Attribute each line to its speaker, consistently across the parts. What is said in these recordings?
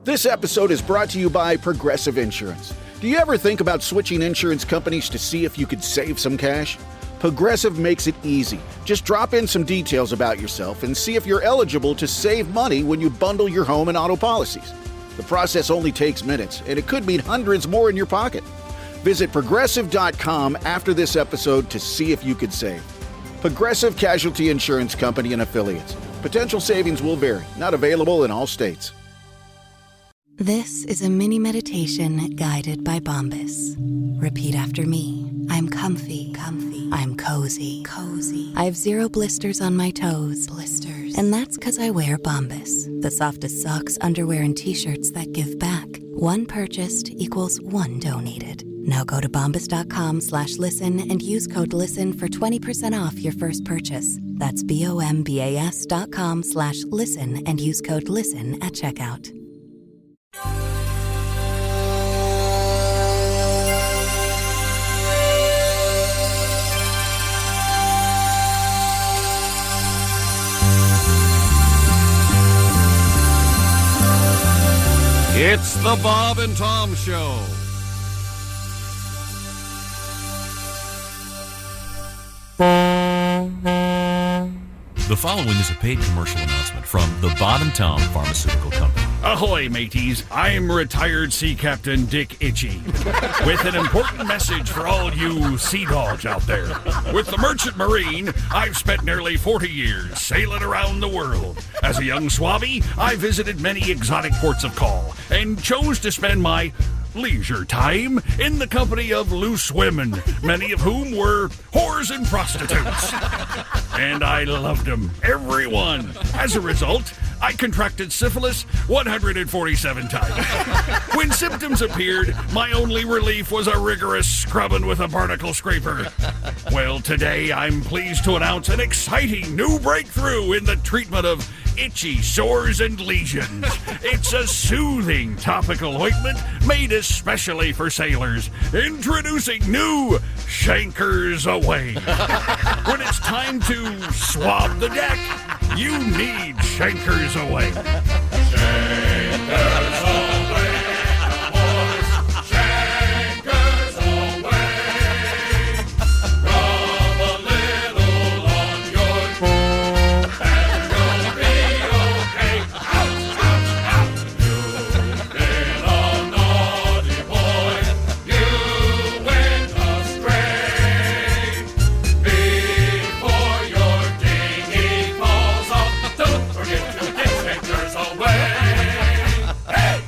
Speaker 1: This episode is brought to you by Progressive Insurance. Do you ever think about switching insurance companies to see if you could save some cash? Progressive makes it easy. Just drop in some details about yourself and see if you're eligible to save money when you bundle your home and auto policies. The process only takes minutes, and it could mean hundreds more in your pocket. Visit Progressive.com after this episode to see if you could save. Progressive Casualty Insurance Company and Affiliates. Potential savings will vary. Not available in all states.
Speaker 2: This is a mini meditation guided by Bombas. Repeat after me. I'm comfy. I'm cozy. I have 0 blisters on my toes. And that's because I wear Bombas, the softest socks, underwear, and T-shirts that give back. One purchased equals one donated. Now go to bombas.com/listen and use code LISTEN for 20% off your first purchase. That's bombas.com/listen and use code LISTEN at checkout.
Speaker 3: It's the Bob and Tom Show.
Speaker 4: The following is a paid commercial announcement from the Bob and Tom Pharmaceutical Company.
Speaker 5: Ahoy, mateys. I'm retired Sea Captain Dick Itchy with an important message for all you sea dogs out there. With the Merchant Marine, I've spent nearly 40 years sailing around the world. As a young swabby, I visited many exotic ports of call and chose to spend my leisure time in the company of loose women, many of whom were whores and prostitutes. And I loved them, every one. As a result, I contracted syphilis 147 times. When symptoms appeared, my only relief was a rigorous scrubbing with a barnacle scraper. Well, today I'm pleased to announce an exciting new breakthrough in the treatment of itchy sores and lesions. It's a soothing topical ointment made especially for sailors. Introducing new Shankers Away. When it's time to swab the deck, you need Shankers Away. Shankers Away, boys. Shankers Away. Rub a little on your and you'll be okay. Ouch, ouch, ouch. You've been a naughty boy. You went astray. Before your dinghy falls off, don't forget to get Shankers Away. Hey!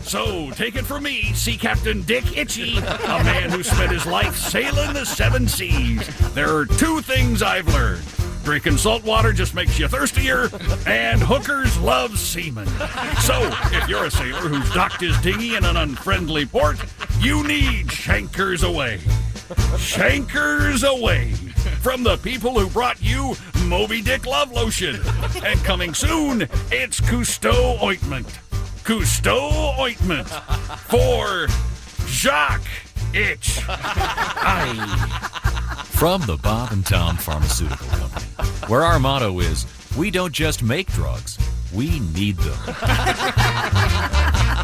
Speaker 5: So, take it from me, Sea Captain Dick Itchy, a man who spent his life sailing the 7 seas. There are 2 things I've learned. Drinking salt water just makes you thirstier, and hookers love seamen. So, if you're a sailor who's docked his dinghy in an unfriendly port, you need Shankers Away. Shankers Away. From the people who brought you Moby Dick Love Lotion. And coming soon, it's Cousteau Ointment. Cousteau Ointment for Jacques Itch. Aye.
Speaker 4: From the Bob and Tom Pharmaceutical Company, where our motto is, we don't just make drugs, we need them.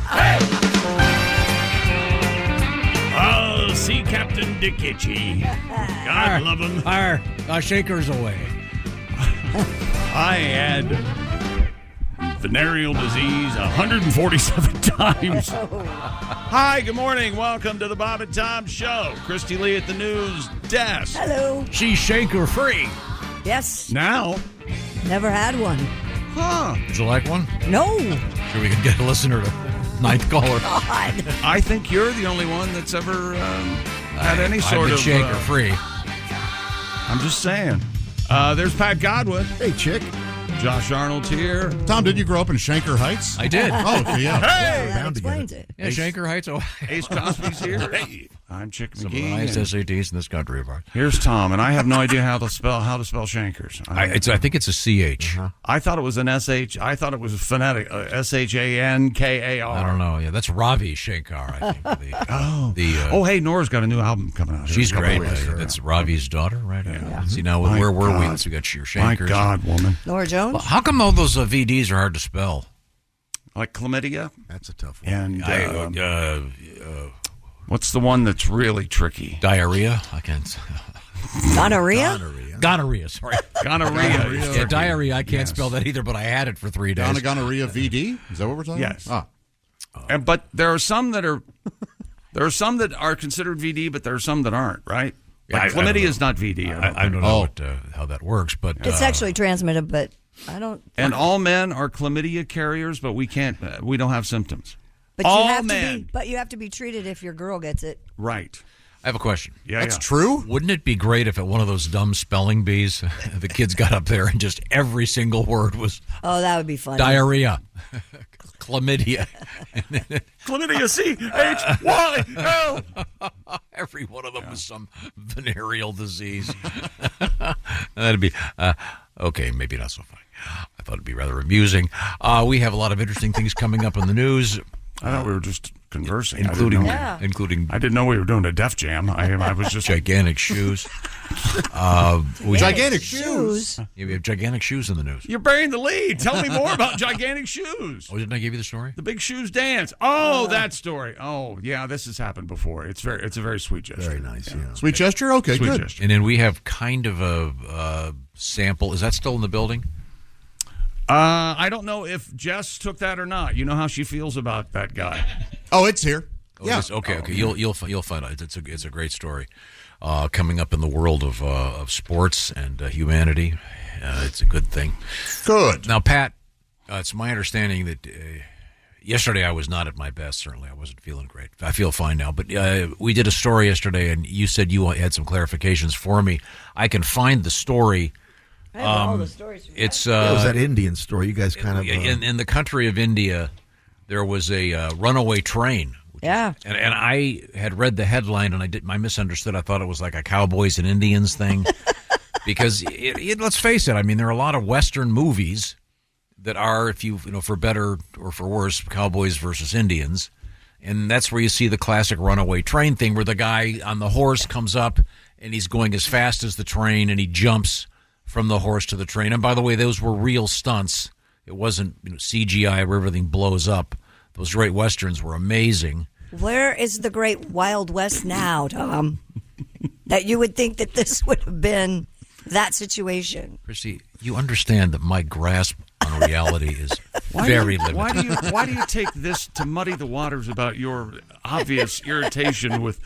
Speaker 5: Hey! Oh, Sea Captain Dick Itchy. God love him.
Speaker 6: Shakers Away.
Speaker 5: I had venereal disease 147 times. Hi, good morning. Welcome to the Bob and Tom Show. Christy Lee at the news desk.
Speaker 7: Hello.
Speaker 6: She's shaker free.
Speaker 7: Yes.
Speaker 5: Now,
Speaker 7: Never had one.
Speaker 5: huh?
Speaker 6: Would you like one?
Speaker 7: No.
Speaker 6: Sure we can get a listener to ninth caller.
Speaker 7: God.
Speaker 5: I think you're the only one that's ever had any sort of
Speaker 6: shaker free.
Speaker 5: I'm just saying. There's Pat Godwin.
Speaker 8: Hey, chick.
Speaker 5: Josh Arnold's here.
Speaker 8: Tom, did you grow up in Shanker Heights?
Speaker 6: I did.
Speaker 8: Oh, okay, yeah.
Speaker 5: Hey!
Speaker 7: That
Speaker 8: Bound to get
Speaker 7: explains
Speaker 8: it.
Speaker 7: it.
Speaker 6: Yeah, Shanker Heights. Oh,
Speaker 5: Ace Cosby's here. Hey, I'm Chick
Speaker 6: some of the
Speaker 5: McGee.
Speaker 6: highest
Speaker 5: and
Speaker 6: SATs in this country of ours.
Speaker 5: Here's Tom, and I have no idea how to spell Shankers.
Speaker 6: I think it's a CH.
Speaker 5: I thought it was an SH. I thought it was phonetic. SHANKAR.
Speaker 6: I don't know. Yeah, that's Ravi Shankar, I think.
Speaker 5: Hey, Nora's got a new album coming out.
Speaker 6: She's
Speaker 5: in a couple
Speaker 6: great.
Speaker 5: weeks.
Speaker 6: That's Ravi's daughter, right?
Speaker 5: Yeah.
Speaker 6: See, now,
Speaker 5: My
Speaker 6: where were we?
Speaker 5: God.
Speaker 6: So we got your
Speaker 5: My
Speaker 6: Shankers.
Speaker 5: God, woman.
Speaker 7: Nora Jones?
Speaker 6: Well, how come all those VDs are hard to spell?
Speaker 5: like chlamydia.
Speaker 8: That's a tough one.
Speaker 5: And what's the one that's really tricky?
Speaker 4: Diarrhea? I can't.
Speaker 7: Gonorrhea?
Speaker 4: Gonorrhea, sorry.
Speaker 5: Gonorrhea.
Speaker 4: Yeah, diarrhea. I can't spell that either, but I had it for 3 days.
Speaker 8: Gonorrhea VD? Is that what we're talking
Speaker 5: Yes.
Speaker 8: about?
Speaker 5: But there are some that are considered VD, but there are some that aren't, right? Like chlamydia is not VD.
Speaker 4: I don't know how that works, but
Speaker 7: It's sexually transmitted, but I don't.
Speaker 5: And all men are chlamydia carriers, but we can't. We don't have symptoms.
Speaker 7: But
Speaker 5: all
Speaker 7: you have
Speaker 5: men.
Speaker 7: to be. But you have to be treated if your girl gets it.
Speaker 5: Right.
Speaker 4: I have a question.
Speaker 5: Yeah,
Speaker 8: That's true?
Speaker 4: Wouldn't it be great if at one of those dumb spelling bees, the kids got up there and just every single word was
Speaker 7: Oh, that would be funny.
Speaker 4: diarrhea, chlamydia.
Speaker 5: Chlamydia, C-H-Y-L.
Speaker 4: Every one of them was some venereal disease. That'd be, okay, maybe not so funny. I thought it'd be rather amusing. We have a lot of interesting things coming up in the news.
Speaker 5: I thought we were just conversing.
Speaker 4: Including
Speaker 5: I didn't know we were doing a Def Jam. I was just...
Speaker 4: Gigantic shoes.
Speaker 7: Gigantic shoes.
Speaker 4: Yeah, we have gigantic shoes in the news.
Speaker 5: You're burying the lead. Tell me more about gigantic shoes.
Speaker 4: Oh, didn't I give you the story?
Speaker 5: The big shoes dance. Oh, that story. Oh, yeah, this has happened before. It's a very sweet gesture.
Speaker 8: Very nice, yeah. Sweet gesture? Okay,
Speaker 5: Sweet
Speaker 8: good.
Speaker 5: gesture.
Speaker 4: And then we have kind of a sample. Is that still in the building?
Speaker 5: I don't know if Jess took that or not. You know how she feels about that guy.
Speaker 8: Oh, it's here.
Speaker 4: Oh,
Speaker 8: Yeah.
Speaker 4: Okay. You'll find out. It's a great story coming up in the world of sports and humanity. It's a good thing.
Speaker 8: Good.
Speaker 4: Now, Pat, it's my understanding that yesterday I was not at my best. Certainly, I wasn't feeling great. I feel fine now. But we did a story yesterday, and you said you had some clarifications for me. I can find the story.
Speaker 7: I have all the stories.
Speaker 4: It's
Speaker 9: it was that Indian story. You guys kind of
Speaker 4: in the country of India. There was a runaway train.
Speaker 7: Yeah.
Speaker 4: And I had read the headline, and I misunderstood. I thought it was like a cowboys and Indians thing. Because let's face it, I mean, there are a lot of Western movies that are, if you know, for better or for worse, cowboys versus Indians. And that's where you see the classic runaway train thing, where the guy on the horse comes up and he's going as fast as the train, and he jumps from the horse to the train. And by the way, those were real stunts. It wasn't CGI where everything blows up. Those great Westerns were amazing.
Speaker 7: Where is the great Wild West now, Tom? That you would think that this would have been that situation.
Speaker 4: Christy, you understand that my grasp on reality is very limited.
Speaker 5: Why do you take this to muddy the waters about your obvious irritation with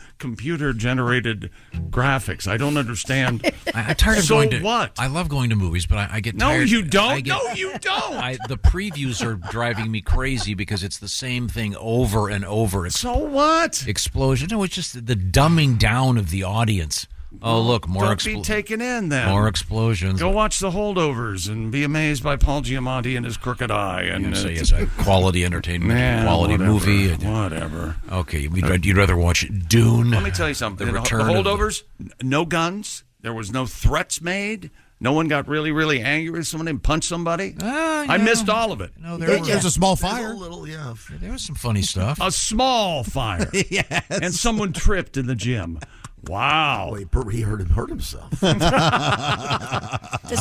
Speaker 5: computer-generated graphics? I don't understand.
Speaker 4: I'm tired of
Speaker 5: so
Speaker 4: going to.
Speaker 5: what?
Speaker 4: I love going to movies, but I get
Speaker 5: No,
Speaker 4: tired.
Speaker 5: you don't. No, you don't.
Speaker 4: The previews are driving me crazy because it's the same thing over and over.
Speaker 5: So what?
Speaker 4: Explosion. No, it's just the dumbing down of the audience. Oh, look, more
Speaker 5: Don't be taken in then.
Speaker 4: More explosions.
Speaker 5: Go watch The Holdovers and be amazed by Paul Giamatti and his crooked eye. And
Speaker 4: so yes, a quality entertainment, quality movie.
Speaker 5: Whatever.
Speaker 4: Okay, you'd rather watch Dune.
Speaker 5: Let me tell you something.
Speaker 4: The
Speaker 5: The Holdovers, no guns. There was no threats made. No one got really, really angry. Someone didn't punch somebody. I missed all of it.
Speaker 4: No,
Speaker 8: There's a small fire.
Speaker 4: There was some funny stuff.
Speaker 5: A small fire.
Speaker 8: Yes.
Speaker 5: And someone tripped in the gym. Wow.
Speaker 9: he hurt himself.
Speaker 7: Does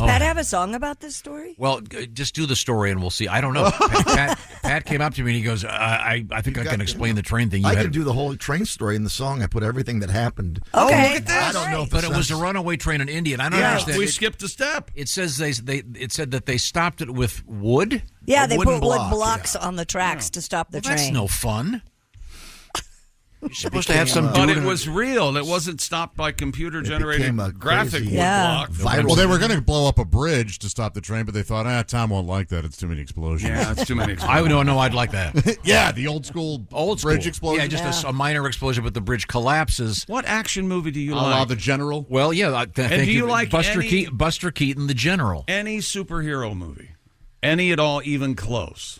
Speaker 7: Pat have a song about this story?
Speaker 4: Well, just do the story and we'll see. I don't know. Pat came up to me and he goes, I think I can explain the train thing.
Speaker 9: I can do the whole train story in the song. I put everything that happened.
Speaker 7: Okay.
Speaker 5: Oh, look at this.
Speaker 9: I don't know if
Speaker 4: But it was a runaway train in India, and I don't understand.
Speaker 5: We skipped a step.
Speaker 4: It says it said that they stopped it with wood.
Speaker 7: Yeah, they put
Speaker 9: wooden
Speaker 7: wood
Speaker 9: block,
Speaker 7: blocks on the tracks to stop the train.
Speaker 4: That's no fun. You're supposed to have some
Speaker 5: But
Speaker 4: dude.
Speaker 5: it was real. It wasn't stopped by computer-generated
Speaker 9: became a
Speaker 5: graphic
Speaker 9: crazy-
Speaker 5: wood
Speaker 7: Yeah.
Speaker 5: block.
Speaker 8: Well, they were going to blow up a bridge to stop the train, but they thought, Tom won't like that. It's too many explosions.
Speaker 5: Yeah, it's too many.
Speaker 4: I would know. I'd like that.
Speaker 8: Yeah, the old school bridge explosion.
Speaker 4: Yeah, just a minor explosion, but the bridge collapses.
Speaker 5: What action movie do you
Speaker 8: La
Speaker 5: like?
Speaker 8: The General.
Speaker 4: Well, yeah. Thank
Speaker 5: do you like
Speaker 4: Buster
Speaker 5: any-
Speaker 4: Buster Keaton, the General?
Speaker 5: Any superhero movie? Any at all, even close?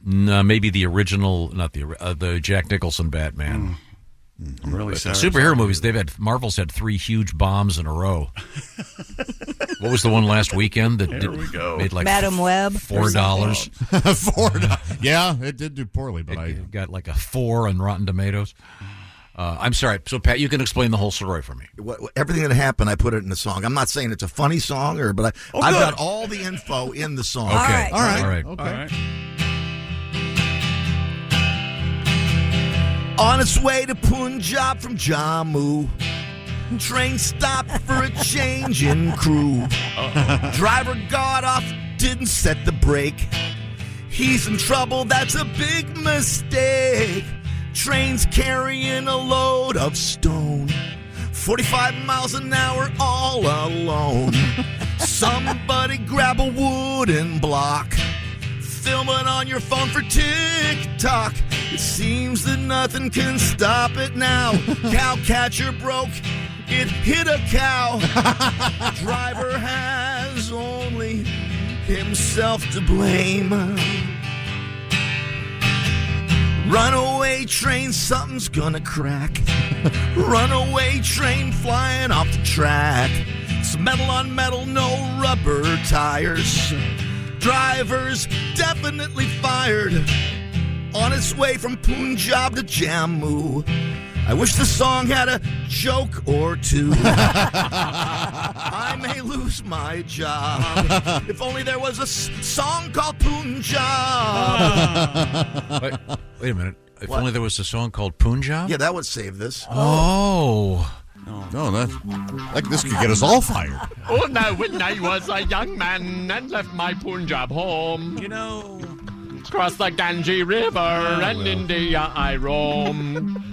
Speaker 4: No, maybe the original, not the Jack Nicholson Batman.
Speaker 5: I'm really sorry.
Speaker 4: Superhero movies. Marvel's had 3 huge bombs in a row. What was the one last weekend that made like
Speaker 7: Madam Web?
Speaker 4: $4?
Speaker 8: $4. Yeah, it did do poorly, but I
Speaker 4: got like a 4 on Rotten Tomatoes. I'm sorry. So, Pat, you can explain the whole story for me.
Speaker 9: Everything that happened, I put it in the song. I'm not saying it's a funny song, I've got all the info in the song.
Speaker 4: Okay.
Speaker 7: All right.
Speaker 8: Okay.
Speaker 9: On its way to Punjab from Jammu. Train stopped for a change in crew. Driver got off, didn't set the brake. He's in trouble, that's a big mistake. Train's carrying a load of stone. 45 miles an hour all alone. Somebody grab a wooden block. Film it on your phone for TikTok. It seems that nothing can stop it now. Cow catcher broke. It hit a cow. Driver has only himself to blame. Runaway train, something's gonna crack. Runaway train flying off the track. It's metal on metal, no rubber tires. Driver's definitely fired. On its way from Punjab to Jammu. I wish the song had a joke or two. I may lose my job. If only there was a song called Punjab.
Speaker 4: Wait a minute. If only there was a song called Punjab?
Speaker 9: Yeah, that would save this.
Speaker 4: Oh.
Speaker 8: No, this could get us all fired.
Speaker 10: Oh, now when I was a young man and left my Punjab home, across the Ganges River and India I roam.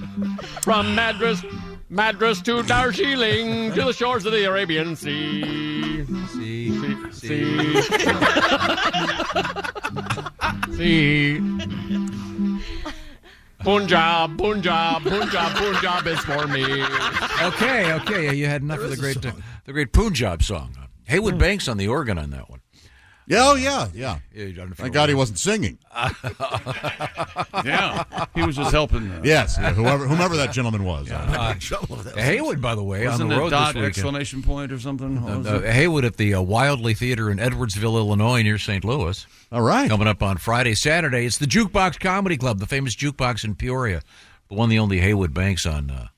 Speaker 10: From Madras to Darjeeling to the shores of the Arabian Sea. Sea. Punjab is for me.
Speaker 4: Okay. You had enough of the great Punjab song. Haywood Banks on the organ on that one.
Speaker 8: Oh, yeah. Thank God he wasn't singing.
Speaker 5: Yeah, he was just helping.
Speaker 8: Yes, whomever that gentleman was.
Speaker 4: Haywood, by the way,
Speaker 5: wasn't
Speaker 4: on the road
Speaker 5: it dot
Speaker 4: this weekend.
Speaker 5: exclamation point or something?
Speaker 4: Haywood at the Wildly Theater in Edwardsville, Illinois, near St. Louis.
Speaker 8: All right.
Speaker 4: Coming up on Friday, Saturday. It's the Jukebox Comedy Club, the famous jukebox in Peoria. The one, the only Haywood Banks on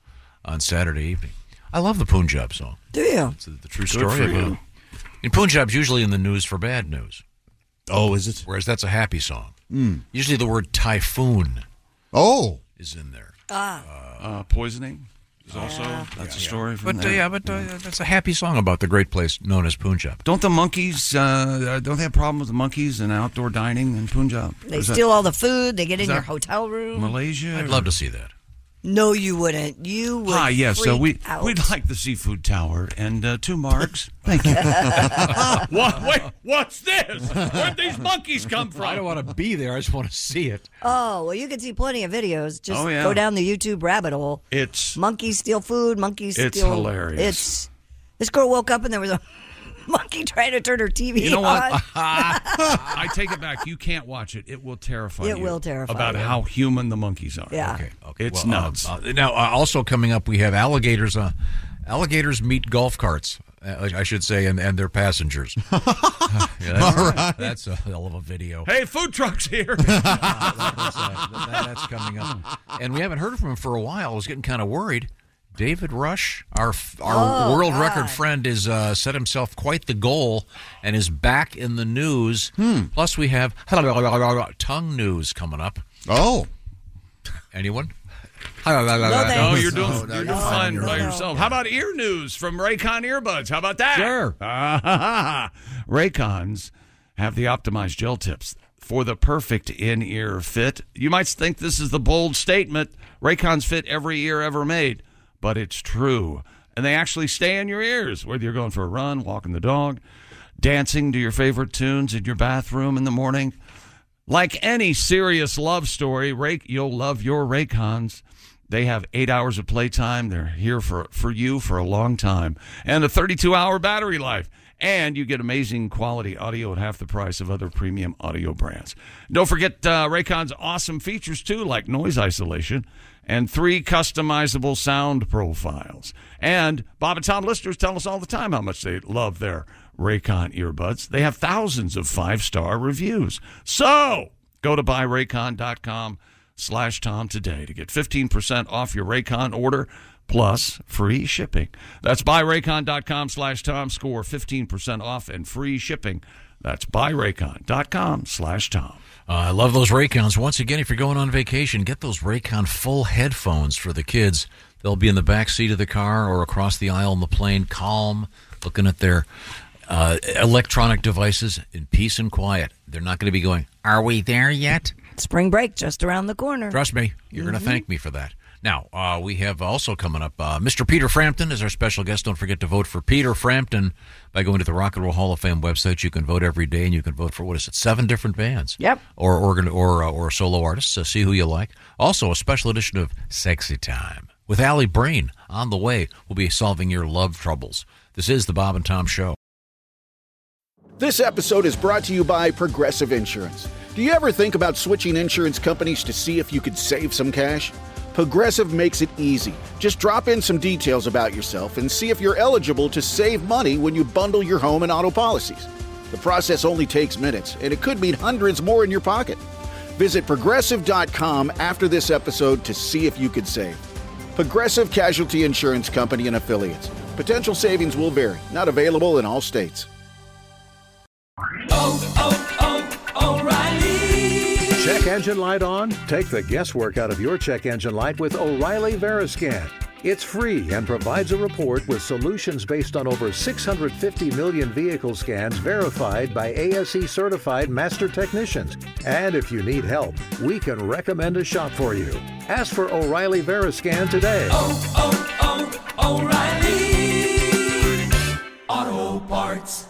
Speaker 4: Saturday evening. I love the Punjab song.
Speaker 7: Do you?
Speaker 4: It's the true story of it. In Punjab's usually in the news for bad news.
Speaker 8: Oh, is it?
Speaker 4: Whereas that's a happy song. Usually the word typhoon is in there.
Speaker 5: Poisoning is also, that's a story from there.
Speaker 4: But that's a happy song about the great place known as Punjab.
Speaker 5: Don't the monkeys, don't they have problems with the monkeys and outdoor dining in Punjab?
Speaker 7: They steal all the food. They get in your hotel room.
Speaker 5: Malaysia?
Speaker 4: I'd love to see that.
Speaker 7: No, you wouldn't. You would
Speaker 5: yes. So we'd
Speaker 7: out.
Speaker 5: like the seafood tower and 2 marks. Thank you. Wait, what's this? Where'd these monkeys come from?
Speaker 4: I don't want to be there. I just want to see it.
Speaker 7: Oh, well, you can see plenty of videos. Just go down the YouTube rabbit hole.
Speaker 5: It's
Speaker 7: monkeys steal food. Monkeys steal.
Speaker 5: It's hilarious.
Speaker 7: This girl woke up and there was a monkey trying to turn her TV
Speaker 5: You know
Speaker 7: on.
Speaker 5: what? I take it back. You can't watch it. It will terrify you.
Speaker 7: It will terrify
Speaker 5: about
Speaker 7: you.
Speaker 5: how human the monkeys are.
Speaker 7: Yeah.
Speaker 4: Okay.
Speaker 5: It's nuts.
Speaker 4: Now, also coming up, we have alligators. Alligators meet golf carts, I should say, and their passengers. That's a hell of a video.
Speaker 5: Hey, food trucks here.
Speaker 4: That's coming up. And we haven't heard from him for a while. I was getting kind of worried. David Rush, our world record friend, is set himself quite the goal and is back in the news. Plus, we have tongue news coming up.
Speaker 8: Oh.
Speaker 4: Anyone?
Speaker 5: No, you're doing fine by yourself. How about ear news from Raycon earbuds? How about that?
Speaker 4: Sure.
Speaker 5: Raycons have the optimized gel tips for the perfect in-ear fit. You might think this is the bold statement, Raycons fit every ear ever made. But it's true. And they actually stay in your ears, whether you're going for a run, walking the dog, dancing to your favorite tunes in your bathroom in the morning. Like any serious love story, you'll love your Raycons. They have 8 hours of playtime. They're here for you for a long time. And a 32-hour battery life. And you get amazing quality audio at half the price of other premium audio brands. Don't forget Raycon's awesome features, too, like noise isolation and 3 customizable sound profiles. And Bob and Tom listeners tell us all the time how much they love their Raycon earbuds. They have thousands of 5-star reviews. So go to buyraycon.com/Tom today to get 15% off your Raycon order plus free shipping. That's buyraycon.com/Tom. Score 15% off and free shipping. That's buyraycon.com/Tom.
Speaker 4: I love those Raycons. Once again, if you're going on vacation, get those Raycon full headphones for the kids. They'll be in the back seat of the car or across the aisle in the plane, calm, looking at their electronic devices in peace and quiet. They're not going to be going, "Are we there yet?"
Speaker 7: Spring break just around the corner.
Speaker 4: Trust me, you're going to thank me for that. Now, we have also coming up, Mr. Peter Frampton is our special guest. Don't forget to vote for Peter Frampton by going to the Rock and Roll Hall of Fame website. You can vote every day, and you can vote for, 7 different bands?
Speaker 7: Yep.
Speaker 4: Or solo artists. See who you like. Also, a special edition of Sexy Time with Alli Breen on the way. We'll be solving your love troubles. This is the Bob and Tom Show.
Speaker 1: This episode is brought to you by Progressive Insurance. Do you ever think about switching insurance companies to see if you could save some cash? Progressive makes it easy. Just drop in some details about yourself and see if you're eligible to save money when you bundle your home and auto policies. The process only takes minutes, and it could mean hundreds more in your pocket. Visit Progressive.com after this episode to see if you could save. Progressive Casualty Insurance Company and Affiliates. Potential savings will vary. Not available in all states.
Speaker 11: O'Reilly. Check engine light on? Take the guesswork out of your check engine light with O'Reilly Veriscan. It's free and provides a report with solutions based on over 650 million vehicle scans verified by ASE certified master technicians. And if you need help, we can recommend a shop for you. Ask for O'Reilly Veriscan today.
Speaker 12: O'Reilly Auto Parts.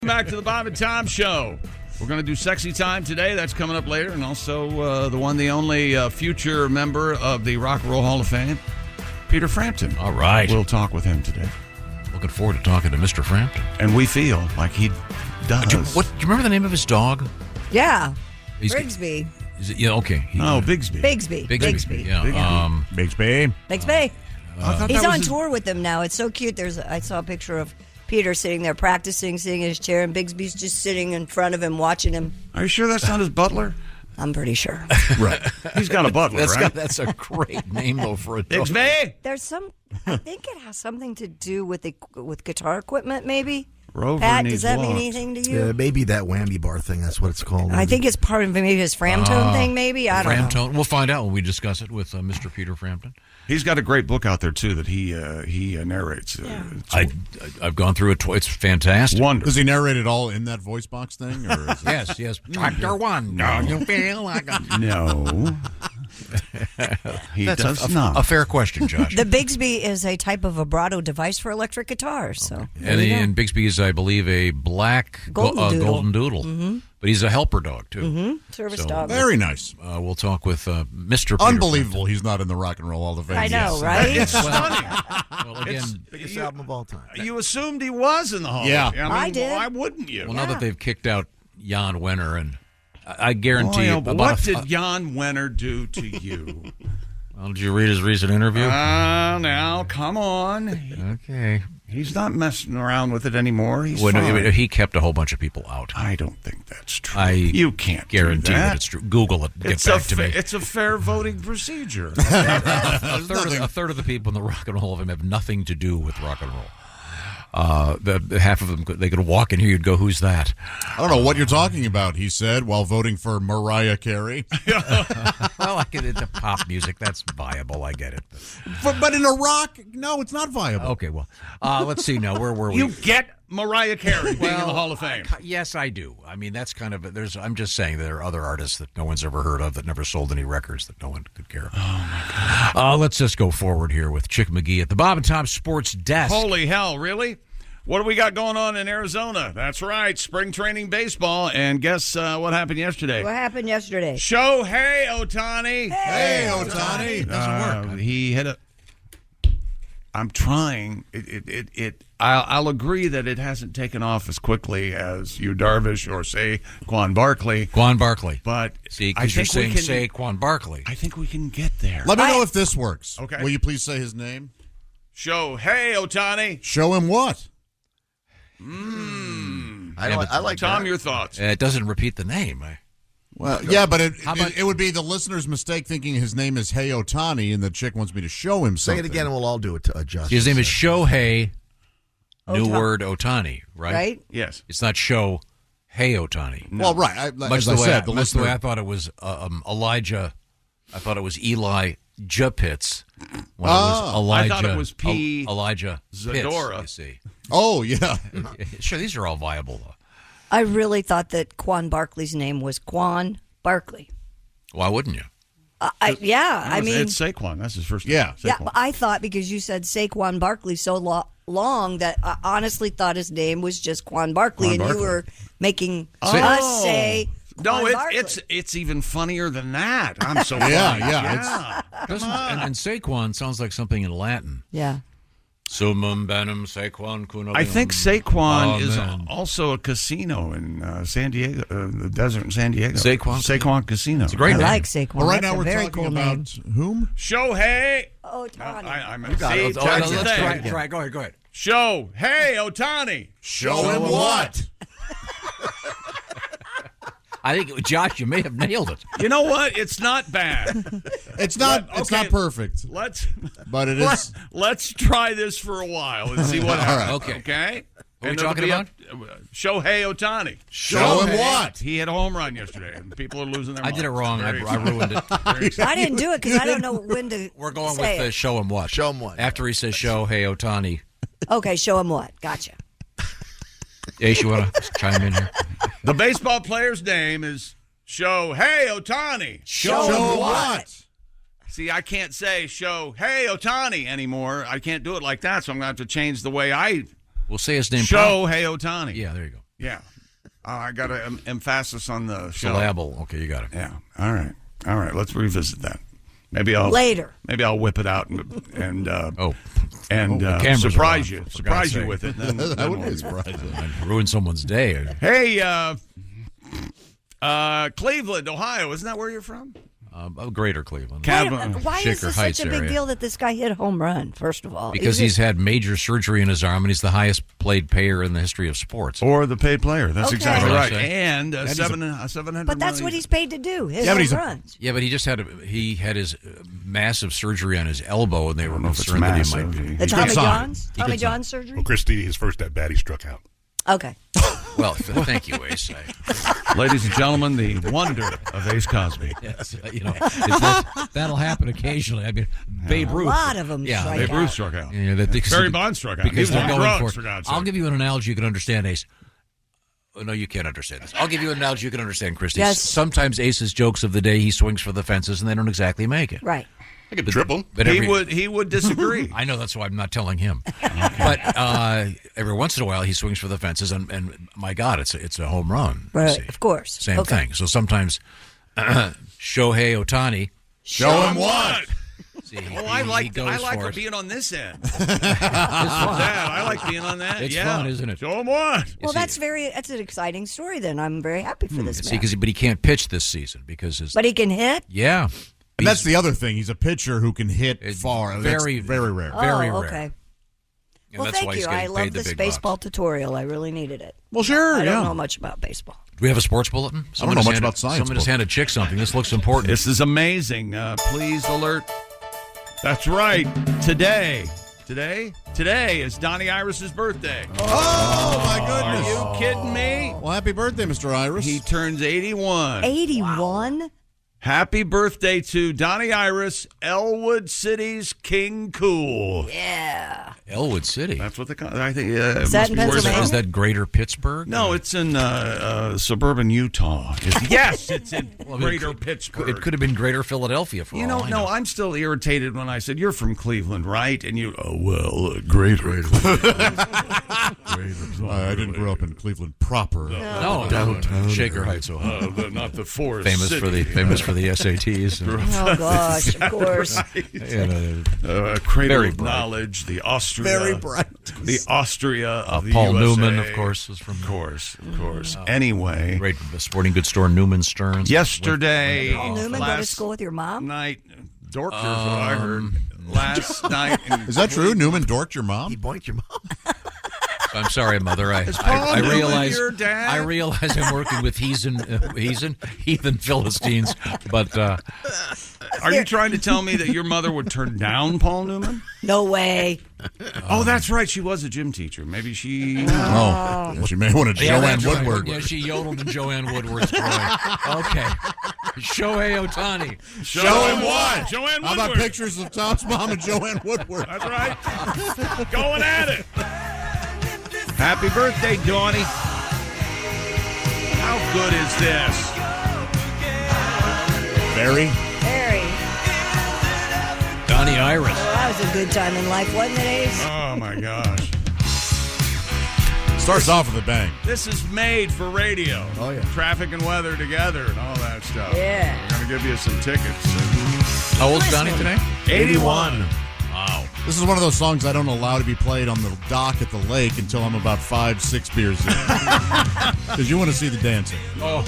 Speaker 5: Back to the Bob and Tom Show. We're going to do Sexy Time today. That's coming up later. And also the one, the only future member of the Rock and Roll Hall of Fame, Peter Frampton.
Speaker 4: All right.
Speaker 5: We'll talk with him today.
Speaker 4: Looking forward to talking to Mr. Frampton.
Speaker 5: And we feel like he does.
Speaker 4: Do you remember the name of his dog?
Speaker 7: Yeah. Brigsby.
Speaker 4: Is it? Yeah, okay.
Speaker 5: Bigsby.
Speaker 7: Bigsby.
Speaker 4: Yeah.
Speaker 8: Bigsby.
Speaker 7: Bigsby. He's on tour with them now. It's so cute. I saw a picture of Peter sitting there practicing, sitting in his chair, and Bigsby's just sitting in front of him, watching him.
Speaker 5: Are you sure that's not his butler?
Speaker 7: I'm pretty sure.
Speaker 5: Right. He's got a butler, right?
Speaker 4: That's a great name, though, for a dog.
Speaker 5: Bigsby!
Speaker 7: I think it has something to do with guitar equipment, maybe.
Speaker 5: Rover
Speaker 7: Pat,
Speaker 5: needs
Speaker 7: does that mean
Speaker 5: walked.
Speaker 7: anything to you?
Speaker 13: Maybe that whammy bar thing. That's what it's called.
Speaker 7: I think it's part of maybe his Frampton thing, maybe. I don't know.
Speaker 4: We'll find out when we discuss it with Mr. Peter Frampton.
Speaker 5: He's got a great book out there, too, that he narrates.
Speaker 4: I've gone through it. It's fantastic.
Speaker 5: Wonderful.
Speaker 8: Does he narrate it all in that voice box thing? Or is it...
Speaker 4: Yes. Chapter 1. No, you feel like a...
Speaker 5: No. He does not.
Speaker 4: A fair question, Josh.
Speaker 7: The Bigsby is a type of vibrato device for electric guitars. So,
Speaker 4: and Bigsby is, I believe, a black golden doodle. Mm-hmm. But he's a helper dog, too.
Speaker 7: Mm-hmm. Service dog.
Speaker 8: Very nice.
Speaker 4: We'll talk with Mr. Peter
Speaker 8: Unbelievable he's not in the Rock and Roll Hall of Fame.
Speaker 7: I know, right?
Speaker 5: It's stunning.
Speaker 13: Well, again, biggest album of all time.
Speaker 5: You assumed he was in the Hall of Fame.
Speaker 7: I did.
Speaker 5: Why wouldn't you?
Speaker 4: Well, now that they've kicked out Jan Wenner, and I guarantee you...
Speaker 5: What did Jan Wenner do to you?
Speaker 4: Well, did you read his recent interview?
Speaker 5: Now, come on.
Speaker 4: Okay.
Speaker 5: He's not messing around with it anymore. He's
Speaker 4: fine. He kept a whole bunch of people out.
Speaker 5: I don't think that's true.
Speaker 4: You
Speaker 5: can't
Speaker 4: guarantee
Speaker 5: do
Speaker 4: that it's true. Google it. Get back to me.
Speaker 5: It's a fair voting procedure.
Speaker 4: a third of the people in the Rock and Roll of Fame have nothing to do with rock and roll. Half of them, they could walk in here, you'd go, who's that?
Speaker 8: I don't know what you're talking about, he said, while voting for Mariah Carey.
Speaker 4: Well, I get into pop music. That's viable. I get it.
Speaker 8: But in a rock, no, it's not viable.
Speaker 4: Okay, well, let's see now. Where were we?
Speaker 5: You get Mariah Carey being in the Hall of Fame.
Speaker 4: Yes, I do. I mean, that's kind of I'm just saying there are other artists that no one's ever heard of that never sold any records that no one could care about.
Speaker 5: Oh, my God.
Speaker 4: Let's just go forward here with Chick McGee at the Bob and Tom Sports Desk.
Speaker 5: Holy hell, really? What do we got going on in Arizona? That's right, spring training baseball. And guess what happened yesterday?
Speaker 7: What happened yesterday?
Speaker 5: Shohei Ohtani.
Speaker 8: Hey, Ohtani.
Speaker 4: It doesn't work.
Speaker 5: He hit I'm trying. I'll agree that it hasn't taken off as quickly as Yu Darvish or, say, Quan Barkley. But
Speaker 4: see, because you're saying Saquon Barkley.
Speaker 5: I think we can get there.
Speaker 8: Let me know if this works.
Speaker 5: Okay.
Speaker 8: Will you please say his name?
Speaker 5: Shohei Ohtani.
Speaker 8: Show him what?
Speaker 13: I like
Speaker 5: Tom,
Speaker 13: that.
Speaker 5: your thoughts.
Speaker 4: It doesn't repeat the name.
Speaker 8: Well, yeah, but it would be the listener's mistake thinking his name is Hey Ohtani and the chick wants me to show him something.
Speaker 13: Say it again and we'll all do it, Justin.
Speaker 4: His name is Shohei New word Otani, right?
Speaker 7: Right?
Speaker 5: Yes.
Speaker 4: It's not show Hey Otani.
Speaker 8: No. Well, right.
Speaker 4: Much the way I thought it was Elijah. I thought it was Eli Pitts. When it was Elijah,
Speaker 5: I thought it was
Speaker 4: Elijah
Speaker 5: Zadora.
Speaker 4: Pitts, you see.
Speaker 8: Oh, yeah.
Speaker 4: Sure, these are all viable, though.
Speaker 7: I really thought that Quan Barkley's name was Quan Barkley.
Speaker 4: Why wouldn't you?
Speaker 7: I mean...
Speaker 5: It's Saquon. That's his first name.
Speaker 8: Yeah.
Speaker 7: Yeah, but I thought because you said Saquon Barkley so long that I honestly thought his name was just Quan Barkley, you were making us say
Speaker 5: No,
Speaker 7: Barkley.
Speaker 5: it's even funnier than that. I'm so
Speaker 8: yeah.
Speaker 4: And Saquon sounds like something in Latin.
Speaker 7: Yeah.
Speaker 4: Sumum benum Saquon cunobum.
Speaker 5: I think Saquon is also a casino in San Diego, the desert in San Diego. Saquon Casino.
Speaker 4: It's a great name.
Speaker 7: I like Saquon.
Speaker 8: Well, right
Speaker 7: That's
Speaker 8: now
Speaker 7: a
Speaker 8: we're
Speaker 7: very
Speaker 8: talking
Speaker 7: cool
Speaker 8: about
Speaker 7: name.
Speaker 8: whom?
Speaker 5: Shohei.
Speaker 7: Otani.
Speaker 4: Let's try. Go ahead.
Speaker 5: Shohei Otani.
Speaker 8: Show him what?
Speaker 4: I think, Josh, you may have nailed it.
Speaker 5: You know what? It's not bad.
Speaker 8: It's not perfect. But it is.
Speaker 5: Let's try this for a while and see what happens.
Speaker 4: Okay.
Speaker 5: Okay.
Speaker 4: What are we talking about?
Speaker 5: Shohei Otani.
Speaker 8: Show him what?
Speaker 5: He hit a home run yesterday, and people are losing their minds.
Speaker 4: I did it wrong. I ruined it.
Speaker 7: I didn't do it because I don't know when to
Speaker 4: We're going
Speaker 7: say
Speaker 4: with
Speaker 7: it.
Speaker 4: show him what.
Speaker 13: Show him what.
Speaker 4: After he says show, hey, Otani.
Speaker 7: Okay, show him what. Gotcha.
Speaker 4: Ace, you want to chime in here?
Speaker 5: The baseball player's name is Shohei Otani.
Speaker 8: Show him what?
Speaker 5: See, I can't say Shohei Otani anymore. I can't do it like that, so I'm going to have to change the way I
Speaker 4: We'll say his name.
Speaker 5: Shohei Otani.
Speaker 4: Yeah, there you go.
Speaker 5: Yeah. I got an emphasis on the show.
Speaker 4: Syllable. Okay, you got it.
Speaker 5: Yeah. All right. Let's revisit that. Maybe I'll whip it out and surprise you with it. Then
Speaker 8: that would be surprising.
Speaker 4: Ruin someone's day.
Speaker 5: Hey, Cleveland, Ohio. Isn't that where you're from?
Speaker 4: Greater Cleveland.
Speaker 7: Why is this such a big deal that this guy hit a home run, first of all?
Speaker 4: Because he's had major surgery in his arm, and he's the highest paid payer in the history of sports.
Speaker 5: Or the paid player. That's exactly right.
Speaker 4: And
Speaker 5: And 700
Speaker 7: But that's
Speaker 5: million.
Speaker 7: what he's paid to do, his home runs.
Speaker 4: Yeah, but he just had his massive surgery on his elbow, and they were concerned that he might be.
Speaker 7: The Tommy John's surgery?
Speaker 14: Well, Christy, his first at bat, he struck out.
Speaker 7: Okay.
Speaker 4: Well, thank you, Ace.
Speaker 5: Ladies and gentlemen, the wonder of Ace Cosby.
Speaker 4: Yes, that'll happen occasionally. I mean, Babe Ruth.
Speaker 7: A lot of them
Speaker 5: strike out. Babe Ruth struck out. Barry Bonds struck out.
Speaker 4: Because
Speaker 5: He was
Speaker 4: they're
Speaker 5: on
Speaker 4: going
Speaker 5: drugs,
Speaker 4: for
Speaker 5: for God's
Speaker 4: I'll
Speaker 5: sake.
Speaker 4: give you an analogy you can understand, Ace. Oh, no, you can't understand this. I'll give you an analogy you can understand, Christy.
Speaker 7: Yes.
Speaker 4: Sometimes Ace's jokes of the day, he swings for the fences, and they don't exactly make it.
Speaker 7: Right.
Speaker 14: I could triple.
Speaker 4: But
Speaker 5: he would disagree.
Speaker 4: I know, that's why I'm not telling him. But every once in a while, he swings for the fences, and my God, it's a home run.
Speaker 7: Right, of course.
Speaker 4: Same thing. So sometimes Shohei Otani.
Speaker 8: Show him what?
Speaker 4: See,
Speaker 5: I like being on this end. I like being on that.
Speaker 4: It's fun, isn't it?
Speaker 5: Show him what?
Speaker 7: Well, that's an exciting story. Then I'm very happy for this man.
Speaker 4: But he can't pitch this season because
Speaker 7: But he can hit.
Speaker 4: Yeah.
Speaker 8: And that's the other thing. He's a pitcher who can hit far.
Speaker 4: Very,
Speaker 8: very rare.
Speaker 4: Very rare.
Speaker 7: Okay.
Speaker 4: And
Speaker 7: Well,
Speaker 4: that's
Speaker 7: thank
Speaker 4: why he's
Speaker 7: you.
Speaker 4: getting
Speaker 7: I love
Speaker 4: paid the
Speaker 7: this
Speaker 4: big
Speaker 7: baseball
Speaker 4: bucks.
Speaker 7: tutorial. I really needed it.
Speaker 8: Well, sure.
Speaker 7: I don't know much about baseball.
Speaker 4: Do we have a sports bulletin?
Speaker 8: I don't know much about science.
Speaker 4: Someone just handed Chick something. This looks important.
Speaker 5: This is amazing. Please alert. That's right. Today is Donnie Iris's birthday.
Speaker 8: Oh, my goodness.
Speaker 5: Are you kidding me?
Speaker 8: Well, happy birthday, Mr. Iris.
Speaker 5: He turns 81.
Speaker 7: 81?
Speaker 5: Happy birthday to Donnie Iris, Elwood City's King Cool.
Speaker 7: Yeah.
Speaker 4: Elwood City.
Speaker 5: That's what they call it. I think.
Speaker 7: Is that in Pennsylvania?
Speaker 4: Is that Greater Pittsburgh?
Speaker 5: No, it's in suburban Utah. Yes, it's in Greater Pittsburgh.
Speaker 4: It could have been Greater Philadelphia for all I know.
Speaker 5: I'm still irritated when I said, you're from Cleveland, right? And you, Greater.
Speaker 8: I didn't grow up in Cleveland proper.
Speaker 4: No,
Speaker 8: downtown.
Speaker 4: Shaker Heights, Ohio.
Speaker 5: Not the Forest
Speaker 4: famous
Speaker 5: City.
Speaker 4: for the SATs.
Speaker 7: Oh gosh, of course.
Speaker 5: Cradle of knowledge, the Austria.
Speaker 8: Very bright.
Speaker 5: The Austria of the
Speaker 4: Paul
Speaker 5: USA.
Speaker 4: Newman, of course, is from.
Speaker 5: Of course. Anyway.
Speaker 4: Great sporting goods store, Newman Stearns.
Speaker 5: Yesterday.
Speaker 7: Paul Newman go to school with your mom?
Speaker 5: Night. Dorkers, what I heard. Last night.
Speaker 8: Is that true? Newman dorked your mom?
Speaker 13: He boinked your mom.
Speaker 4: I'm sorry, Mother. I realize
Speaker 5: your dad?
Speaker 4: I realize I'm working with heathen Philistines, but
Speaker 5: Are you trying to tell me that your mother would turn down Paul Newman?
Speaker 7: No way.
Speaker 5: Oh, that's right. She was a gym teacher. Maybe she...
Speaker 8: Oh, she may want to Joanne Woodward.
Speaker 4: Yeah, she yodeled in Joanne Woodward's play. Okay. Shohei Ohtani.
Speaker 8: Show him what?
Speaker 5: Joanne Woodward.
Speaker 8: How about pictures of Tom's mom and Joanne Woodward?
Speaker 5: That's right. Going at it. Happy birthday, Donnie. How good is this?
Speaker 8: Very.
Speaker 4: Donnie Iris.
Speaker 7: Well, that was a good time in life, wasn't it, Ace?
Speaker 5: Oh, my gosh.
Speaker 8: Starts off with a bang.
Speaker 5: This is made for radio.
Speaker 13: Oh, yeah.
Speaker 5: Traffic and weather together and all that stuff.
Speaker 7: Yeah.
Speaker 5: We're going to give you some tickets.
Speaker 4: How old's Donnie today?
Speaker 5: 81.
Speaker 4: Wow.
Speaker 8: This is one of those songs I don't allow to be played on the dock at the lake until I'm about 5-6 beers in. Because you want to see the dancing.
Speaker 7: Oh,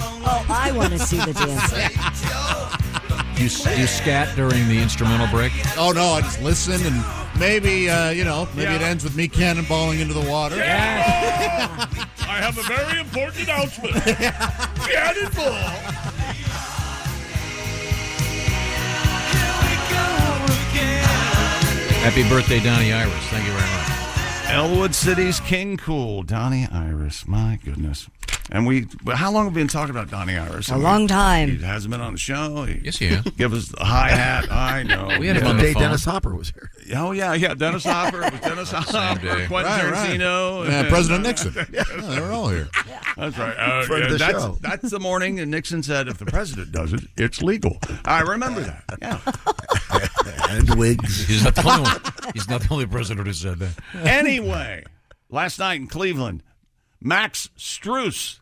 Speaker 7: I want to see the dancing.
Speaker 4: You scat during the instrumental break?
Speaker 8: Oh, no, I just listen and maybe, it ends with me cannonballing into the water.
Speaker 5: Yeah. I have a very important announcement. Cannonball.
Speaker 4: Happy birthday, Donnie Iris. Thank you very much.
Speaker 5: Elwood City's King Cool, Donnie Iris. My goodness. And how long have we been talking about Donnie Iris?
Speaker 7: A long time.
Speaker 5: He hasn't been on the show.
Speaker 4: Yes, he has.
Speaker 5: Give us the hi-hat. I know.
Speaker 4: We had him on the phone.
Speaker 13: Dennis Hopper was here.
Speaker 5: Oh, yeah. Dennis Hopper. It was Dennis Hopper. Quentin Tarantino.
Speaker 8: Right. Yeah, President Nixon. Yeah, they were all here.
Speaker 5: That's right.
Speaker 13: Friend of the show.
Speaker 5: That's the morning, and Nixon said, if the president does it, it's legal. I remember that. Yeah.
Speaker 13: And wigs.
Speaker 4: He's not the only one. He's not the only president who said that.
Speaker 5: Anyway, last night in Cleveland, Max Strus.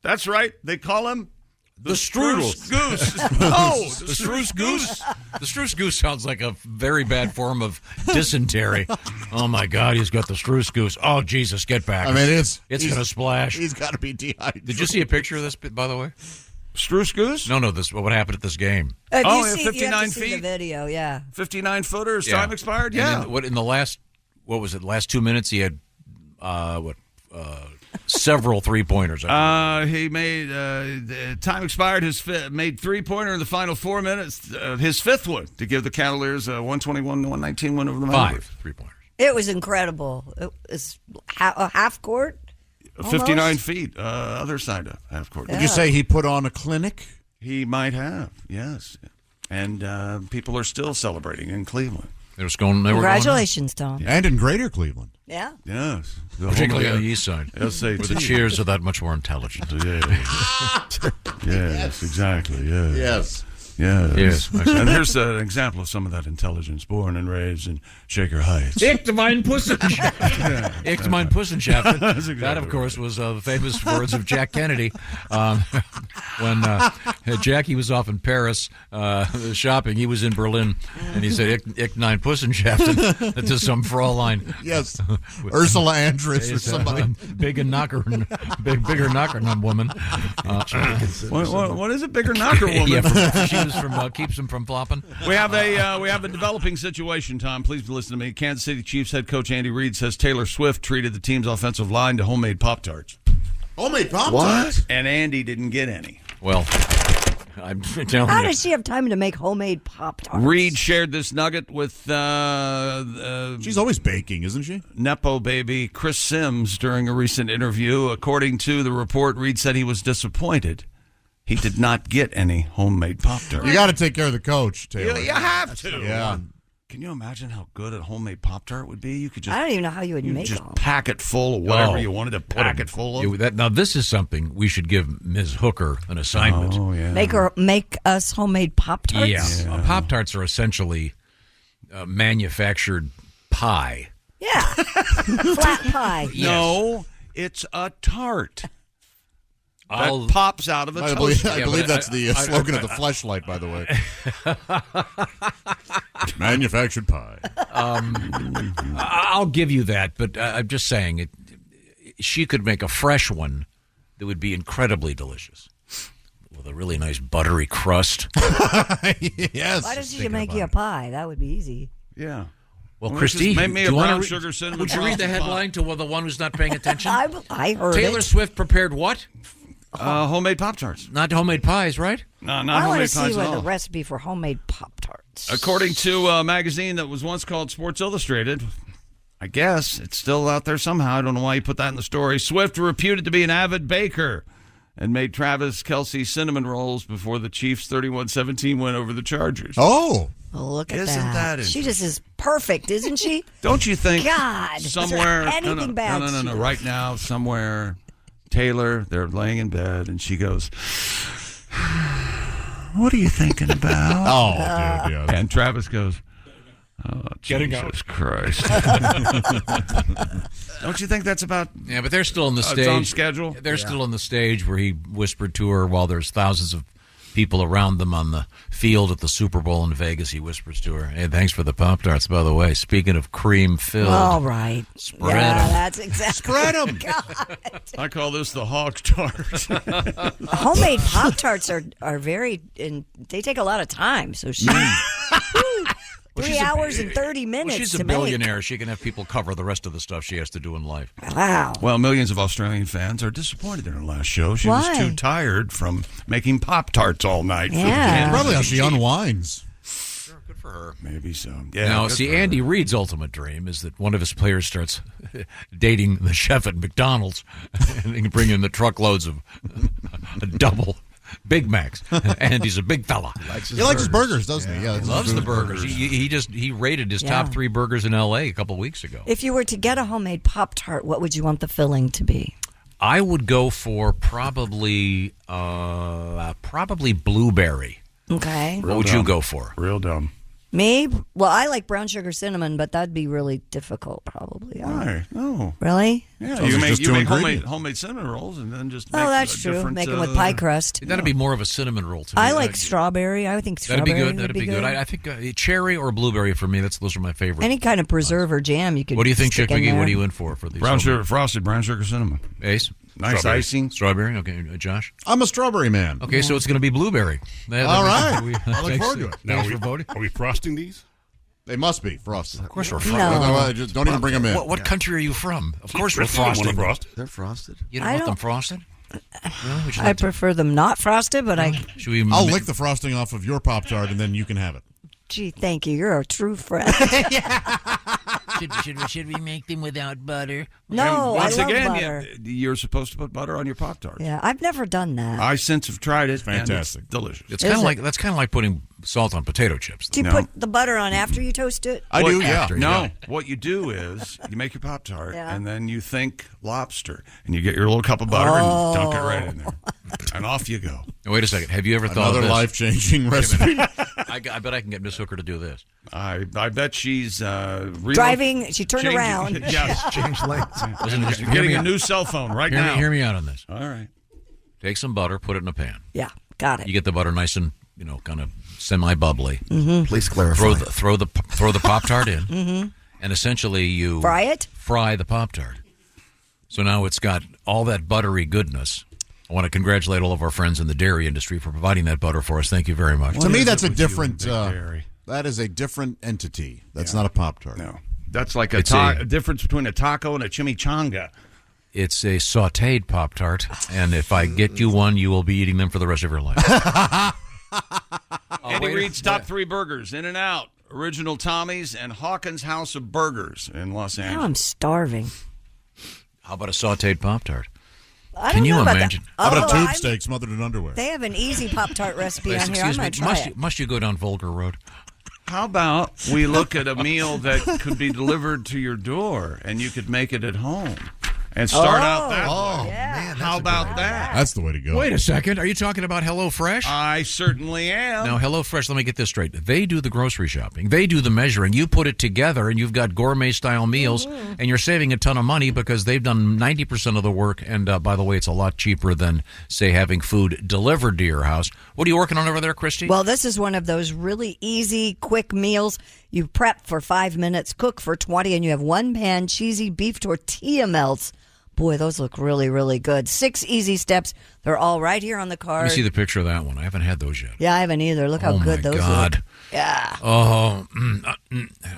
Speaker 5: That's right. They call him the Strudel Goose. Oh,
Speaker 4: the Strus Goose. The Strus Goose sounds like a very bad form of dysentery. Oh my God, he's got the Strus Goose. Oh Jesus, get back!
Speaker 8: I mean,
Speaker 4: it's gonna splash.
Speaker 8: He's got to be dehydrated.
Speaker 4: Did you see a picture of this? By the way,
Speaker 5: Strus Goose?
Speaker 4: No. This what happened at this game.
Speaker 5: 59
Speaker 7: you have to see
Speaker 5: feet.
Speaker 7: the video, yeah.
Speaker 5: 59 footers.
Speaker 4: Yeah.
Speaker 5: Time expired. Yeah.
Speaker 4: In the last 2 minutes he had several 3-pointers.
Speaker 5: He made time expired. Made 3-pointer in the final 4 minutes. His fifth one to give the Cavaliers a 121-119 win over the Mavericks.
Speaker 4: 5 3-pointers.
Speaker 7: It was incredible. It was a half court.
Speaker 5: 59
Speaker 7: almost.
Speaker 5: feet. Other side of half court.
Speaker 8: Would you say he put on a clinic?
Speaker 5: He might have. Yes. And people are still celebrating in Cleveland.
Speaker 7: Congratulations, Tom.
Speaker 8: Yeah. And in Greater Cleveland.
Speaker 7: Yeah.
Speaker 5: Yes.
Speaker 4: Particularly on the east side.
Speaker 5: SAT.
Speaker 4: Where the cheers are that much more intelligent.
Speaker 5: Yes, exactly. Yes.
Speaker 8: Yes.
Speaker 5: Yes. And here's an example of some of that intelligence. Born and raised in Shaker Heights.
Speaker 4: Ich mein Pussenschaft. Ich mein Pussenschaft.
Speaker 5: Exactly
Speaker 4: that, of course, was the famous words of Jack Kennedy when Jackie was off in Paris shopping. He was in Berlin, and he said, Ich mein Pussenschaft to some Fraulein.
Speaker 8: Yes. Ursula Andress or somebody.
Speaker 4: Bigger knocker woman.
Speaker 5: What is it? Bigger knocker woman?
Speaker 4: Yeah, she was from keeps them from flopping.
Speaker 5: We have a developing situation, Tom. Please listen to me. Kansas City Chiefs head coach Andy Reid says Taylor Swift treated the team's offensive line to homemade Pop Tarts.
Speaker 8: Homemade Pop Tarts?
Speaker 5: What? And Andy didn't get any.
Speaker 4: Well, I'm telling
Speaker 7: How
Speaker 4: you.
Speaker 7: does she have time to make homemade Pop-Tarts?
Speaker 5: Reid shared this nugget with
Speaker 8: she's always baking, isn't she?
Speaker 5: Nepo baby Chris Sims during a recent interview. According to the report, Reid said he was disappointed. He did not get any homemade Pop-Tarts.
Speaker 8: You got to take care of the coach, Taylor.
Speaker 5: You have to.
Speaker 8: Yeah.
Speaker 5: Can you imagine how good a homemade Pop-Tart would be? You could just
Speaker 7: I don't even know how you would make
Speaker 5: just
Speaker 7: them.
Speaker 5: pack it full of whatever you wanted to pack it full of.
Speaker 4: Now, this is something we should give Ms. Hooker an assignment.
Speaker 5: Oh, yeah.
Speaker 7: Make us homemade Pop-Tarts?
Speaker 4: Yeah. Pop-Tarts are essentially manufactured pie.
Speaker 7: Yeah. Flat pie.
Speaker 5: Yes. No, it's a tart. That pops out of a
Speaker 8: I
Speaker 5: toaster.
Speaker 8: believe that's the slogan of the Fleshlight, by the way. Manufactured pie.
Speaker 4: I'll give you that, but I'm just saying, she could make a fresh one that would be incredibly delicious with a really nice buttery crust.
Speaker 8: Yes.
Speaker 7: Why doesn't she make you a pie? That would be easy.
Speaker 5: Yeah.
Speaker 4: Well, Christy,
Speaker 5: make me a brown sugar cinnamon.
Speaker 4: Would you read the headline to the one who's not paying attention?
Speaker 7: I heard
Speaker 4: Taylor Swift prepared what?
Speaker 5: Homemade Pop-Tarts.
Speaker 4: Not homemade pies, right?
Speaker 5: No, not
Speaker 7: I want
Speaker 5: homemade
Speaker 7: to
Speaker 5: pies
Speaker 7: see
Speaker 5: at
Speaker 7: what
Speaker 5: all.
Speaker 7: the recipe for homemade Pop-Tarts. Tarts.
Speaker 5: According to a magazine that was once called Sports Illustrated, I guess it's still out there somehow. I don't know why you put that in the story. Swift, reputed to be an avid baker, and made Travis Kelce cinnamon rolls before the Chiefs' 31-17 win over the Chargers.
Speaker 8: Oh.
Speaker 7: Look at
Speaker 5: Isn't that
Speaker 7: She just is perfect, isn't she?
Speaker 5: Don't you think?
Speaker 7: God,
Speaker 5: somewhere.
Speaker 7: is there anything bad?
Speaker 5: No. Right now, somewhere, Taylor, they're laying in bed, and she goes, "What are you thinking about?"
Speaker 8: Oh, dude, yeah.
Speaker 5: And Travis goes, "Oh, Jesus Christ!" Don't you think that's about?
Speaker 4: Yeah, but they're still in the stage.
Speaker 5: It's on schedule.
Speaker 4: They're still in the stage where he whispered to her while there's thousands of people around them on the field at the Super Bowl in Vegas. He whispers to her, "Hey, thanks for the Pop Tarts, by the way. Speaking of cream filled,
Speaker 7: all right,
Speaker 4: spread them.
Speaker 7: That's exactly.
Speaker 8: Spread them.
Speaker 5: I call this the hog tart."
Speaker 7: Homemade Pop Tarts are very, and they take a lot of time. So she. 3 hours and 30 minutes.
Speaker 4: Well, she's a
Speaker 7: to
Speaker 4: billionaire.
Speaker 7: Make.
Speaker 4: She can have people cover the rest of the stuff she has to do in life.
Speaker 7: Wow.
Speaker 5: Well, millions of Australian fans are disappointed in her last show. She was too tired from making Pop Tarts all night.
Speaker 7: Yeah.
Speaker 8: Probably how she unwinds.
Speaker 4: Sure, good for her.
Speaker 5: Maybe so. Yeah.
Speaker 4: Now, see, Andy Reid's ultimate dream is that one of his players starts dating the chef at McDonald's and he can bring in the truckloads of double Big Macs. And he's a big fella.
Speaker 8: He likes his burgers, doesn't he? Yeah,
Speaker 4: he loves the burgers. He rated his top 3 burgers in L.A. a couple weeks ago.
Speaker 7: If you were to get a homemade Pop Tart, what would you want the filling to be?
Speaker 4: I would go for probably blueberry.
Speaker 7: Okay.
Speaker 4: What would you go for?
Speaker 5: Real dumb.
Speaker 7: Me? Well, I like brown sugar cinnamon, but that'd be really difficult, probably.
Speaker 5: Why? No.
Speaker 7: Really?
Speaker 5: Yeah,
Speaker 8: Sounds
Speaker 5: you
Speaker 8: like
Speaker 5: make
Speaker 8: just
Speaker 5: homemade cinnamon rolls and then just make
Speaker 7: that's true. Make them with pie crust.
Speaker 4: That'd be more of a cinnamon roll to me.
Speaker 7: I like strawberry. I would think
Speaker 4: that'd
Speaker 7: strawberry
Speaker 4: be good. That'd be good. I think cherry or blueberry for me. Those are my favorites.
Speaker 7: Any kind of preserve or jam you could.
Speaker 4: What do you think, Chick
Speaker 7: stick in
Speaker 4: McGee?
Speaker 7: there.
Speaker 4: What are you in for these?
Speaker 5: Brown sugar, frosted brown sugar cinnamon.
Speaker 4: Ace.
Speaker 5: Nice
Speaker 14: Strawberry.
Speaker 5: icing.
Speaker 4: Strawberry. Okay, Josh.
Speaker 8: I'm a strawberry man.
Speaker 4: Okay, so it's going to be blueberry.
Speaker 8: All right. I look forward to it.
Speaker 14: Now,
Speaker 4: Thanks for voting.
Speaker 14: are we frosting these?
Speaker 8: They must be frosted.
Speaker 4: Of course we're
Speaker 7: No.
Speaker 4: frosting.
Speaker 8: Just don't even bring them in.
Speaker 4: What country are you from? Of course we're
Speaker 14: Frosting.
Speaker 4: frosting.
Speaker 14: Frost?
Speaker 13: They're frosted.
Speaker 4: You don't want them frosted? Really? Would you
Speaker 7: I
Speaker 4: like to-
Speaker 7: prefer them not frosted, but I.
Speaker 4: Should we
Speaker 8: I'll lick the frosting off of your Pop Tart, and then you can have it.
Speaker 7: Gee, thank you. You're a true friend.
Speaker 4: Should we make them without butter?
Speaker 7: No,
Speaker 5: Once
Speaker 7: I love
Speaker 5: again,
Speaker 7: butter.
Speaker 5: you're supposed to put butter on your Pop Tarts.
Speaker 7: Yeah, I've never done that.
Speaker 5: I since have tried it.
Speaker 8: Fantastic.
Speaker 5: And it's delicious.
Speaker 4: It's kind of like that's kind of like putting salt on potato chips.
Speaker 7: Do you put the butter on after you toast it?
Speaker 8: I do, yeah.
Speaker 5: No, what you do is you make your Pop Tart
Speaker 7: Yeah.
Speaker 5: and then you think lobster and you get your little cup of butter and dunk it right in there. And off you go.
Speaker 4: Now, wait a second. Have you ever thought
Speaker 8: Another
Speaker 4: of this?
Speaker 8: life-changing recipe.
Speaker 4: I bet I can get Miss Hooker to do this.
Speaker 5: I bet she's
Speaker 7: Driving, she turned around.
Speaker 5: Yes,
Speaker 13: Change lanes.
Speaker 4: Listen, just hear
Speaker 5: getting
Speaker 4: me
Speaker 5: a
Speaker 4: out.
Speaker 5: new cell phone right
Speaker 4: Hear
Speaker 5: now.
Speaker 4: me out on this.
Speaker 5: All right.
Speaker 4: Take some butter, put it in a pan.
Speaker 7: Yeah, got it.
Speaker 4: You get the butter nice and kind of semi-bubbly.
Speaker 13: Please clarify.
Speaker 4: Throw the Pop Tart in, and essentially you
Speaker 7: Fry it?
Speaker 4: Fry the Pop Tart. So now it's got all that buttery goodness. I want to congratulate all of our friends in the dairy industry for providing that butter for us. Thank you very much.
Speaker 8: To me, that's a
Speaker 5: with you and
Speaker 8: different.
Speaker 5: Big Dairy?
Speaker 8: That is a different entity. That's not a Pop Tart.
Speaker 5: No, that's like
Speaker 4: It's
Speaker 5: a difference between a taco and a chimichanga.
Speaker 4: It's a sautéed Pop Tart, and if I get you one, you will be eating them for the rest of your life.
Speaker 5: Andy Reid's top 3 burgers: In-N-Out, Original Tommy's, and Hawkins House of Burgers in Los
Speaker 7: Now
Speaker 5: Angeles.
Speaker 7: I'm starving.
Speaker 4: How about a sautéed Pop Tart?
Speaker 7: I
Speaker 4: Can
Speaker 7: don't
Speaker 4: you
Speaker 7: know about
Speaker 4: imagine?
Speaker 7: that.
Speaker 8: How about a
Speaker 7: Although
Speaker 8: tube steak smothered in underwear?
Speaker 7: They have an easy Pop Tart recipe on here. I
Speaker 4: Excuse me,
Speaker 7: might try it.
Speaker 4: must you go down Volker Road?
Speaker 5: How about we look at a meal that could be delivered to your door and you could make it at home and start out that way?
Speaker 7: Yeah.
Speaker 5: How about that?
Speaker 8: That's the way to go.
Speaker 4: Wait a second. Are you talking about HelloFresh?
Speaker 5: I certainly am.
Speaker 4: Now, HelloFresh, let me get this straight. They do the grocery shopping. They do the measuring. You put it together, and you've got gourmet-style meals, and you're saving a ton of money because they've done 90% of the work. And, by the way, it's a lot cheaper than, say, having food delivered to your house. What are you working on over there, Christy?
Speaker 7: Well, this is one of those really easy, quick meals. You prep for 5 minutes, cook for 20, and you have one-pan cheesy beef tortilla melts. Boy, those look really, really good. 6 easy steps, They're all right here on the card.
Speaker 4: Let me see the picture of that one. I haven't had those yet.
Speaker 7: Yeah, I haven't either. Look how good those
Speaker 4: God.
Speaker 7: look. Yeah.
Speaker 4: Oh, I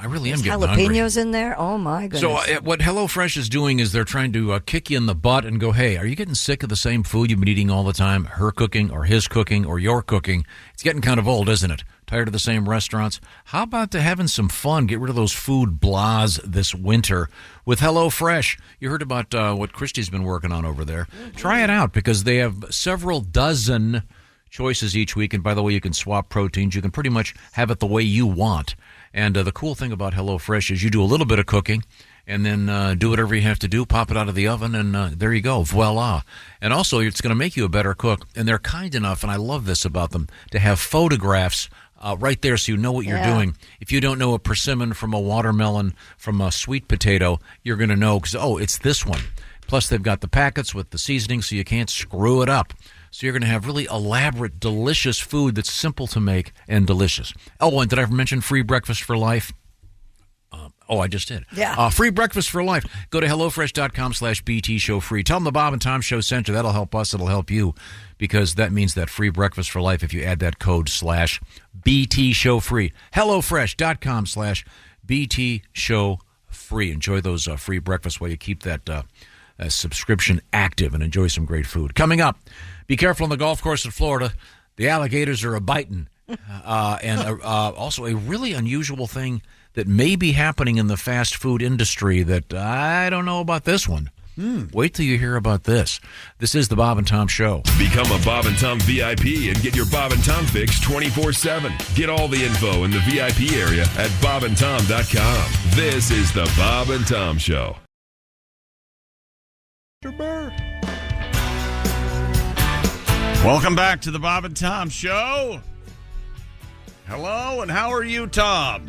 Speaker 4: really am getting hungry.
Speaker 7: Jalapenos in there? Oh, my goodness.
Speaker 4: So what HelloFresh is doing is they're trying to kick you in the butt and go, hey, are you getting sick of the same food you've been eating all the time? Her cooking or his cooking or your cooking? It's getting kind of old, isn't it? Tired of the same restaurants? How about having some fun? Get rid of those food blahs this winter with HelloFresh. You heard about what Christy's been working on over there. Try it out because they have several dozen choices each week. And by the way, you can swap proteins. You can pretty much have it the way you want. And the cool thing about HelloFresh is you do a little bit of cooking and then do whatever you have to do, pop it out of the oven, and there you go, voila. And also, it's going to make you a better cook. And they're kind enough, and I love this about them, to have photographs right there so you know what you're doing. If you don't know a persimmon from a watermelon from a sweet potato, you're going to know because, it's this one. Plus, they've got the packets with the seasoning so you can't screw it up. So you're going to have really elaborate, delicious food that's simple to make and delicious. Oh, and did I ever mention free breakfast for life? I just did.
Speaker 7: Yeah.
Speaker 4: Free breakfast for life. Go to HelloFresh.com/BT Show free. Tell them the Bob and Tom Show sent you. That'll help us. It'll help you because that means that free breakfast for life if you add that code /BT Show free. HelloFresh.com/BT Show free. Enjoy those free breakfasts while you keep that subscription active and enjoy some great food. Coming up, be careful on the golf course in Florida. The alligators are a-biting. And also a really unusual thing that may be happening in the fast food industry that I don't know about this one. Wait till you hear about this. This is the Bob and Tom Show.
Speaker 15: Become a Bob and Tom VIP and get your Bob and Tom fix 24/7. Get all the info in the VIP area at bobandtom.com. This is the Bob and Tom Show.
Speaker 5: Welcome back to the Bob and Tom Show. Hello, and how are you, Tom?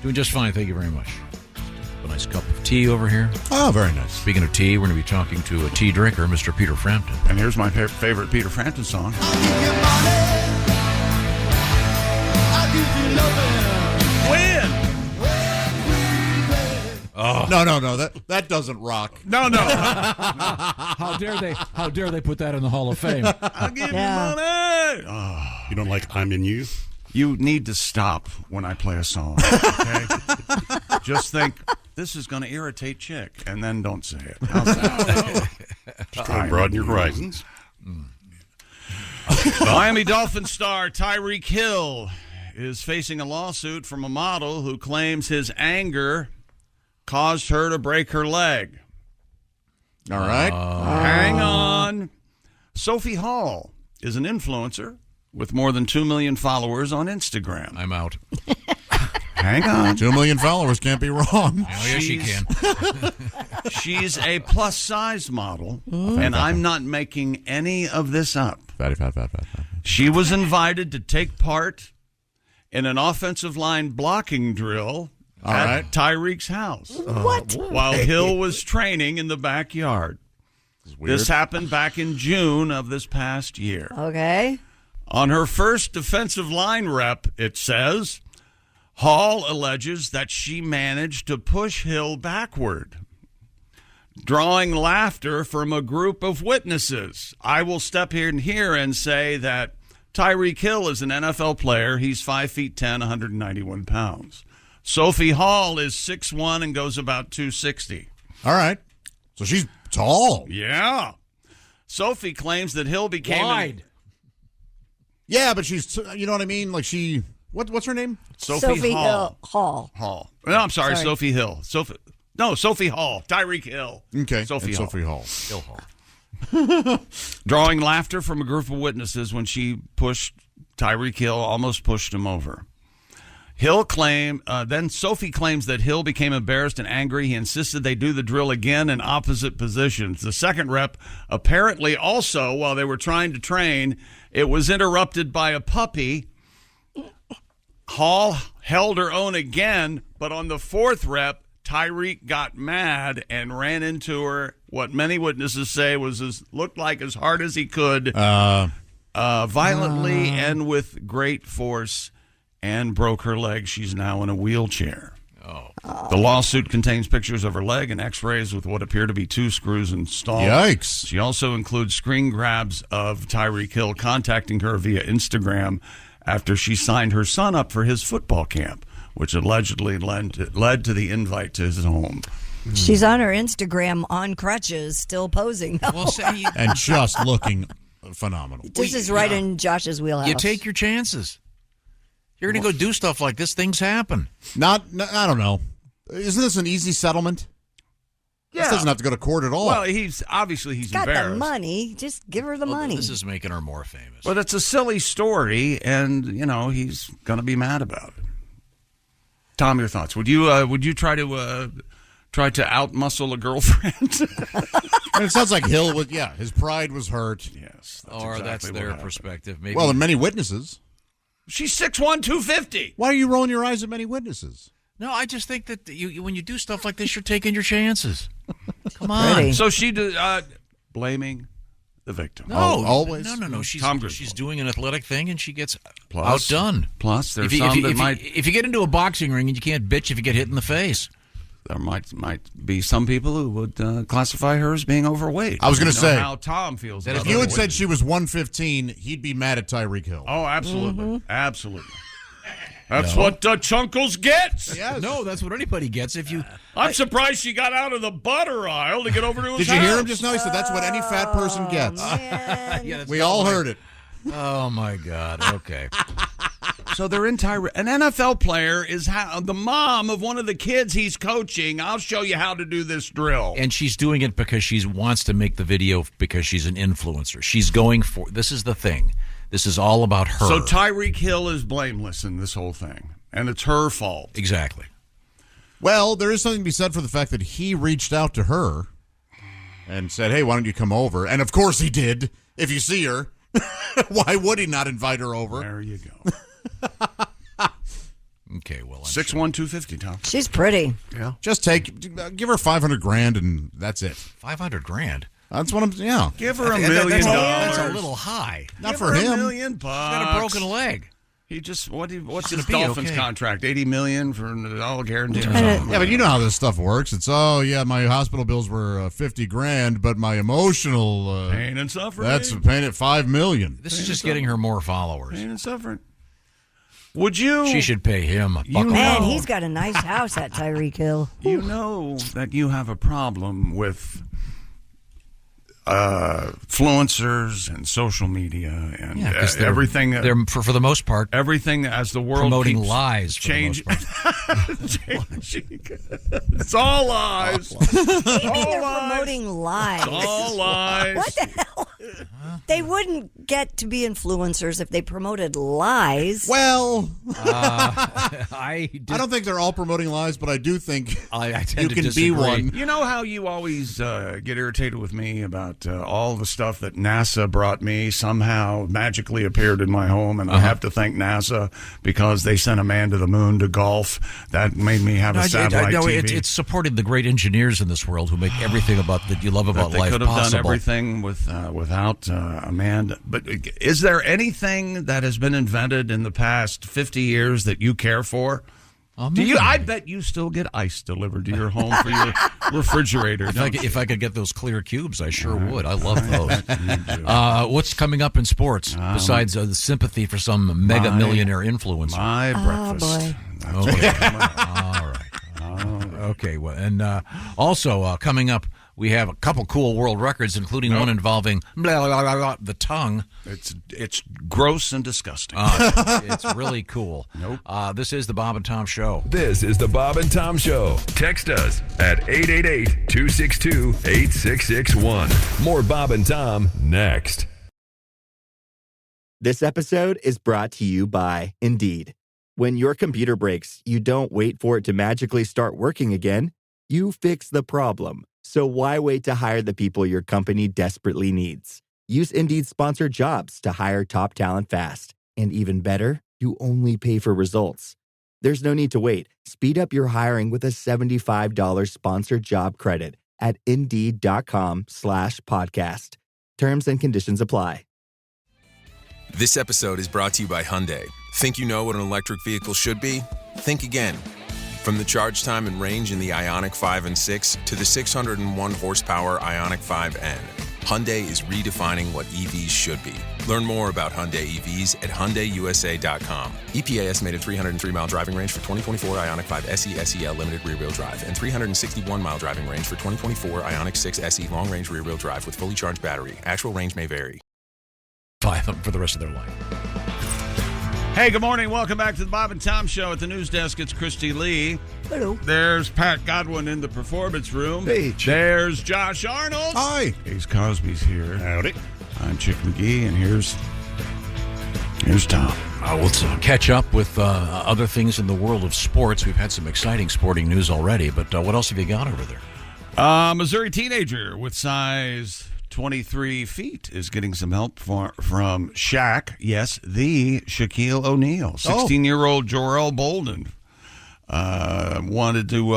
Speaker 4: Doing just fine, thank you very much. A nice cup of tea over here.
Speaker 8: Oh, very nice.
Speaker 4: Speaking of tea, we're going to be talking to a tea drinker, Mr. Peter Frampton.
Speaker 5: And here's my favorite Peter Frampton song. When?
Speaker 8: Oh. No. That doesn't rock.
Speaker 5: No.
Speaker 4: How dare they put that in the Hall of Fame?
Speaker 5: I'll give you money.
Speaker 14: Oh, you don't like I'm in You?
Speaker 5: You need to stop when I play a song, okay? Just think, this is going to irritate Chick, and then don't say it. How's that?
Speaker 14: Just trying to broaden your horizons.
Speaker 5: Miami Dolphins star Tyreek Hill is facing a lawsuit from a model who claims his anger caused her to break her leg.
Speaker 8: All right.
Speaker 5: Hang on. Sophie Hall is an influencer with more than 2 million followers on Instagram.
Speaker 4: I'm out.
Speaker 5: Hang on.
Speaker 8: 2 million followers can't be wrong.
Speaker 4: Oh, yes, she can.
Speaker 5: She's a plus-size model, and I'm not making any of this up.
Speaker 8: Fatty.
Speaker 5: She was invited to take part in an offensive line blocking drill at Tyreek's house.
Speaker 7: What?
Speaker 5: While Hill was training in the backyard. This happened back in June of this past year.
Speaker 7: Okay.
Speaker 5: On her first defensive line rep, it says, Hall alleges that she managed to push Hill backward, drawing laughter from a group of witnesses. I will step in here and say that Tyreek Hill is an NFL player. He's 5'10", 191 pounds. Sophie Hall is 6'1" and goes about 260.
Speaker 8: All right. So she's tall.
Speaker 5: Yeah. Sophie claims that Hill became
Speaker 4: wide.
Speaker 8: Yeah, but she's, you know what I mean? Like she, what's her name?
Speaker 7: Sophie Hall.
Speaker 5: Hall. No, I'm sorry. Sophie Hill. Sophie Hall. Tyreek Hill.
Speaker 8: Okay.
Speaker 5: Sophie Hall.
Speaker 8: Hill Hall.
Speaker 5: Drawing laughter from a group of witnesses when she pushed Tyreek Hill, almost pushed him over. Then Sophie claims that Hill became embarrassed and angry. He insisted they do the drill again in opposite positions. The second rep apparently also, while they were trying to train, it was interrupted by a puppy. Hall held her own again, but on the fourth rep, Tyreek got mad and ran into her. What many witnesses say looked like as hard as he could, violently and with great force, and broke her leg. She's now in a wheelchair. The lawsuit contains pictures of her leg and x-rays with what appear to be 2 screws installed.
Speaker 8: Yikes.
Speaker 5: She also includes screen grabs of Tyreek Hill contacting her via Instagram after she signed her son up for his football camp, which allegedly led to the invite to his home.
Speaker 7: She's on her Instagram on crutches, still posing.
Speaker 4: Well,
Speaker 8: and just looking phenomenal.
Speaker 7: This is right in Josh's wheelhouse.
Speaker 4: You take your chances. You're going to go do stuff like this. Things happen.
Speaker 8: I don't know. Isn't this an easy settlement?
Speaker 5: Yeah.
Speaker 8: This doesn't have to go to court at all.
Speaker 5: Well, he's
Speaker 7: got
Speaker 5: embarrassed.
Speaker 7: the money. Just give her the money.
Speaker 4: This is making her more famous.
Speaker 5: But it's a silly story, and he's going to be mad about it. Tom, your thoughts? Would you try to outmuscle a girlfriend?
Speaker 8: It sounds like Hill would. Yeah, his pride was hurt.
Speaker 5: Yes,
Speaker 4: that's their perspective. Maybe.
Speaker 8: Well, and many witnesses.
Speaker 5: She's 6'1", 250.
Speaker 8: Why are you rolling your eyes at many witnesses?
Speaker 4: No, I just think that when you do stuff like this, you're taking your chances. Come on.
Speaker 5: So she blaming the victim.
Speaker 4: No,
Speaker 8: always.
Speaker 4: No. She's doing an athletic thing, and she gets outdone.
Speaker 5: Plus, there's
Speaker 4: if you get into a boxing ring and you can't bitch if you get hit in the face.
Speaker 5: There might be some people who would classify her as being overweight.
Speaker 8: I was going to say
Speaker 5: how Tom feels.
Speaker 8: That if you had said she was 115, he'd be mad at Tyreek Hill.
Speaker 5: Oh, absolutely, absolutely. That's what Chunkles gets.
Speaker 4: Yes. No, that's what anybody gets. If you,
Speaker 5: I'm surprised she got out of the butter aisle to get over to his
Speaker 8: Did you hear him just now? He said that's what any fat person gets. We all heard it.
Speaker 4: Oh my God. Okay.
Speaker 5: So they're in an NFL player is the mom of one of the kids he's coaching. I'll show you how to do this drill.
Speaker 4: And she's doing it because she wants to make the video because she's an influencer. She's going for, this is the thing. This is all about her.
Speaker 5: So Tyreek Hill is blameless in this whole thing, and it's her fault.
Speaker 4: Exactly.
Speaker 8: Well, there is something to be said for the fact that he reached out to her and said, hey, why don't you come over? And of course he did. If you see her, why would he not invite her over?
Speaker 5: There you go.
Speaker 4: Okay, well,
Speaker 5: 6'1", 250, Tom.
Speaker 7: She's pretty.
Speaker 8: Yeah. Just give her $500,000 and that's it.
Speaker 4: $500,000.
Speaker 8: That's what I'm. Yeah.
Speaker 5: Give her $1 million.
Speaker 4: That's a little high.
Speaker 8: Not for him.
Speaker 5: $1 million. He's
Speaker 4: got a broken leg.
Speaker 5: He just what's his Dolphins contract? $80 million for all guaranteed.
Speaker 8: Yeah, but you know how this stuff works. It's my hospital bills were $50,000, but my emotional
Speaker 5: pain and suffering.
Speaker 8: That's paying at $5 million.
Speaker 4: This is just getting her more followers.
Speaker 5: Pain and suffering. Would you?
Speaker 4: She should pay him.
Speaker 7: Man, he's got a nice house at Tyreek Hill.
Speaker 5: You know that you have a problem with influencers and social media and everything.
Speaker 4: They're for the most part
Speaker 5: everything as the world
Speaker 4: promoting
Speaker 5: keeps
Speaker 4: lies.
Speaker 5: Change. It's all lies.
Speaker 7: They're promoting lies.
Speaker 5: It's all lies.
Speaker 7: What the hell? They wouldn't get to be influencers if they promoted lies.
Speaker 8: Well,
Speaker 4: I
Speaker 8: don't think they're all promoting lies, but I do think
Speaker 4: I
Speaker 8: you can be one.
Speaker 5: You know how you always get irritated with me about all the stuff that NASA brought me somehow magically appeared in my home, and I have to thank NASA because they sent a man to the moon to golf. That made me have a satellite TV.
Speaker 4: It's supported the great engineers in this world who make everything that you love about
Speaker 5: they
Speaker 4: life
Speaker 5: could have
Speaker 4: possible.
Speaker 5: done everything without a man. But is there anything that has been invented in the past 50 years that you care for? I bet you still get ice delivered to your home for your refrigerator.
Speaker 4: If I could get those clear cubes, I sure would. I love those. What's coming up in sports besides the sympathy for some mega millionaire influencer?
Speaker 5: My breakfast.
Speaker 7: Oh, boy.
Speaker 4: Okay. All right. Okay. Well, and also coming up, we have a couple cool world records, including one involving the tongue.
Speaker 5: It's gross and disgusting.
Speaker 4: It's really cool.
Speaker 5: Nope.
Speaker 4: This is the Bob and Tom Show.
Speaker 15: This is the Bob and Tom Show. Text us at 888-262-8661. More Bob and Tom next.
Speaker 16: This episode is brought to you by Indeed. When your computer breaks, you don't wait for it to magically start working again. You fix the problem. So why wait to hire the people your company desperately needs? Use Indeed's sponsored jobs to hire top talent fast. And even better, you only pay for results. There's no need to wait. Speed up your hiring with a $75 sponsored job credit at Indeed.com/podcast. Terms and conditions apply.
Speaker 17: This episode is brought to you by Hyundai. Think you know what an electric vehicle should be? Think again. From the charge time and range in the Ioniq 5 and 6 to the 601 horsepower Ioniq 5N, Hyundai is redefining what EVs should be. Learn more about Hyundai EVs at HyundaiUSA.com. EPA estimated 303-mile driving range for 2024 Ioniq 5 SE SEL limited rear-wheel drive and 361-mile driving range for 2024 Ioniq 6 SE long-range rear-wheel drive with fully charged battery. Actual range may vary.
Speaker 4: For the rest of their life.
Speaker 5: Hey, good morning. Welcome back to the Bob and Tom Show. At the news desk, it's Christy Lee.
Speaker 7: Hello.
Speaker 5: There's Pat Godwin in the performance room.
Speaker 13: Hey,
Speaker 5: there's Josh Arnold.
Speaker 8: Hi.
Speaker 5: Ace Cosby's here.
Speaker 14: Howdy.
Speaker 5: I'm Chick McGee, and here's Tom.
Speaker 4: Let's catch up with other things in the world of sports. We've had some exciting sporting news already, but what else have you got over there?
Speaker 5: Missouri teenager with size 23 feet is getting some help from Shaq. Yes, the Shaquille O'Neal. 16-year-old Jorel Bolden wanted to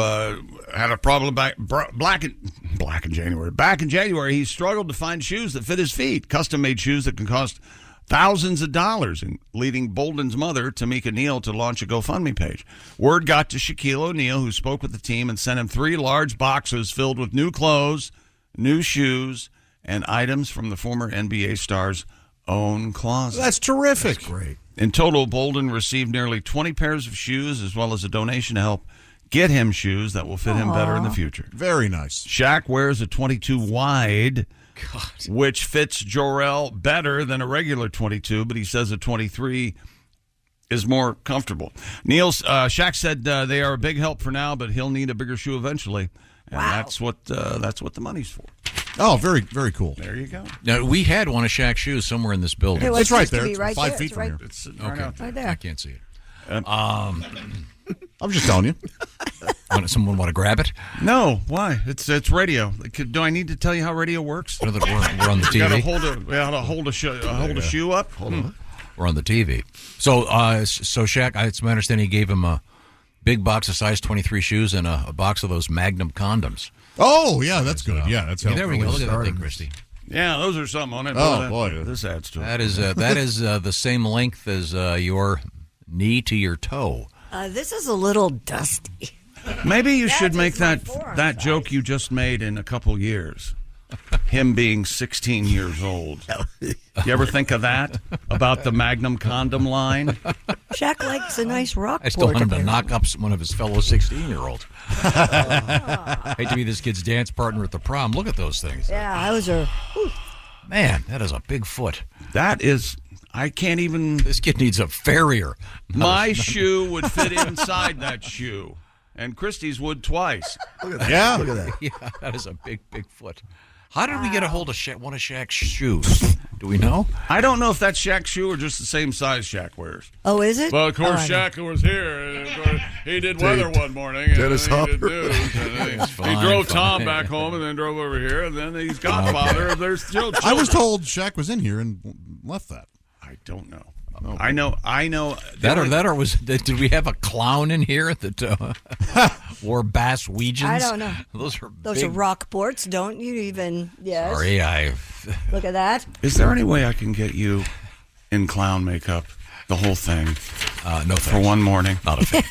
Speaker 5: had a problem back in January. Back in January, he struggled to find shoes that fit his feet. Custom-made shoes that can cost thousands of dollars, and leading Bolden's mother, Tamika Neal, to launch a GoFundMe page. Word got to Shaquille O'Neal, who spoke with the team and sent him 3 large boxes filled with new clothes, new shoes, and items from the former NBA star's own closet.
Speaker 8: That's terrific.
Speaker 13: That's great.
Speaker 5: In total, Bolden received nearly 20 pairs of shoes as well as a donation to help get him shoes that will fit him better in the future.
Speaker 8: Very nice.
Speaker 5: Shaq wears a 22 wide, which fits Jorel better than a regular 22, but he says a 23 is more comfortable. Shaq said they are a big help for now, but he'll need a bigger shoe eventually, and that's what the money's for.
Speaker 8: Oh, very, very cool.
Speaker 5: There you go.
Speaker 4: Now, we had one of Shaq's shoes somewhere in this building.
Speaker 7: Hey,
Speaker 8: It's right there.
Speaker 7: Be
Speaker 8: It's
Speaker 7: right
Speaker 8: 5
Speaker 7: there.
Speaker 8: feet
Speaker 7: It's
Speaker 8: from
Speaker 7: right,
Speaker 8: here.
Speaker 5: It's
Speaker 4: Okay,
Speaker 5: right
Speaker 7: right there.
Speaker 4: I can't see it.
Speaker 8: I'm just telling you.
Speaker 4: Someone want to grab it?
Speaker 5: No, why? It's radio. Do I need to tell you how radio works?
Speaker 4: Know that we're on the
Speaker 5: You
Speaker 4: TV.
Speaker 5: gotta hold a shoe up. Hold on.
Speaker 4: We're on the TV. So Shaq, it's my understanding he gave him a big box of size 23 shoes and a box of those Magnum condoms.
Speaker 8: Oh, yeah, that's good. Yeah, that's helpful.
Speaker 4: There we go. Look at that thing, Christy.
Speaker 5: Yeah, those are something on it.
Speaker 8: Oh, boy.
Speaker 5: This adds to it.
Speaker 4: That is the same length as your knee to your toe.
Speaker 7: This is a little dusty.
Speaker 5: Maybe you should make
Speaker 7: is my
Speaker 5: that
Speaker 7: forearm
Speaker 5: joke you just made in a couple years. Him being 16 years old. You ever think of that? About the Magnum condom line?
Speaker 7: Shaq likes a nice rock.
Speaker 4: I still want him to knock up one of his fellow 16-year-olds. Hate to be this kid's dance partner at the prom. Look at those things.
Speaker 7: Yeah, those are.
Speaker 4: Man, that is a big foot.
Speaker 5: That is, I can't even.
Speaker 4: This kid needs a farrier.
Speaker 5: My shoe would fit inside that shoe, and Christie's would twice.
Speaker 13: Look at that.
Speaker 8: Yeah.
Speaker 13: Look at that.
Speaker 4: Yeah, that is a big foot. How did we get a hold of one of Shaq's shoes? Do we know?
Speaker 5: I don't know if that's Shaq's shoe or just the same size Shaq wears.
Speaker 7: Oh, is it?
Speaker 5: Well, of course,
Speaker 7: Oh,
Speaker 5: Shaq was here. And of course, he did weather one morning. And
Speaker 13: Dennis
Speaker 5: then he did
Speaker 13: Hopper.
Speaker 5: news, and then he drove Tom back home and then drove over here. And then he's Godfather. There's still children.
Speaker 8: I was told Shaq was in here and left that.
Speaker 5: I don't know.
Speaker 8: Oh.
Speaker 5: I know.
Speaker 4: Did we have a clown in here that wore bass Weegians?
Speaker 7: I don't know.
Speaker 4: Those are
Speaker 7: Those are Rockports. Don't you even? Yes.
Speaker 4: Sorry,
Speaker 7: Look at that.
Speaker 5: Is there any way I can get you in clown makeup, the whole thing?
Speaker 4: No,
Speaker 5: for
Speaker 4: thanks.
Speaker 5: one morning.
Speaker 4: Not a fan.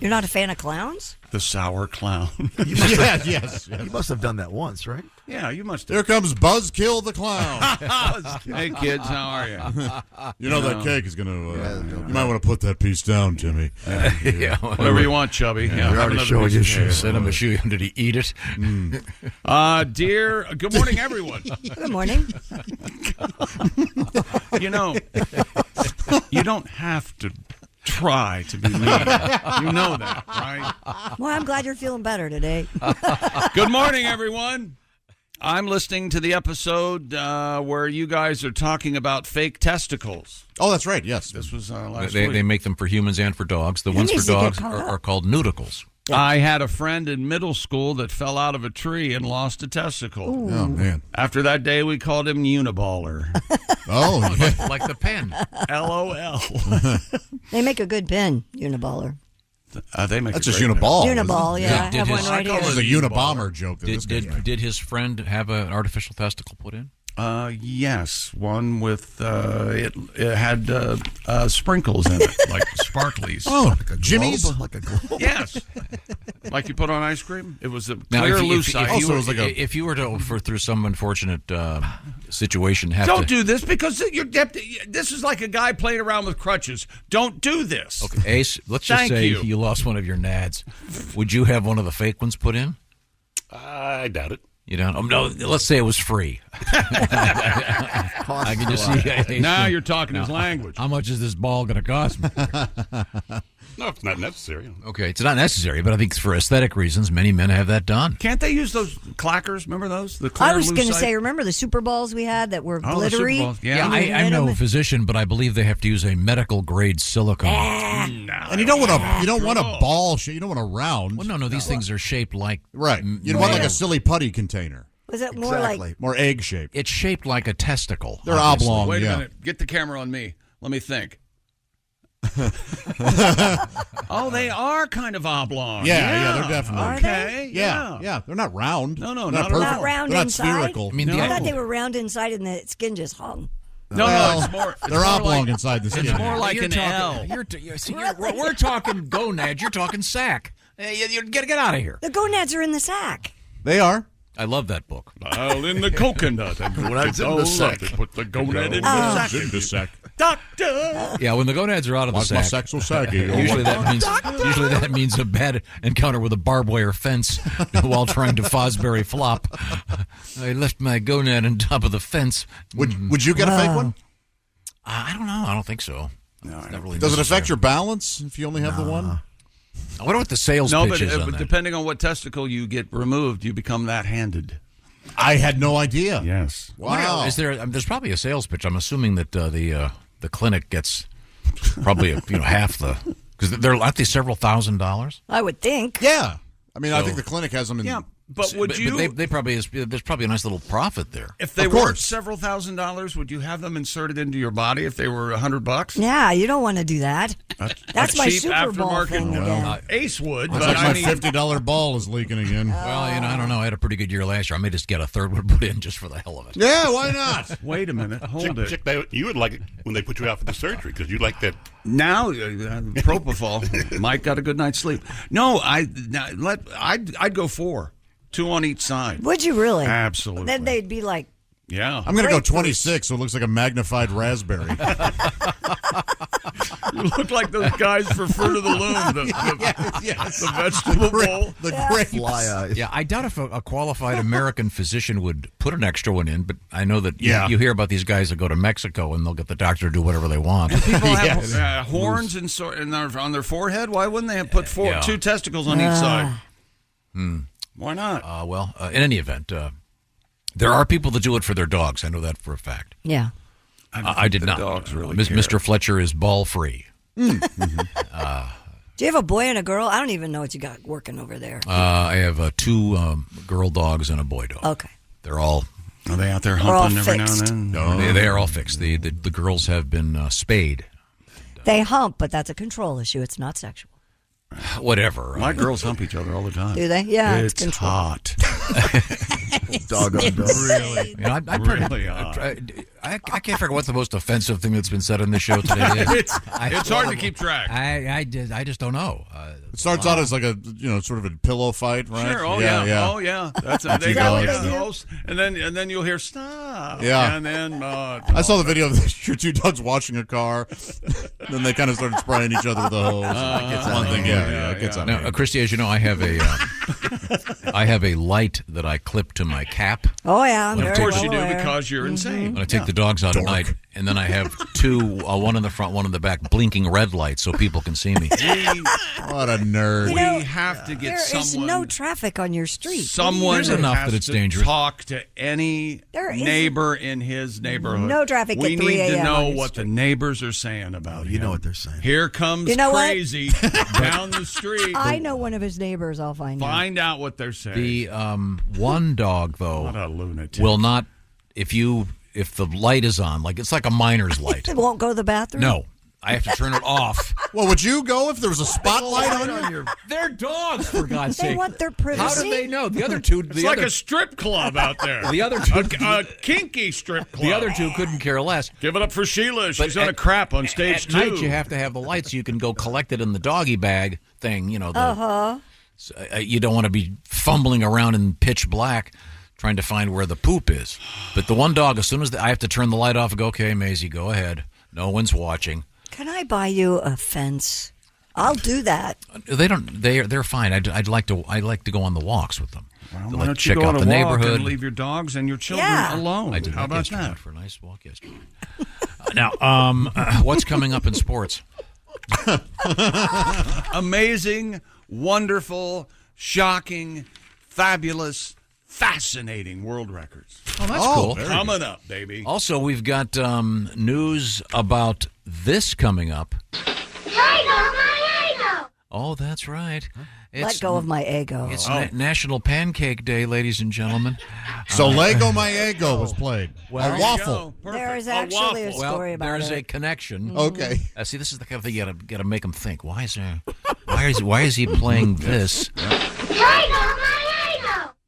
Speaker 7: You're not a fan of clowns?
Speaker 5: The sour clown.
Speaker 8: Yes.
Speaker 13: You must have done that once, right?
Speaker 5: Yeah, you must have.
Speaker 8: Here comes Buzzkill the Clown.
Speaker 5: Hey, kids, how are you?
Speaker 8: You know that cake is going to... you might want to put that piece down, Timmy.
Speaker 4: Yeah,
Speaker 5: whatever you want, Chubby. Yeah,
Speaker 13: You're already showing your shoes.
Speaker 4: Send him a shoe. Did he eat it?
Speaker 5: Dear, good morning, everyone.
Speaker 7: Good morning.
Speaker 5: You don't have to try to be mean. You know that, right?
Speaker 7: Well, I'm glad you're feeling better today.
Speaker 5: Good morning, everyone. I'm listening to the episode where you guys are talking about fake testicles.
Speaker 8: Oh, that's right. Yes.
Speaker 5: This was last
Speaker 4: They
Speaker 5: week.
Speaker 4: make them for humans and for dogs. The ones for dogs are called nudicles.
Speaker 5: I had a friend in middle school that fell out of a tree and lost a testicle.
Speaker 7: Ooh.
Speaker 8: Oh, man.
Speaker 5: After that day, we called him Uniballer.
Speaker 8: Oh, yeah.
Speaker 4: Like the pen.
Speaker 5: LOL.
Speaker 7: They make a good pen, Uniballer.
Speaker 5: They make
Speaker 8: That's
Speaker 5: a
Speaker 8: just
Speaker 5: great
Speaker 8: Uniball.
Speaker 7: Uniball, yeah. I
Speaker 4: Did
Speaker 7: have
Speaker 4: his-
Speaker 7: one right
Speaker 8: It was
Speaker 7: here.
Speaker 8: a Unabomber joke. That this guy made.
Speaker 4: Did his friend have an artificial testicle put in?
Speaker 5: Yes, one with it had sprinkles in it, like sparklies.
Speaker 8: Oh,
Speaker 13: Like a
Speaker 8: Jimmy's?
Speaker 13: globe? Like a globe?
Speaker 5: Yes, like you put on ice cream. It was a
Speaker 4: Now,
Speaker 5: clear,
Speaker 4: if
Speaker 5: loose ice.
Speaker 4: if you were to, through some unfortunate situation, have
Speaker 5: Don't
Speaker 4: to
Speaker 5: do this because this is like a guy playing around with crutches. Don't do this.
Speaker 4: Okay, Ace, let's just
Speaker 5: Thank
Speaker 4: say
Speaker 5: you.
Speaker 4: you lost one of your nads. Would you have one of the fake ones put in?
Speaker 14: I doubt it.
Speaker 4: You don't? No, let's say it was free. I can just see. Ace
Speaker 5: Now
Speaker 4: going,
Speaker 5: you're talking his language.
Speaker 4: How much is this ball going to cost me?
Speaker 14: No, it's not necessary.
Speaker 4: Okay, it's not necessary, but I think for aesthetic reasons, many men have that done.
Speaker 5: Can't they use those clackers? Remember those? The clear,
Speaker 7: I was
Speaker 5: going to
Speaker 7: say, remember the Super Balls we had that were
Speaker 5: Oh, the
Speaker 7: glittery?
Speaker 5: Super Balls. Yeah.
Speaker 4: I'm no physician, but I believe they have to use a medical grade silicone.
Speaker 8: And you don't want a ball shape. You don't want a round.
Speaker 4: Well, no, these things are shaped like
Speaker 8: Right. You want like a silly putty container.
Speaker 7: Was it more like
Speaker 8: More egg shaped.
Speaker 4: it's shaped like a testicle.
Speaker 8: They're
Speaker 4: obviously.
Speaker 8: oblong.
Speaker 5: Wait a
Speaker 8: yeah.
Speaker 5: minute. Get the camera on me. Let me think. Oh, they are kind of oblong.
Speaker 8: Yeah, they're definitely.
Speaker 7: Are
Speaker 5: Okay.
Speaker 8: Yeah. They're not round.
Speaker 5: No,
Speaker 8: They're
Speaker 5: not
Speaker 8: not perfect.
Speaker 7: not round
Speaker 8: They're not
Speaker 7: inside?
Speaker 8: spherical.
Speaker 4: I mean,
Speaker 7: I thought they were round inside and the skin just hung.
Speaker 5: No,
Speaker 8: Well,
Speaker 5: it's more.
Speaker 8: they're oblong inside the skin.
Speaker 5: It's more like
Speaker 4: You're
Speaker 5: an
Speaker 4: talking-
Speaker 5: L.
Speaker 4: We're talking gonad. You're talking sack. You get out of here.
Speaker 7: The gonads are in the sack.
Speaker 8: They are.
Speaker 4: I love that book.
Speaker 5: I'll in the coconut. And
Speaker 13: Gonads in the sack.
Speaker 5: Put the gonad in the sack. Doctor.
Speaker 4: Yeah, when the gonads are out of the
Speaker 8: Like my
Speaker 4: sack,
Speaker 8: sack so saggy.
Speaker 4: usually that means a bad encounter with a barbed wire fence while trying to Fosbury flop. I left my gonad on top of the fence.
Speaker 8: Would you get a fake one?
Speaker 4: I don't know. I don't think so. No, not really.
Speaker 8: Does it affect
Speaker 4: necessary.
Speaker 8: your balance if you only have the one?
Speaker 4: I wonder what the sales
Speaker 5: No,
Speaker 4: pitch
Speaker 5: but
Speaker 4: is on that.
Speaker 5: depending on what testicle you get removed, you become that handed.
Speaker 8: I had no idea.
Speaker 5: Yes.
Speaker 8: Wow.
Speaker 4: Is there? There's probably a sales pitch. I'm assuming that the clinic gets probably half the because aren't they several $1,000s?
Speaker 7: I would think.
Speaker 8: Yeah. I mean, I think the clinic has them in.
Speaker 5: Yeah, but would you?
Speaker 4: But they probably there's probably a nice little profit there.
Speaker 5: If they
Speaker 8: Of
Speaker 5: were
Speaker 8: course.
Speaker 5: several $1,000s, would you have them inserted into your body if they were $100?
Speaker 7: Yeah, you don't want to do that. That's my
Speaker 5: cheap
Speaker 7: Super Bowl
Speaker 5: aftermarket.
Speaker 7: thing again.
Speaker 5: Ace would,
Speaker 8: It's
Speaker 5: but
Speaker 8: like
Speaker 5: I
Speaker 8: my
Speaker 5: mean,
Speaker 8: $50 ball is leaking again.
Speaker 4: Well, I don't know. I had a pretty good year last year. I may just get a third one put in just for the hell of it.
Speaker 8: Yeah, why not?
Speaker 5: wait a minute, hold it.
Speaker 14: Chick, you would like it when they put you out for the surgery because you like that.
Speaker 5: Now, propofol. Mike got a good night's sleep. No, I'd go 4, 2 on each side.
Speaker 7: Would you really?
Speaker 5: Absolutely.
Speaker 7: Then they'd be like,
Speaker 5: Yeah,
Speaker 8: I'm going to go 26, so it looks like a magnified raspberry.
Speaker 5: you look like those guys for Fruit of the Loom, the vegetable bowl.
Speaker 8: The grapes.
Speaker 13: Fly eyes.
Speaker 4: Yeah, I doubt if a qualified American physician would put an extra one in, but I know that
Speaker 8: Yeah.
Speaker 4: you hear about these guys that go to Mexico and they'll get the doctor to do whatever they want.
Speaker 5: People have
Speaker 8: Yes.
Speaker 5: horns on their forehead. Why wouldn't they have put 2 testicles on each side? Why not?
Speaker 4: In any event, there are people that do it for their dogs. I know that for a fact.
Speaker 7: yeah.
Speaker 4: I did not.
Speaker 5: Dogs really
Speaker 4: Mr. Fletcher is ball free.
Speaker 7: Do you have a boy and a girl? I don't even know what you got working over there.
Speaker 4: I have 2 girl dogs and a boy dog.
Speaker 7: Okay.
Speaker 4: They're all.
Speaker 5: Are they out there
Speaker 7: They're all
Speaker 5: humping every now and
Speaker 7: fixed.
Speaker 5: then?
Speaker 4: No, they are all fixed. The girls have been spayed.
Speaker 7: They hump, but that's a control issue. It's not sexual.
Speaker 4: Whatever.
Speaker 5: My girls hump each other all the time.
Speaker 7: Do they? Yeah, it's
Speaker 5: It's
Speaker 7: control.
Speaker 5: hot.
Speaker 13: Dog on dog.
Speaker 5: Really?
Speaker 4: I'm
Speaker 5: Really hot.
Speaker 4: I can't figure out what the most offensive thing that's been said on this show today is.
Speaker 5: It's hard to keep track.
Speaker 4: I just don't know.
Speaker 8: It starts out as like a sort of a pillow fight, right?
Speaker 5: Sure. Oh yeah. That's
Speaker 8: That's
Speaker 5: they
Speaker 8: you
Speaker 5: go,
Speaker 8: guys.
Speaker 5: and then you'll hear stop.
Speaker 8: Yeah.
Speaker 5: And then
Speaker 8: I saw the video of your 2 dogs washing a car. Then they kind of started spraying each other with the hose. One thing, it gets out.
Speaker 4: Now, Christy, as you know, I have a light that I clip to my cap.
Speaker 7: Oh, yeah. I'm
Speaker 4: Of
Speaker 7: very
Speaker 5: of course
Speaker 7: well
Speaker 5: you do
Speaker 7: aware.
Speaker 5: because you're insane.
Speaker 4: When I take the dogs out at night, and then I have 2, one in the front, one in the back, blinking red lights so people can see me.
Speaker 8: What a nerd.
Speaker 7: You know,
Speaker 5: We have to get
Speaker 7: There is
Speaker 5: someone.
Speaker 7: no traffic on your street.
Speaker 5: Someone
Speaker 4: There's enough
Speaker 5: has
Speaker 4: that it's
Speaker 5: to
Speaker 4: dangerous.
Speaker 5: talk to any
Speaker 7: There is-
Speaker 5: neighbor in his neighborhood.
Speaker 7: No traffic
Speaker 5: We
Speaker 7: at 3
Speaker 5: need to
Speaker 7: a.m.
Speaker 5: know
Speaker 7: on your
Speaker 5: what the
Speaker 7: street.
Speaker 5: neighbors are saying about
Speaker 13: You
Speaker 5: him.
Speaker 13: know what they're saying.
Speaker 5: Here comes
Speaker 7: You know what?
Speaker 5: crazy down the street.
Speaker 7: I know one of his neighbors. I'll find out.
Speaker 5: Find out what they're saying.
Speaker 4: The one dog, though,
Speaker 5: What a lunatic.
Speaker 4: will not, if the light is on, like it's like a miner's light.
Speaker 7: It won't go to the bathroom?
Speaker 4: No. I have to turn it off
Speaker 8: Well, would you go if there was a spotlight on you?
Speaker 4: They're dogs, for God's
Speaker 7: They
Speaker 4: sake.
Speaker 7: want their privacy.
Speaker 4: How do they know? The other two...
Speaker 5: It's like a strip club out there.
Speaker 4: The other two...
Speaker 5: A kinky strip club.
Speaker 4: The other two couldn't care less.
Speaker 5: Give it up for Sheila. She's on a crap on stage 2.
Speaker 4: At night, you have to have the lights so you can go collect it in the doggy bag thing. You know, you don't want to be fumbling around in pitch black trying to find where the poop is. But the one dog, as soon as I have to turn the light off and go, okay, Maisie, go ahead. No one's watching.
Speaker 7: Can I buy you a fence? I'll do that.
Speaker 4: They don't. They're fine. I'd like to go on the walks with them.
Speaker 5: Well,
Speaker 4: to
Speaker 5: why don't you
Speaker 4: check
Speaker 5: go
Speaker 4: out
Speaker 5: on
Speaker 4: the
Speaker 5: a walk
Speaker 4: neighborhood
Speaker 5: and leave your dogs and your children alone?
Speaker 4: I did.
Speaker 5: How about that?
Speaker 4: For a nice walk yesterday. Now, what's coming up in sports?
Speaker 5: Amazing, wonderful, shocking, fabulous, fascinating world records.
Speaker 4: Oh, that's cool.
Speaker 5: Coming up, baby.
Speaker 4: Also, we've got news about this coming up. Oh, that's right.
Speaker 7: Let go of my ego.
Speaker 4: It's National Pancake Day, ladies and gentlemen.
Speaker 8: So Lego My Ego was played.
Speaker 4: Well,
Speaker 8: a waffle.
Speaker 7: There is actually a story about
Speaker 4: there's
Speaker 7: it.
Speaker 4: a connection.
Speaker 8: Okay.
Speaker 4: See, this is the kind of thing you got to make them think. Why is he playing this?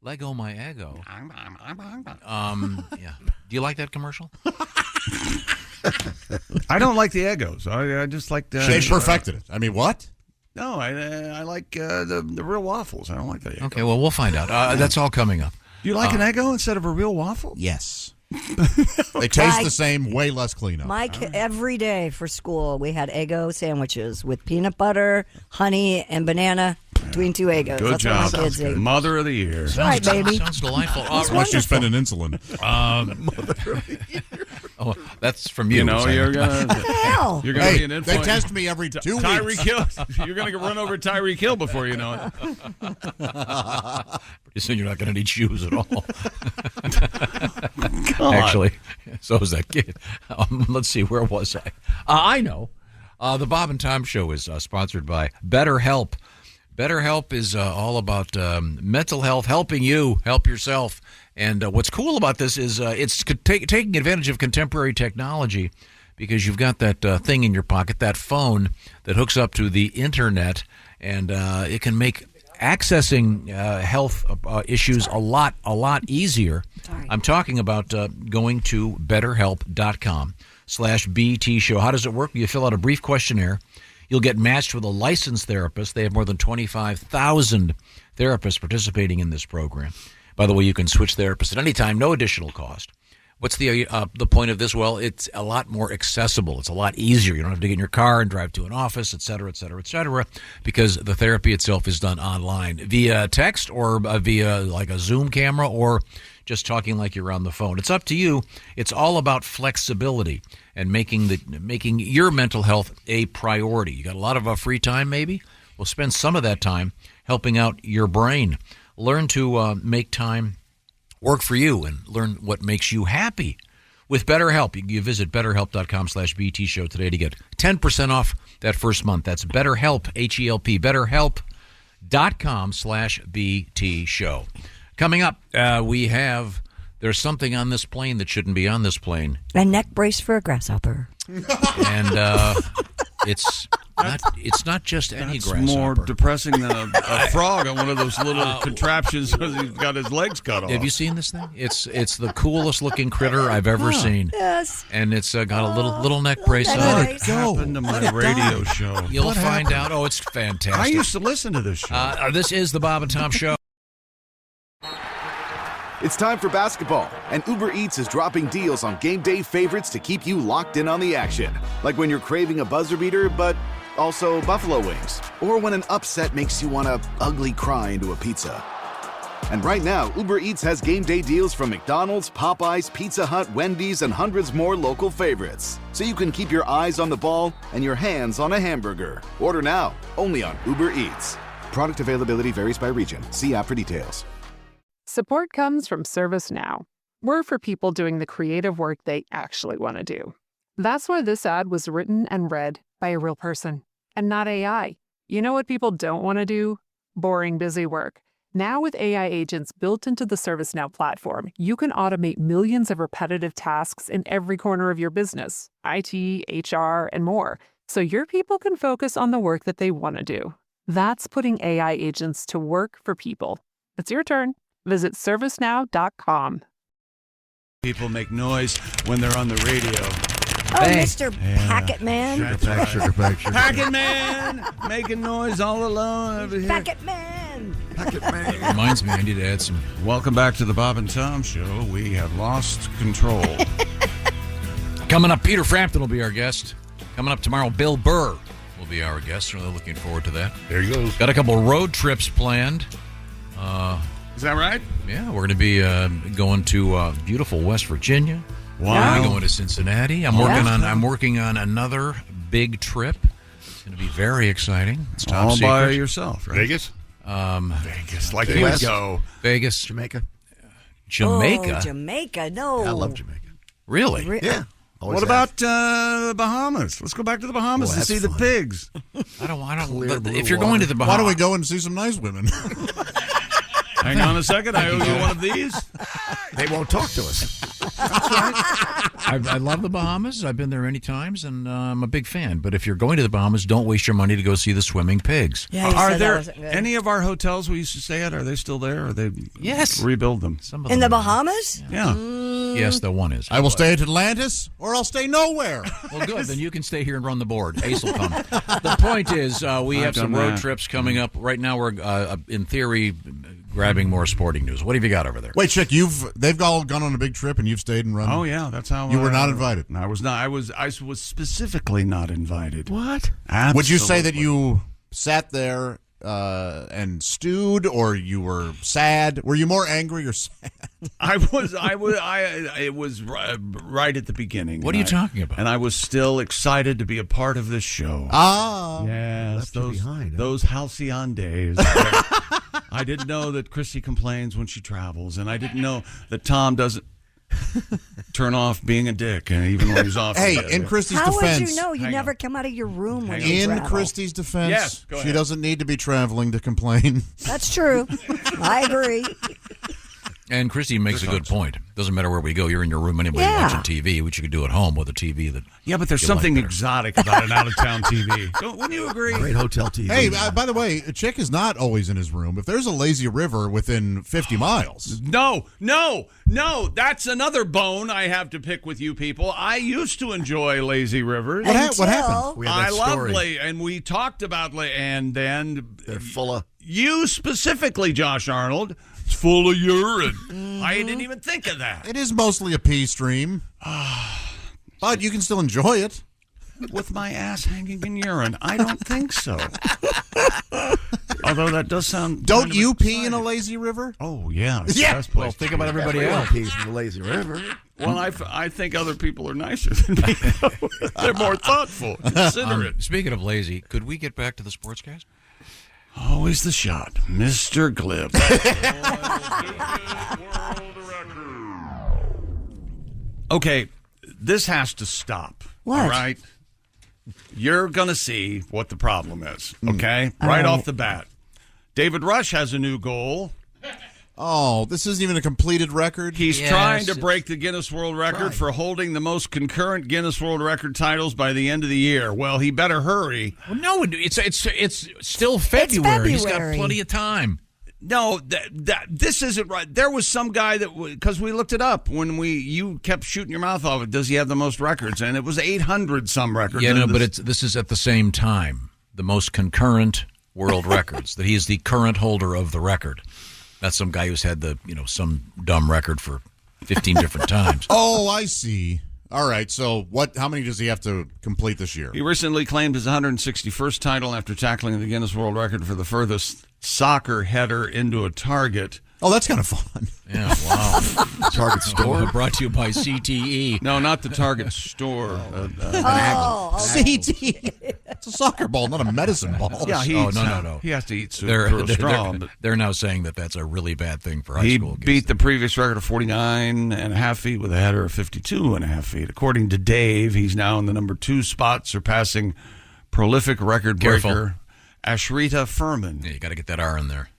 Speaker 4: Lego My Ego. Yeah. Do you like that commercial?
Speaker 5: I don't like the Egos. I just like the...
Speaker 8: They perfected it. I mean, what?
Speaker 5: No, I like the real waffles. I don't like the Eggo.
Speaker 4: Okay, well, we'll find out. That's all coming up.
Speaker 5: Do you like an Eggo instead of a real waffle?
Speaker 8: Yes. They taste the same, way less cleanup.
Speaker 7: Every day for school, we had Eggo sandwiches with peanut butter, honey, and banana between 2 Eggos.
Speaker 5: Good
Speaker 7: That's
Speaker 5: job.
Speaker 7: what my kids ate.
Speaker 5: Mother of the year.
Speaker 7: That's right, baby.
Speaker 4: Sounds delightful.
Speaker 8: Unless you spend an insulin.
Speaker 4: Oh, that's from you.
Speaker 5: You know, you're
Speaker 7: What the hell?
Speaker 5: going to be an influence.
Speaker 8: They test me every 2 weeks.
Speaker 5: Tyreek Hill. You're going to run over Tyreek Hill before you know it.
Speaker 4: Pretty soon you're not going to need shoes at all. Actually, so is that kid. Let's see, where was I? I know. The Bob and Tom Show is sponsored by BetterHelp. BetterHelp is all about mental health, helping you help yourself. And what's cool about this is it's taking advantage of contemporary technology, because you've got that thing in your pocket, that phone that hooks up to the internet, and it can make accessing health issues a lot easier.
Speaker 7: Sorry.
Speaker 4: I'm talking about going to betterhelp.com/BT show. How does it work? You fill out a brief questionnaire. You'll get matched with a licensed therapist. They have more than 25,000 therapists participating in this program. By the way, you can switch therapists at any time, no additional cost. What's the point of this? Well, it's a lot more accessible. It's a lot easier. You don't have to get in your car and drive to an office, et cetera, because the therapy itself is done online via text or via like a Zoom camera or just talking like you're on the phone. It's up to you. It's all about flexibility and making your mental health a priority. You got a lot of free time, maybe? Well, spend some of that time helping out your brain. Learn to make time work for you and learn what makes you happy with BetterHelp. You visit betterhelp.com/BT show today to get 10% off that first month. That's BetterHelp, H-E-L-P, betterhelp.com/BT show. Coming up, there's something on this plane that shouldn't be on this plane.
Speaker 7: A neck brace for a grasshopper.
Speaker 4: And it's not just any grasshopper.
Speaker 5: It's more depressing than a frog on one of those little contraptions because he's got his legs cut off.
Speaker 4: Have you seen this thing? It's the coolest looking critter I've ever seen.
Speaker 7: Yes.
Speaker 4: And it's got a little neck brace on
Speaker 5: What
Speaker 4: it.
Speaker 5: happened to my radio show?
Speaker 4: You'll find out. Oh, it's fantastic.
Speaker 5: I used to listen to this show.
Speaker 4: This is the Bob and Tom Show.
Speaker 18: It's time for basketball, and Uber Eats is dropping deals on game day favorites to keep you locked in on the action. Like when you're craving a buzzer beater, but also buffalo wings. Or when an upset makes you want to ugly cry into a pizza. And right now, Uber Eats has game day deals from McDonald's, Popeyes, Pizza Hut, Wendy's, and hundreds more local favorites. So you can keep your eyes on the ball and your hands on a hamburger. Order now, only on Uber Eats. Product availability varies by region. See app for details.
Speaker 19: Support comes from ServiceNow. We're for people doing the creative work they actually want to do. That's why this ad was written and read by a real person and not AI. You know what people don't want to do? Boring, busy work. Now with AI agents built into the ServiceNow platform, you can automate millions of repetitive tasks in every corner of your business, IT, HR, and more, so your people can focus on the work that they want to do. That's putting AI agents to work for people. It's your turn. Visit servicenow.com.
Speaker 20: People make noise when they're on the radio.
Speaker 7: Oh, Mr. Packet Man.
Speaker 13: Sugar pack.
Speaker 20: Packet Man, making noise all alone over here.
Speaker 7: Packet Man.
Speaker 4: Reminds me, I need to add some.
Speaker 20: Welcome back to the Bob and Tom Show. We have lost control.
Speaker 4: Coming up, Peter Frampton will be our guest. Coming up tomorrow, Bill Burr will be our guest. Really looking forward to that.
Speaker 14: There he goes.
Speaker 4: Got a couple road trips planned.
Speaker 20: Is that right?
Speaker 4: Yeah, we're going to be going to beautiful West Virginia.
Speaker 20: Wow.
Speaker 4: We're going to Cincinnati. I'm working on another big trip. It's going to be very exciting. It's top
Speaker 20: all
Speaker 4: secret.
Speaker 20: by yourself, right?
Speaker 14: Vegas?
Speaker 20: Vegas, like
Speaker 14: Vegas.
Speaker 20: you would go.
Speaker 4: Vegas.
Speaker 13: Jamaica.
Speaker 7: Oh, Jamaica. No.
Speaker 13: I love Jamaica.
Speaker 4: Really?
Speaker 13: Yeah.
Speaker 20: What about the Bahamas? Let's go back to the Bahamas to see the pigs.
Speaker 4: I don't. If you're going to the Bahamas,
Speaker 8: why don't we go and see some nice women?
Speaker 20: Hang on a second. I owe you one of these.
Speaker 13: They won't talk to us.
Speaker 4: That's right. I love the Bahamas. I've been there many times, and I'm a big fan. But if you're going to the Bahamas, don't waste your money to go see the swimming pigs.
Speaker 7: Yeah,
Speaker 20: are there any of our hotels we used to stay at? Are they still there? Or they rebuild them?
Speaker 4: Some of
Speaker 7: In the
Speaker 4: them
Speaker 7: Bahamas?
Speaker 20: Yeah.
Speaker 4: Yes, the one is.
Speaker 8: I will stay at Atlantis, or I'll stay nowhere.
Speaker 4: Well, good. Then you can stay here and run the board. Ace will come. The point is, we have some road trips coming up. Right now, we're, in theory, grabbing more sporting news. What have you got over there?
Speaker 8: Wait, Chick, they've all gone on a big trip and you've stayed and run.
Speaker 20: Oh yeah, that's how
Speaker 8: you were not invited.
Speaker 20: I was not. I was specifically not invited.
Speaker 13: What?
Speaker 20: Absolutely.
Speaker 8: Would you say that you sat there and stewed, or you were sad? Were you more angry or sad?
Speaker 20: It was right at the beginning.
Speaker 4: What are you talking about?
Speaker 20: And I was still excited to be a part of this show.
Speaker 8: Ah,
Speaker 20: yes,
Speaker 13: behind,
Speaker 20: those halcyon days. I didn't know that Christy complains when she travels, and I didn't know that Tom doesn't turn off being a dick, and even when he's off.
Speaker 8: Hey, in Christy's defense,
Speaker 7: how would you know? You never come out of your room when you travel.
Speaker 8: In Christy's defense,
Speaker 20: yes, go ahead.
Speaker 8: She doesn't need to be traveling to complain.
Speaker 7: That's true. I agree.
Speaker 4: And Christy makes a good point. Doesn't matter where we go. You're in your room anyway watching TV, which you could do at home with a TV that.
Speaker 20: Yeah, but there's something exotic about an out-of-town TV. Wouldn't you agree?
Speaker 13: Great hotel TV.
Speaker 8: Hey, by the way, Chick is not always in his room. If there's a lazy river within 50 miles.
Speaker 20: No. That's another bone I have to pick with you people. I used to enjoy lazy rivers.
Speaker 8: What happened?
Speaker 20: I love and we talked about and then
Speaker 13: they're full of.
Speaker 20: You specifically, Josh Arnold. It's full of urine. I didn't even think of that.
Speaker 8: It is mostly a pee stream. But you can still enjoy it.
Speaker 20: With my ass hanging in urine? I don't think so. Although that does sound...
Speaker 8: Don't you pee in a lazy river?
Speaker 20: Oh, yeah.
Speaker 8: Yeah.
Speaker 20: Well,
Speaker 4: think about everybody else.
Speaker 13: Pees in the lazy river.
Speaker 20: Well, I think other people are nicer than me. They're more thoughtful, considerate.
Speaker 4: Speaking of lazy, could we get back to the sportscast?
Speaker 20: Always the shot, Mr. Glib. Okay, this has to stop.
Speaker 7: What?
Speaker 20: All right? You're going to see what the problem is, okay? Right off the bat. David Rush has a new goal.
Speaker 8: Oh, this isn't even a completed record?
Speaker 20: He's trying to break the Guinness World Record for holding the most concurrent Guinness World Record titles by the end of the year. Well, he better hurry.
Speaker 4: Well, no, it's still February. He's got plenty of time.
Speaker 20: No, this isn't right. There was some guy that, because we looked it up when you kept shooting your mouth off it. Does he have the most records? And it was 800 some records.
Speaker 4: Yeah, no, but this is at the same time the most concurrent world records. That he is the current holder of the record. That's some guy who's had some dumb record for 15 different times.
Speaker 8: Oh, I see. All right, so how many does he have to complete this year?
Speaker 20: He recently claimed his 161st title after tackling the Guinness World Record for the furthest soccer header into a target.
Speaker 8: Oh, that's kind of fun.
Speaker 4: Yeah, wow.
Speaker 13: Target store.
Speaker 4: Brought to you by CTE.
Speaker 20: No, not the Target store.
Speaker 8: CTE. It's a soccer ball, not a medicine ball.
Speaker 20: Yeah,
Speaker 4: no.
Speaker 20: He has to eat through a straw.
Speaker 4: They're now saying that that's a really bad thing for high school kids.
Speaker 20: He beat the previous record of 49.5 feet with a header of 52.5 feet. According to Dave, he's now in the number 2 spot, surpassing prolific record breaker Ashrita Furman.
Speaker 4: Yeah, you got to get that R in there.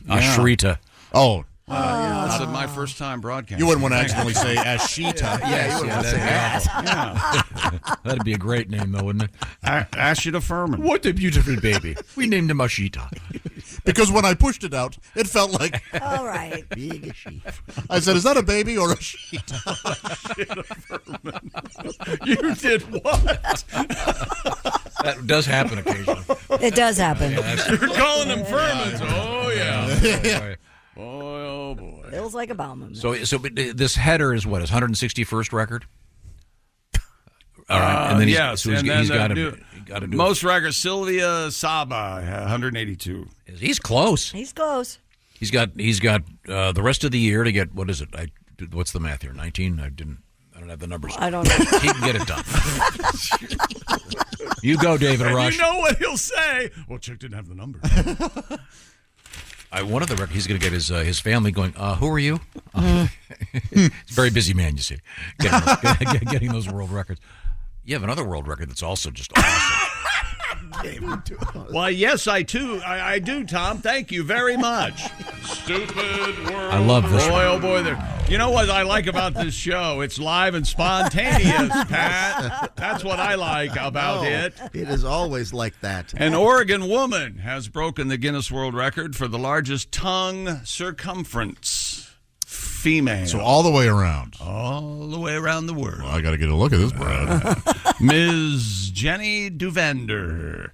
Speaker 20: Yeah.
Speaker 4: Ashrita.
Speaker 8: Oh,
Speaker 20: That's my first time broadcasting.
Speaker 8: You wouldn't want to accidentally say Ashita.
Speaker 4: Yes, that'd be a great name, though, wouldn't it?
Speaker 20: Ashita Furman.
Speaker 4: What a beautiful baby. We named him Ashita.
Speaker 8: Because when I pushed it out, it felt like...
Speaker 7: All right.
Speaker 13: Big Ashita.
Speaker 8: I said, is that a baby or a Ashita?
Speaker 20: You did what?
Speaker 4: That does happen occasionally.
Speaker 7: It does happen.
Speaker 20: You're calling them Furmans. Oh, yeah. Boy, oh, boy.
Speaker 7: Feels like a bomb.
Speaker 4: So this header is what, his 161st record? All right. And then he's got to do
Speaker 20: most records. Sylvia Saba, 182.
Speaker 4: He's close.
Speaker 7: He's close.
Speaker 4: He's got the rest of the year to get, what is it? What's the math here? 19? I don't have the numbers.
Speaker 7: I don't know.
Speaker 4: He can get it done. You go, David Rush.
Speaker 20: You know what he'll say? Well, Chick didn't have the number.
Speaker 4: One of the records, he's going to get his family going, who are you? He's a very busy man, you see, getting those world records. You have another world record that's also just awesome.
Speaker 20: Why, yes, I do, Tom. Thank you very much. Stupid world.
Speaker 4: I love this
Speaker 20: boy,
Speaker 4: one.
Speaker 20: oh boy, you know what I like about this show? It's live and spontaneous, Pat. That's what I like about it.
Speaker 13: It is always like that.
Speaker 20: An Oregon woman has broken the Guinness World Record for the largest tongue circumference. Female.
Speaker 8: So all the way around.
Speaker 20: All the way around the world.
Speaker 8: Well, I got to get a look at this, Brad.
Speaker 20: Ms. Jenny Duvender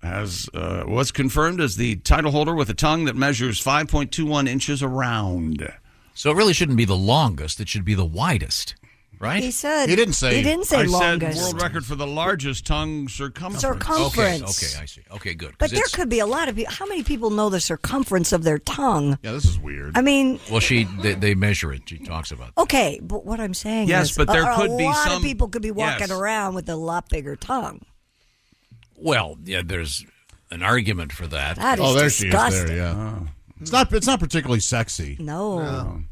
Speaker 20: was confirmed as the title holder with a tongue that measures 5.21 inches around.
Speaker 4: So it really shouldn't be the longest. It should be the widest, right?
Speaker 7: He said.
Speaker 8: He didn't say
Speaker 20: said
Speaker 7: longest.
Speaker 20: world record for the largest tongue circumference.
Speaker 4: Okay, I see. Okay, good.
Speaker 7: But there could be a lot of people. How many people know the circumference of their tongue?
Speaker 8: Yeah, this is weird.
Speaker 7: I mean.
Speaker 4: Well, they measure it. She talks about that.
Speaker 7: Okay, but what I'm saying
Speaker 20: is.
Speaker 7: Yes,
Speaker 20: but there could be
Speaker 7: a lot
Speaker 20: some.
Speaker 7: of people could be walking around with a lot bigger tongue.
Speaker 4: Well, yeah, there's an argument for that.
Speaker 7: That is disgusting.
Speaker 8: She is there, yeah. Oh. It's not particularly sexy.
Speaker 7: No.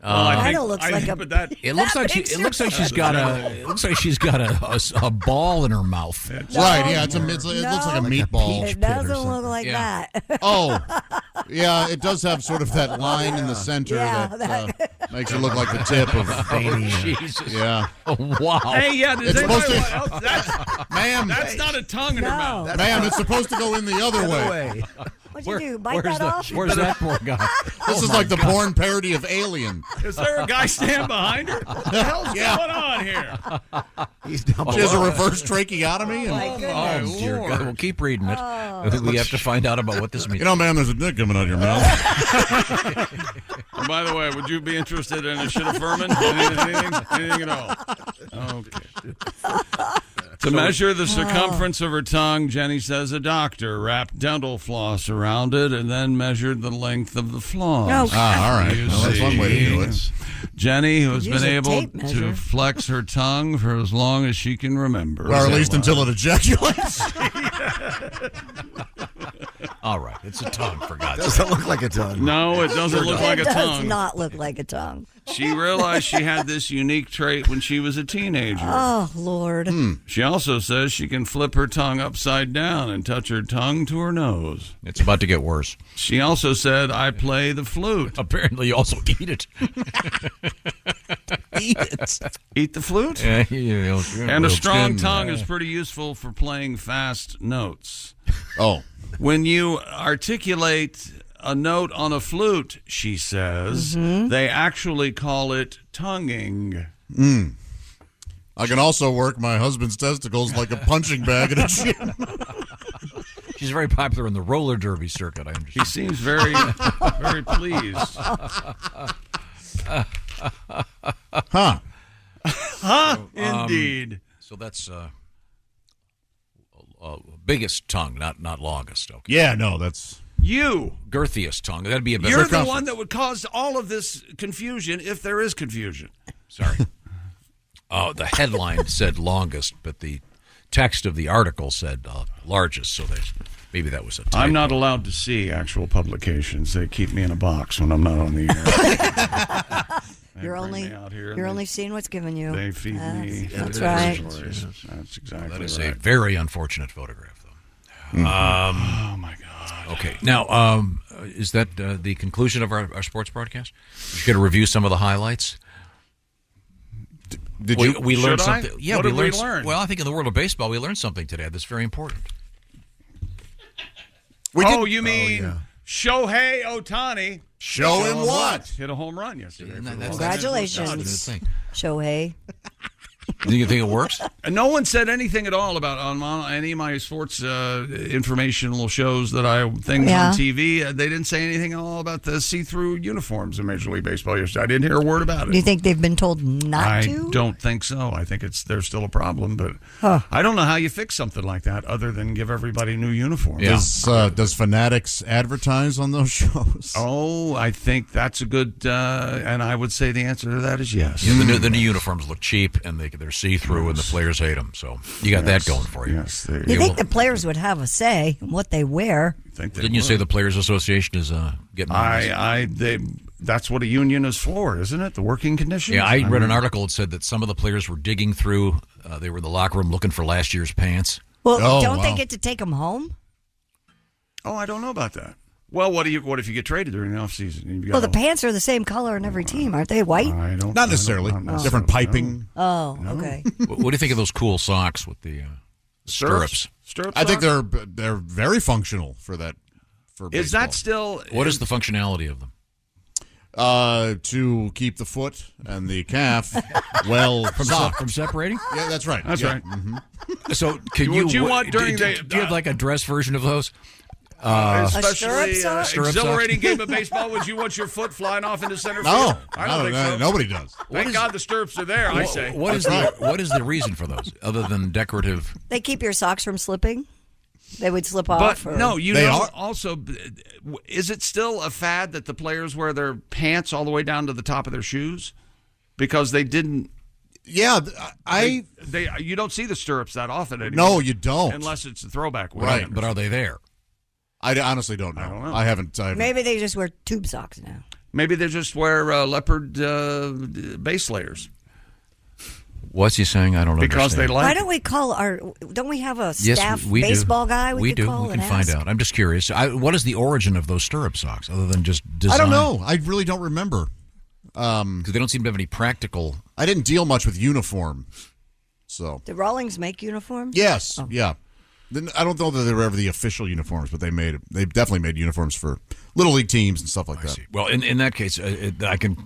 Speaker 4: It
Speaker 7: looks like
Speaker 4: she's got a ball in her mouth.
Speaker 8: Right? Yeah, it looks like a meatball.
Speaker 7: It doesn't look like that.
Speaker 8: Oh, yeah, it does have sort of that line in the center that makes it look like the tip of.
Speaker 4: Jesus.
Speaker 8: Yeah.
Speaker 4: Oh, wow.
Speaker 20: Hey, yeah.
Speaker 8: It's supposed to.
Speaker 20: Ma'am, that's not a tongue in her mouth.
Speaker 8: Ma'am, it's supposed to go in the other way.
Speaker 7: What'd you do? Bite that off?
Speaker 4: Where's that poor guy?
Speaker 8: This is like the porn parody of Alien.
Speaker 20: Is there a guy standing behind her? What the hell's going on here?
Speaker 13: He's down
Speaker 8: She has a reverse tracheotomy.
Speaker 4: Oh, dear God. We'll keep reading it. We have to find out about what this means.
Speaker 8: You know, ma'am, there's a dick coming out of your mouth.
Speaker 20: And by the way, would you be interested in a shit of Furman? Anything at all? Okay. To measure the circumference of her tongue, Jenny says a doctor wrapped dental floss around it and then measured the length of the floss.
Speaker 8: All right. Well, that's one way to do it.
Speaker 20: Jenny, who has been able to flex her tongue for as long as she can remember.
Speaker 8: Or at least until it ejaculates.
Speaker 4: All right. It's a tongue, for God's sake.
Speaker 13: Doesn't look like a tongue.
Speaker 20: No, it doesn't look like a tongue.
Speaker 7: It does not look like a tongue.
Speaker 20: She realized she had this unique trait when she was a teenager.
Speaker 7: Oh, Lord.
Speaker 20: She also says she can flip her tongue upside down and touch her tongue to her nose.
Speaker 4: It's about to get worse.
Speaker 20: She also said, I play the flute.
Speaker 4: Apparently you also eat it.
Speaker 20: Eat it. Eat the flute?
Speaker 4: Yeah,
Speaker 20: and a strong tongue is pretty useful for playing fast notes.
Speaker 8: Oh.
Speaker 20: When you articulate a note on a flute, she says, they actually call it tonguing.
Speaker 8: I can also work my husband's testicles like a punching bag at a gym.
Speaker 4: She's very popular in the roller derby circuit, I understand.
Speaker 20: He seems very, very pleased. Indeed.
Speaker 4: So that's biggest tongue, not longest. Okay.
Speaker 8: Yeah, no, that's...
Speaker 20: You.
Speaker 4: Girthiest tongue. That'd be a better.
Speaker 20: You're the one that would cause all of this confusion if there is confusion.
Speaker 4: Sorry. The headline said longest, but the text of the article said largest, so maybe that was a typo.
Speaker 20: I'm not allowed to see actual publications. They keep me in a box when I'm not on the air.
Speaker 7: You're only seeing what's given you.
Speaker 20: They feed me.
Speaker 7: That's right.
Speaker 20: That's exactly
Speaker 4: That is
Speaker 20: right.
Speaker 4: a very unfortunate photograph, though.
Speaker 20: Oh, my God.
Speaker 4: Okay. Now, is that the conclusion of our sports broadcast? We're going to review some of the highlights.
Speaker 8: Did you?
Speaker 4: We learned
Speaker 20: Should I?
Speaker 4: something. Yeah,
Speaker 20: What
Speaker 4: we
Speaker 20: did
Speaker 4: learned.
Speaker 20: we learn?
Speaker 4: Well, I think in the world of baseball, we learned something today that's very important.
Speaker 20: You mean Shohei Ohtani?
Speaker 8: Show him what?
Speaker 20: Hit a home run yesterday.
Speaker 7: Congratulations, Shohei.
Speaker 4: Do you think it works?
Speaker 20: And no one said anything at all about on any of my sports informational shows that on TV. They didn't say anything at all about the see-through uniforms in Major League Baseball yesterday. I didn't hear a word about it.
Speaker 7: Do you think they've been told not to?
Speaker 20: I don't think so. I think there's still a problem, but I don't know how you fix something like that other than give everybody new uniforms.
Speaker 8: Yeah. Does Fanatics advertise on those shows?
Speaker 20: Oh, I think that's a good, and I would say the answer to that is yes.
Speaker 4: Yeah, the new uniforms look cheap, and they're see-through, and the players hate them. So you got that going for you.
Speaker 20: Yes,
Speaker 7: you think the players would have a say in what they wear?
Speaker 4: Didn't you say the Players Association is getting?
Speaker 20: That's what a union is for, isn't it? The working conditions.
Speaker 4: Yeah, I read an article that said that some of the players were digging through. They were in the locker room looking for last year's pants.
Speaker 7: Well, don't they get to take them home?
Speaker 20: Oh, I don't know about that. Well, what if you get traded during the offseason?
Speaker 7: Well, the pants are the same color in every team, aren't they? White?
Speaker 8: Not necessarily. Different piping.
Speaker 7: Oh, okay.
Speaker 4: What do you think of those cool socks with the stirrups?
Speaker 8: I think they're very functional for that. For baseball.
Speaker 20: Is that still?
Speaker 4: What is the functionality of them?
Speaker 8: To keep the foot and the calf
Speaker 4: from separating.
Speaker 8: Yeah, that's right.
Speaker 20: That's right.
Speaker 8: Mm-hmm.
Speaker 4: So,
Speaker 20: do you want during
Speaker 4: do you have like a dress version of those?
Speaker 20: Especially
Speaker 7: stirrup
Speaker 20: exhilarating game of baseball. Would you want your foot flying off into center field?
Speaker 8: No,
Speaker 20: I don't think so.
Speaker 8: Nobody does.
Speaker 20: Thank God the stirrups are there. I say.
Speaker 4: What is the reason for those other than decorative?
Speaker 7: They keep your socks from slipping. They would slip off.
Speaker 20: But no, you know. Also, is it still a fad that the players wear their pants all the way down to the top of their shoes because they didn't?
Speaker 8: Yeah,
Speaker 20: you don't see the stirrups that often anymore.
Speaker 8: No, you don't,
Speaker 20: unless it's a throwback.
Speaker 8: Right,
Speaker 4: but are they there?
Speaker 8: I honestly don't know.
Speaker 20: I don't know.
Speaker 8: I haven't.
Speaker 7: Maybe they just wear tube socks now.
Speaker 20: Maybe they just wear leopard base layers.
Speaker 4: What's he saying? I don't know.
Speaker 20: Because they like.
Speaker 7: Why don't we call don't we have a staff
Speaker 4: yes, we
Speaker 7: baseball
Speaker 4: do.
Speaker 7: guy?
Speaker 4: We do. We can find out. I'm just curious. What is the origin of those stirrup socks, other than just design?
Speaker 8: I don't know. I really don't remember.
Speaker 4: Because they don't seem to have any practical.
Speaker 8: I didn't deal much with uniform, so.
Speaker 7: Did Rawlings make uniforms?
Speaker 8: Yes. Oh. Yeah. I don't know that they were ever the official uniforms, but they definitely made uniforms for little league teams and stuff like that.
Speaker 4: See. Well, in that case, I can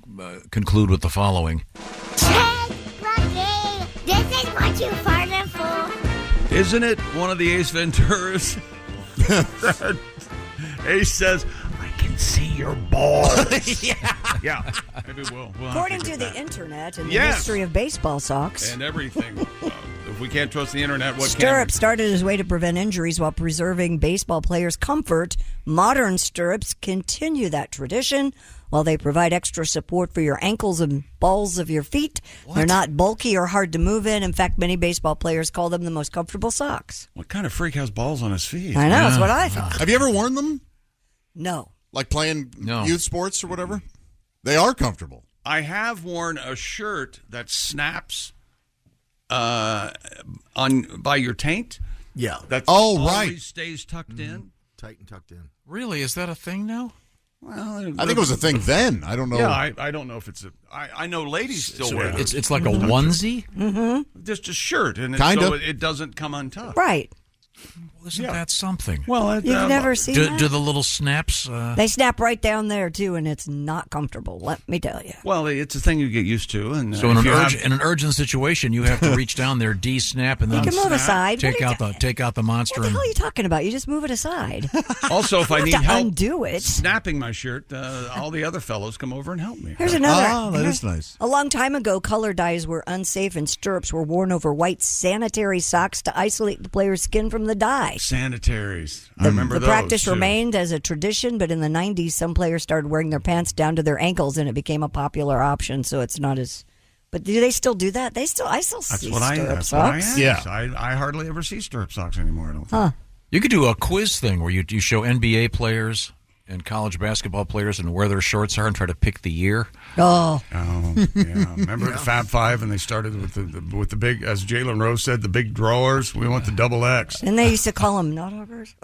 Speaker 4: conclude with the following.
Speaker 21: Hey, Rocky, this is what you farted for.
Speaker 20: Isn't it one of the Ace Venturas that Ace says, I can see your balls? Yeah. Maybe we'll
Speaker 7: According to the internet and the history of baseball socks.
Speaker 20: And everything. If we can't trust the internet, what
Speaker 7: Stirrups started as a way to prevent injuries while preserving baseball players' comfort. Modern stirrups continue that tradition. While they provide extra support for your ankles and balls of your feet, they're not bulky or hard to move in. In fact, many baseball players call them the most comfortable socks.
Speaker 20: What kind of freak has balls on his feet?
Speaker 7: I know, that's what I thought.
Speaker 8: Have you ever worn them?
Speaker 7: No.
Speaker 8: Like playing youth sports or whatever? They are comfortable.
Speaker 20: I have worn a shirt that snaps on by your taint.
Speaker 13: Yeah.
Speaker 20: That
Speaker 8: right.
Speaker 20: Stays tucked in.
Speaker 13: Tight and tucked in.
Speaker 4: Really? Is that a thing now?
Speaker 20: Well,
Speaker 8: I think it was a thing then. I don't know.
Speaker 20: Yeah, I don't know if it's I know ladies still wear it.
Speaker 4: It's like a onesie?
Speaker 7: Mm-hmm.
Speaker 20: Just a shirt. And
Speaker 8: so
Speaker 20: it doesn't come untucked.
Speaker 7: Right.
Speaker 4: Isn't that something?
Speaker 20: Well,
Speaker 7: you've never seen that?
Speaker 4: Do the little snaps?
Speaker 7: They snap right down there too, and it's not comfortable. Let me tell you.
Speaker 20: Well, it's a thing you get used to, and
Speaker 4: so in an urgent situation, you have to reach down there, de-snap, and then
Speaker 7: you can move aside.
Speaker 4: Take out the monster.
Speaker 7: What the hell are you talking about? You just move it aside.
Speaker 20: Also, if I need help
Speaker 7: undo it,
Speaker 20: snapping my shirt, all the other fellows come over and help me.
Speaker 7: Here's another.
Speaker 8: Oh, that is nice.
Speaker 7: A long time ago, color dyes were unsafe, and stirrups were worn over white sanitary socks to isolate the player's skin from the dye.
Speaker 20: Sanitaries. I remember
Speaker 7: the
Speaker 20: those,
Speaker 7: practice
Speaker 20: too.
Speaker 7: remained as a tradition, but in the 90s, some players started wearing their pants down to their ankles, and it became a popular option. So it's not as. But do they still do that? I still see stirrup socks.
Speaker 20: Yeah, I hardly ever see stirrup socks anymore. I don't think.
Speaker 7: Huh.
Speaker 4: You could do a quiz thing where you show NBA players and college basketball players and where their shorts are and try to pick the year.
Speaker 7: Oh,
Speaker 20: yeah. Remember the Fab Five, and they started with the big, as Jalen Rose said, the big drawers. We want the double X.
Speaker 7: And they used to call them nut huggers.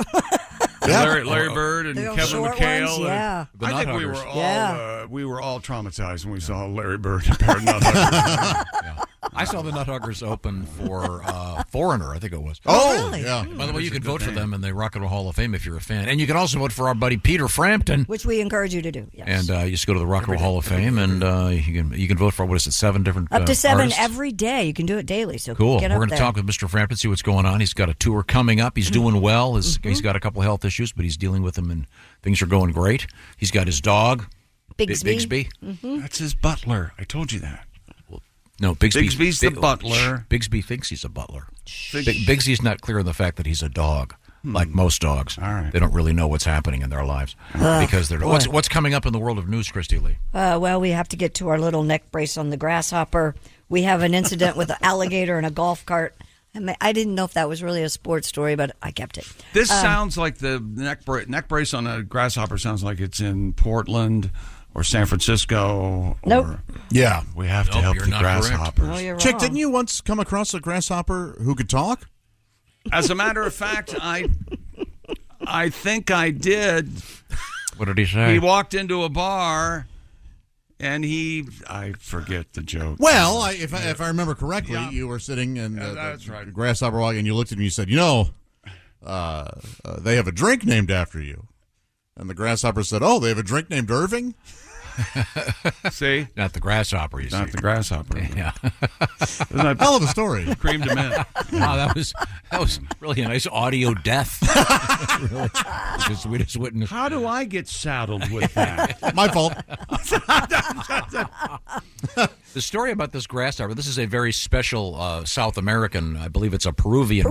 Speaker 20: Larry Bird and
Speaker 7: The old
Speaker 20: Kevin
Speaker 7: short
Speaker 20: McHale.
Speaker 7: ones, yeah.
Speaker 4: The
Speaker 20: I
Speaker 4: Nut
Speaker 20: think
Speaker 4: Huggers.
Speaker 20: we were all traumatized when we saw Larry Bird and a pair of Nut Huggers.
Speaker 4: I saw the Nut Huggers open for Foreigner, I think it was.
Speaker 8: Oh, really? Yeah.
Speaker 4: By the way, you can vote for them in the Rock and Roll Hall of Fame if you're a fan. And you can also vote for our buddy Peter Frampton.
Speaker 7: Which we encourage you to do, yes.
Speaker 4: And you just go to the Rock and Roll Hall of Fame, and you can vote for, what is it, 7 different
Speaker 7: Up to 7
Speaker 4: artists?
Speaker 7: every day. You can do it daily, so
Speaker 4: Cool.
Speaker 7: get
Speaker 4: We're
Speaker 7: up
Speaker 4: going to
Speaker 7: there.
Speaker 4: talk with Mr. Frampton, see what's going on. He's got a tour coming up. He's doing well. He's got a couple of health issues, but he's dealing with them, and things are going great. He's got his dog, Bigsby.
Speaker 20: That's his butler. I told you that.
Speaker 4: No,
Speaker 20: Bigsby's the butler.
Speaker 4: Bigsby thinks he's a butler. Bigsy's not clear on the fact that he's a dog, like most dogs.
Speaker 20: All right.
Speaker 4: They don't really know what's happening in their lives because they're. What's coming up in the world of news, Christy Lee?
Speaker 7: Well, we have to get to our little neck brace on the grasshopper. We have an incident with an alligator and a golf cart. I didn't know if that was really a sports story, but I kept it.
Speaker 20: This sounds like the neck brace on a grasshopper sounds like it's in Portland or San Francisco.
Speaker 7: Nope.
Speaker 8: Yeah.
Speaker 20: We have to help
Speaker 4: you're
Speaker 20: the
Speaker 4: not
Speaker 20: grasshoppers.
Speaker 7: No, you're
Speaker 8: Chick,
Speaker 7: wrong.
Speaker 8: didn't you once come across a grasshopper who could talk?
Speaker 20: As a matter of fact, I think I did.
Speaker 4: What did he say?
Speaker 20: He walked into a bar, and I forget the joke.
Speaker 8: Well, if I remember correctly, you were sitting in
Speaker 20: that's right.
Speaker 8: the grasshopper walk, and you looked at him and you said, they have a drink named after you. And the grasshopper said, oh, they have a drink named Irving?
Speaker 20: See?
Speaker 4: Not the grasshopper, you
Speaker 20: Not
Speaker 4: see.
Speaker 20: the grasshopper.
Speaker 4: Yeah.
Speaker 8: Hell of a story.
Speaker 20: Creamed him in.
Speaker 4: Wow, that was really a nice audio death. Really. We just witnessed.
Speaker 20: How do I get saddled with that?
Speaker 8: My fault.
Speaker 4: The story about this grasshopper, this is a very special South American, I believe it's a Peruvian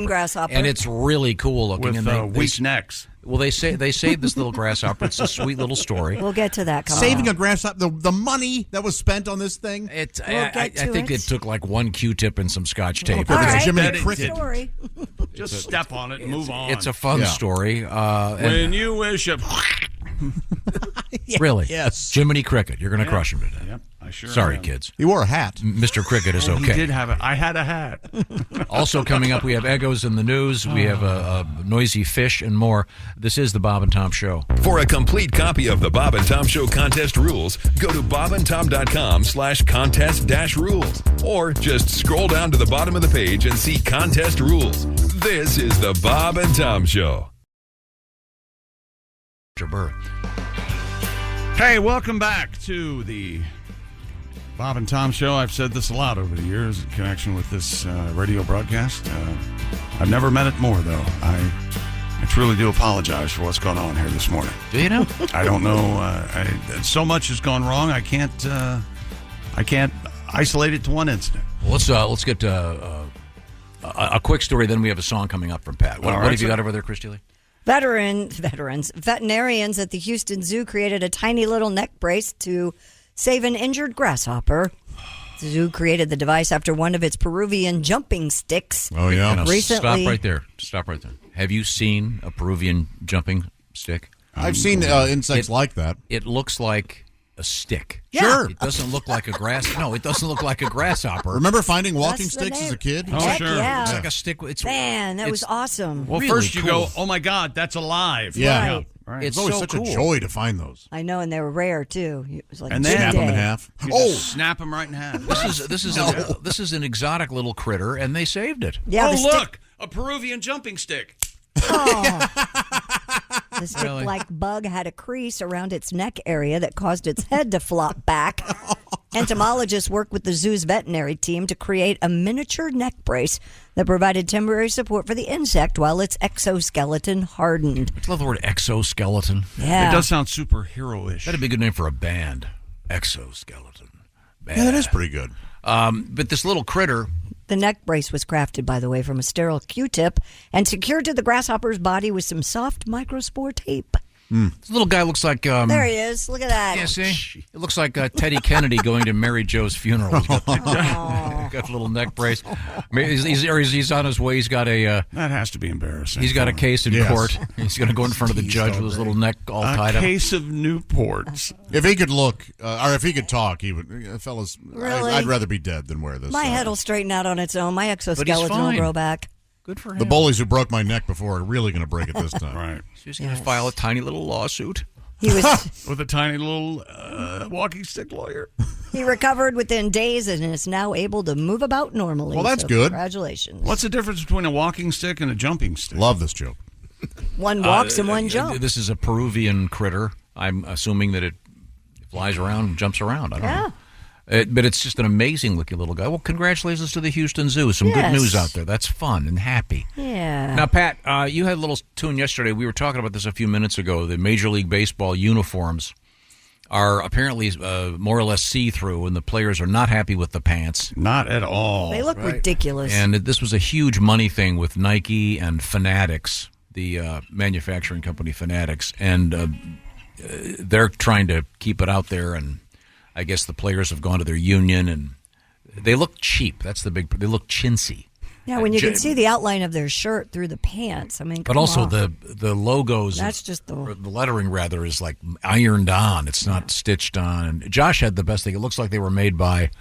Speaker 7: grasshopper.
Speaker 4: And it's really cool looking.
Speaker 20: With
Speaker 4: and
Speaker 20: weak necks.
Speaker 4: Well, they saved this little grasshopper. It's a sweet little story.
Speaker 7: We'll get to that.
Speaker 8: Saving a grasshopper, the money that was spent on this thing.
Speaker 4: I think it took like one Q-tip and some Scotch tape.
Speaker 7: All right,
Speaker 8: Jiminy
Speaker 7: good
Speaker 8: Cricket.
Speaker 7: story.
Speaker 20: Just step on it and move on.
Speaker 4: It's a fun story.
Speaker 20: When you wish a...
Speaker 4: Really?
Speaker 8: Yes.
Speaker 4: Jiminy Cricket. You're going to crush him today.
Speaker 20: Yep, I sure
Speaker 4: Sorry,
Speaker 20: am.
Speaker 4: kids.
Speaker 8: He wore a hat.
Speaker 4: Mr. Cricket is okay.
Speaker 20: He did have it. I had a hat.
Speaker 4: Also coming up, we have Eggos in the news. We have a noisy fish and more. This is the Bob and Tom Show.
Speaker 15: For a complete copy of the Bob and Tom Show contest rules, go to bobandtom.com/contest-rules. Or just scroll down to the bottom of the page and see contest rules. This is the Bob and Tom Show.
Speaker 4: Burr.
Speaker 20: Hey, welcome back to the Bob and Tom Show. I've said this a lot over the years in connection with this radio broadcast. I've never meant it more, though. I truly do apologize for what's going on here this morning.
Speaker 4: Do you know?
Speaker 20: I don't know. So much has gone wrong. I can't isolate it to one incident.
Speaker 4: Well, let's get a quick story. Then we have a song coming up from Pat. What have you got over there, Christy Lee?
Speaker 7: Veterinarians at the Houston Zoo created a tiny little neck brace to save an injured grasshopper. The zoo created the device after one of its Peruvian jumping sticks.
Speaker 8: Oh, yeah.
Speaker 7: Recently,
Speaker 4: Stop right there. Have you seen a Peruvian jumping stick?
Speaker 8: I've seen insects like that.
Speaker 4: It looks like a stick.
Speaker 7: Yeah.
Speaker 8: Sure.
Speaker 4: It doesn't look like a it doesn't look like a grasshopper.
Speaker 8: Remember finding walking
Speaker 7: That's the
Speaker 8: sticks
Speaker 7: name.
Speaker 8: as a kid?
Speaker 20: Oh,
Speaker 7: Heck
Speaker 20: sure.
Speaker 7: yeah.
Speaker 4: It's like a stick.
Speaker 7: Man, that was awesome.
Speaker 20: Well,
Speaker 4: Really
Speaker 20: first you
Speaker 4: cool.
Speaker 20: go, oh my God, that's alive.
Speaker 8: Yeah.
Speaker 7: Right.
Speaker 20: Right.
Speaker 8: It's always
Speaker 4: so
Speaker 8: such
Speaker 4: cool.
Speaker 8: a joy to find those.
Speaker 7: I know, and they were rare too. It was like
Speaker 20: And
Speaker 7: a
Speaker 20: then-
Speaker 7: big
Speaker 8: Snap them in
Speaker 7: day.
Speaker 8: half.
Speaker 20: You
Speaker 8: Oh,
Speaker 20: just snap them right in half.
Speaker 4: This is an exotic little critter, and they saved it.
Speaker 7: Yeah,
Speaker 20: oh,
Speaker 7: the stick-
Speaker 20: look, a Peruvian jumping stick.
Speaker 7: The stick-like bug had a crease around its neck area that caused its head to flop back. Entomologists worked with the zoo's veterinary team to create a miniature neck brace that provided temporary support for the insect while its exoskeleton hardened.
Speaker 4: I love the word exoskeleton.
Speaker 7: Yeah.
Speaker 20: It does sound superhero-ish.
Speaker 4: That'd be a good name for a band. Exoskeleton.
Speaker 8: yeah, that is pretty good.
Speaker 4: But this little critter,
Speaker 7: The neck brace was crafted, by the way, from a sterile Q-tip and secured to the grasshopper's body with some soft microspore tape.
Speaker 4: this little guy looks like...
Speaker 7: There he is. Look at that.
Speaker 4: Yeah, see? It looks like Teddy Kennedy going to Mary Jo's funeral. He's got, got a little neck brace. He's on his way. He's got a...
Speaker 20: that has to be embarrassing.
Speaker 4: He's got a case in
Speaker 8: Yes.
Speaker 4: court. He's going to go in front of the judge with his little neck all tied
Speaker 20: a
Speaker 4: up.
Speaker 20: case of Newports.
Speaker 8: If he could look, or if he could talk, he would. Fellas,
Speaker 7: Really?
Speaker 8: I'd rather be dead than wear this.
Speaker 7: My head will straighten out on its own. My exoskeleton will
Speaker 4: fine.
Speaker 7: grow back.
Speaker 4: Good for him.
Speaker 8: The bullies who broke my neck before are really going to break it this time.
Speaker 20: Right.
Speaker 4: She's going to file a tiny little lawsuit.
Speaker 7: He was
Speaker 20: with a tiny little walking stick lawyer.
Speaker 7: He recovered within days and is now able to move about normally.
Speaker 20: Well, that's
Speaker 7: so
Speaker 20: good.
Speaker 7: Congratulations.
Speaker 20: What's the difference between a walking stick and a jumping stick?
Speaker 8: Love this joke.
Speaker 7: One walks and one jumps.
Speaker 4: This is a Peruvian critter. I'm assuming that it flies around and jumps around. I don't know. But it's just an amazing looking little guy. Well, congratulations to the Houston Zoo. Some good news out there. That's fun and happy.
Speaker 7: Yeah.
Speaker 4: Now, Pat, you had a little tune yesterday. We were talking about this a few minutes ago. The Major League Baseball uniforms are apparently more or less see-through, and the players are not happy with the pants.
Speaker 20: Not at all.
Speaker 7: They look ridiculous.
Speaker 4: And this was a huge money thing with Nike and Fanatics, the manufacturing company Fanatics, and they're trying to keep it out there, and I guess the players have gone to their union, and they look cheap. That's the big. They look chintzy.
Speaker 7: Yeah, when you can see the outline of their shirt through the pants. I mean,
Speaker 4: but also the logos.
Speaker 7: That's just the
Speaker 4: lettering. Rather, is like ironed on. It's not stitched on. And Josh had the best thing. It looks like they were made by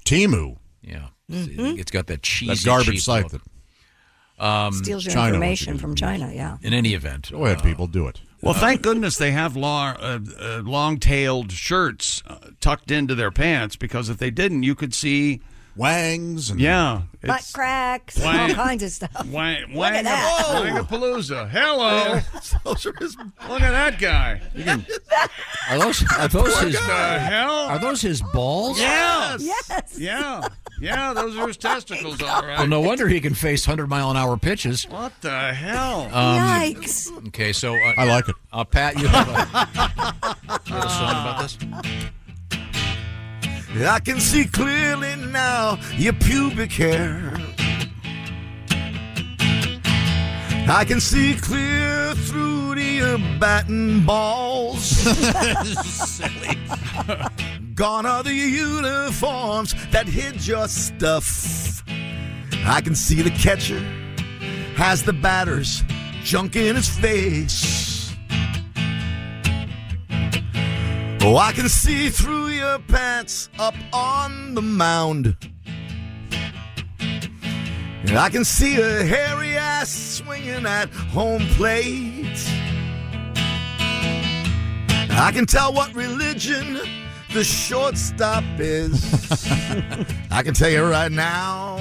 Speaker 8: Temu.
Speaker 4: Yeah, it's got that cheesy,
Speaker 8: that garbage
Speaker 4: cheap
Speaker 8: site
Speaker 4: look.
Speaker 8: that
Speaker 7: steals your
Speaker 8: China
Speaker 7: information from China. Yeah.
Speaker 4: In any event,
Speaker 8: go ahead, people, do it.
Speaker 20: Well, thank goodness they have long-tailed shirts tucked into their pants, because if they didn't, you could see
Speaker 8: wangs and
Speaker 7: butt cracks, all kinds of stuff. Look at that.
Speaker 20: Wangapalooza. Hello. Look at that guy.
Speaker 4: Are those his?
Speaker 20: The hell?
Speaker 4: Are those his balls?
Speaker 20: Yes.
Speaker 7: Yes.
Speaker 20: Yeah, those are his testicles, all right.
Speaker 4: Well, no wonder he can face 100-mile-an-hour pitches.
Speaker 20: What the hell?
Speaker 7: Yikes.
Speaker 4: Okay, so
Speaker 8: I like it.
Speaker 4: Pat, you have a song about this?
Speaker 9: I can see clearly now your pubic hair. I can see clear through to your batting balls.
Speaker 8: Silly.
Speaker 9: Gone are the uniforms that hid your stuff. I can see the catcher has the batter's junk in his face. Oh, I can see through your pants up on the mound. And I can see a hairy ass swinging at home plate. I can tell what religion the shortstop is. I can tell you right now,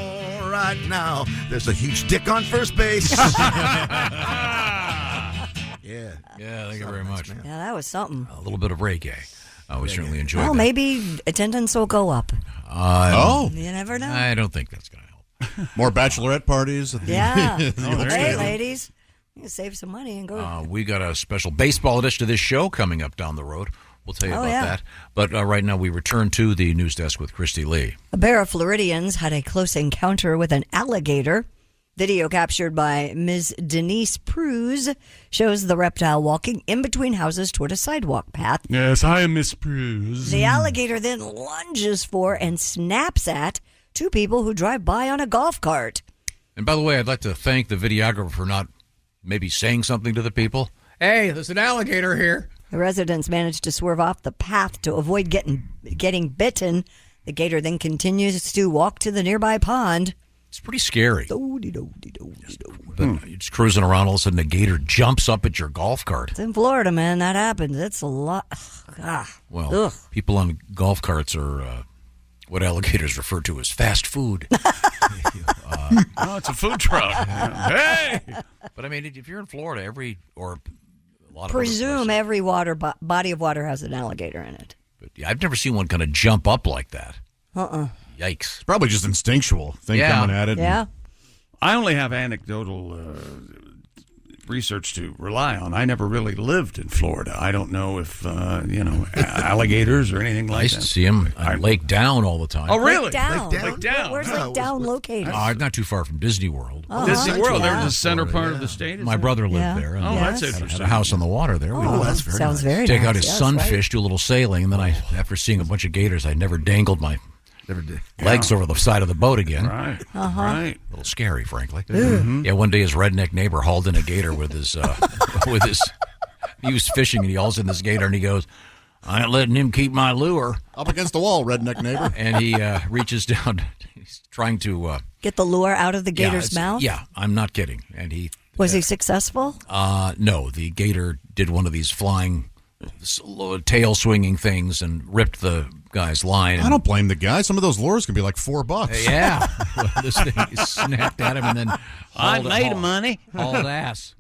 Speaker 9: there's a huge dick on first base.
Speaker 4: Yeah, thank you very much.
Speaker 7: Yeah, that was something.
Speaker 4: A little bit of reggae. We certainly enjoyed
Speaker 7: Well,
Speaker 4: that.
Speaker 7: maybe attendance will go up. You never know.
Speaker 4: I don't think that's going to help.
Speaker 8: More bachelorette parties.
Speaker 7: Yeah.
Speaker 8: The
Speaker 7: Hey, ladies, you can save some money and go.
Speaker 4: We got a special baseball edition of this show coming up down the road. We'll tell you about that. But right now we return to the news desk with Christy Lee.
Speaker 7: A pair of Floridians had a close encounter with an alligator. Video captured by Ms. Denise Pruse shows the reptile walking in between houses toward a sidewalk path.
Speaker 20: Yes, I am Miss Pruse.
Speaker 7: The alligator then lunges for and snaps at two people who drive by on a golf cart.
Speaker 4: And by the way, I'd like to thank the videographer for not maybe saying something to the people. Hey, there's an alligator here.
Speaker 7: The residents managed to swerve off the path to avoid getting bitten. The gator then continues to walk to the nearby pond.
Speaker 4: It's pretty scary. But you're just cruising around, all of a sudden a gator jumps up at your golf cart.
Speaker 7: It's in Florida, man. That happens. It's a lot.
Speaker 4: Well, people on golf carts are what alligators refer to as fast food.
Speaker 20: Oh, it's a food truck. Hey!
Speaker 4: But I mean, if you're in Florida, a lot of
Speaker 7: presume every body of water has an alligator in it.
Speaker 4: But yeah, I've never seen one kind of jump up like that. Yikes.
Speaker 8: It's probably just instinctual thing coming at it.
Speaker 7: Yeah.
Speaker 20: I only have anecdotal research to rely on. I never really lived in Florida. I don't know if, alligators or anything like
Speaker 4: I used
Speaker 20: that.
Speaker 4: to see them on Lake Down all the time.
Speaker 20: Oh, really?
Speaker 7: Lake Down.
Speaker 20: Lake Down.
Speaker 7: Where's Lake Down located?
Speaker 4: Not too far from Disney World.
Speaker 20: Disney World. They're the center part of the state.
Speaker 4: My brother lived there. And
Speaker 20: that's
Speaker 4: had
Speaker 20: interesting.
Speaker 4: a house on the water there.
Speaker 7: That's very sounds nice. Very
Speaker 4: Take
Speaker 7: nice.
Speaker 4: out his
Speaker 7: Yes,
Speaker 4: sunfish, do a little sailing, and then after seeing a bunch of gators, I never dangled my legs over the side of the boat again.
Speaker 20: Right.
Speaker 4: A little scary, frankly.
Speaker 20: Mm-hmm.
Speaker 4: Yeah, one day his redneck neighbor hauled in a gator with his he was fishing and he hauls in this gator and he goes, I ain't letting him keep my lure.
Speaker 8: Up against the wall, redneck neighbor.
Speaker 4: And he reaches down. He's trying to
Speaker 7: get the lure out of the gator's mouth?
Speaker 4: Yeah, I'm not kidding. And he
Speaker 7: Was he successful?
Speaker 4: No, the gator did one of these flying, tail swinging things and ripped the guy's line.
Speaker 8: I don't blame the guy. Some of those lures can be like $4.
Speaker 4: Yeah. This thing snapped at him and then
Speaker 2: I made money.
Speaker 4: Hauled ass.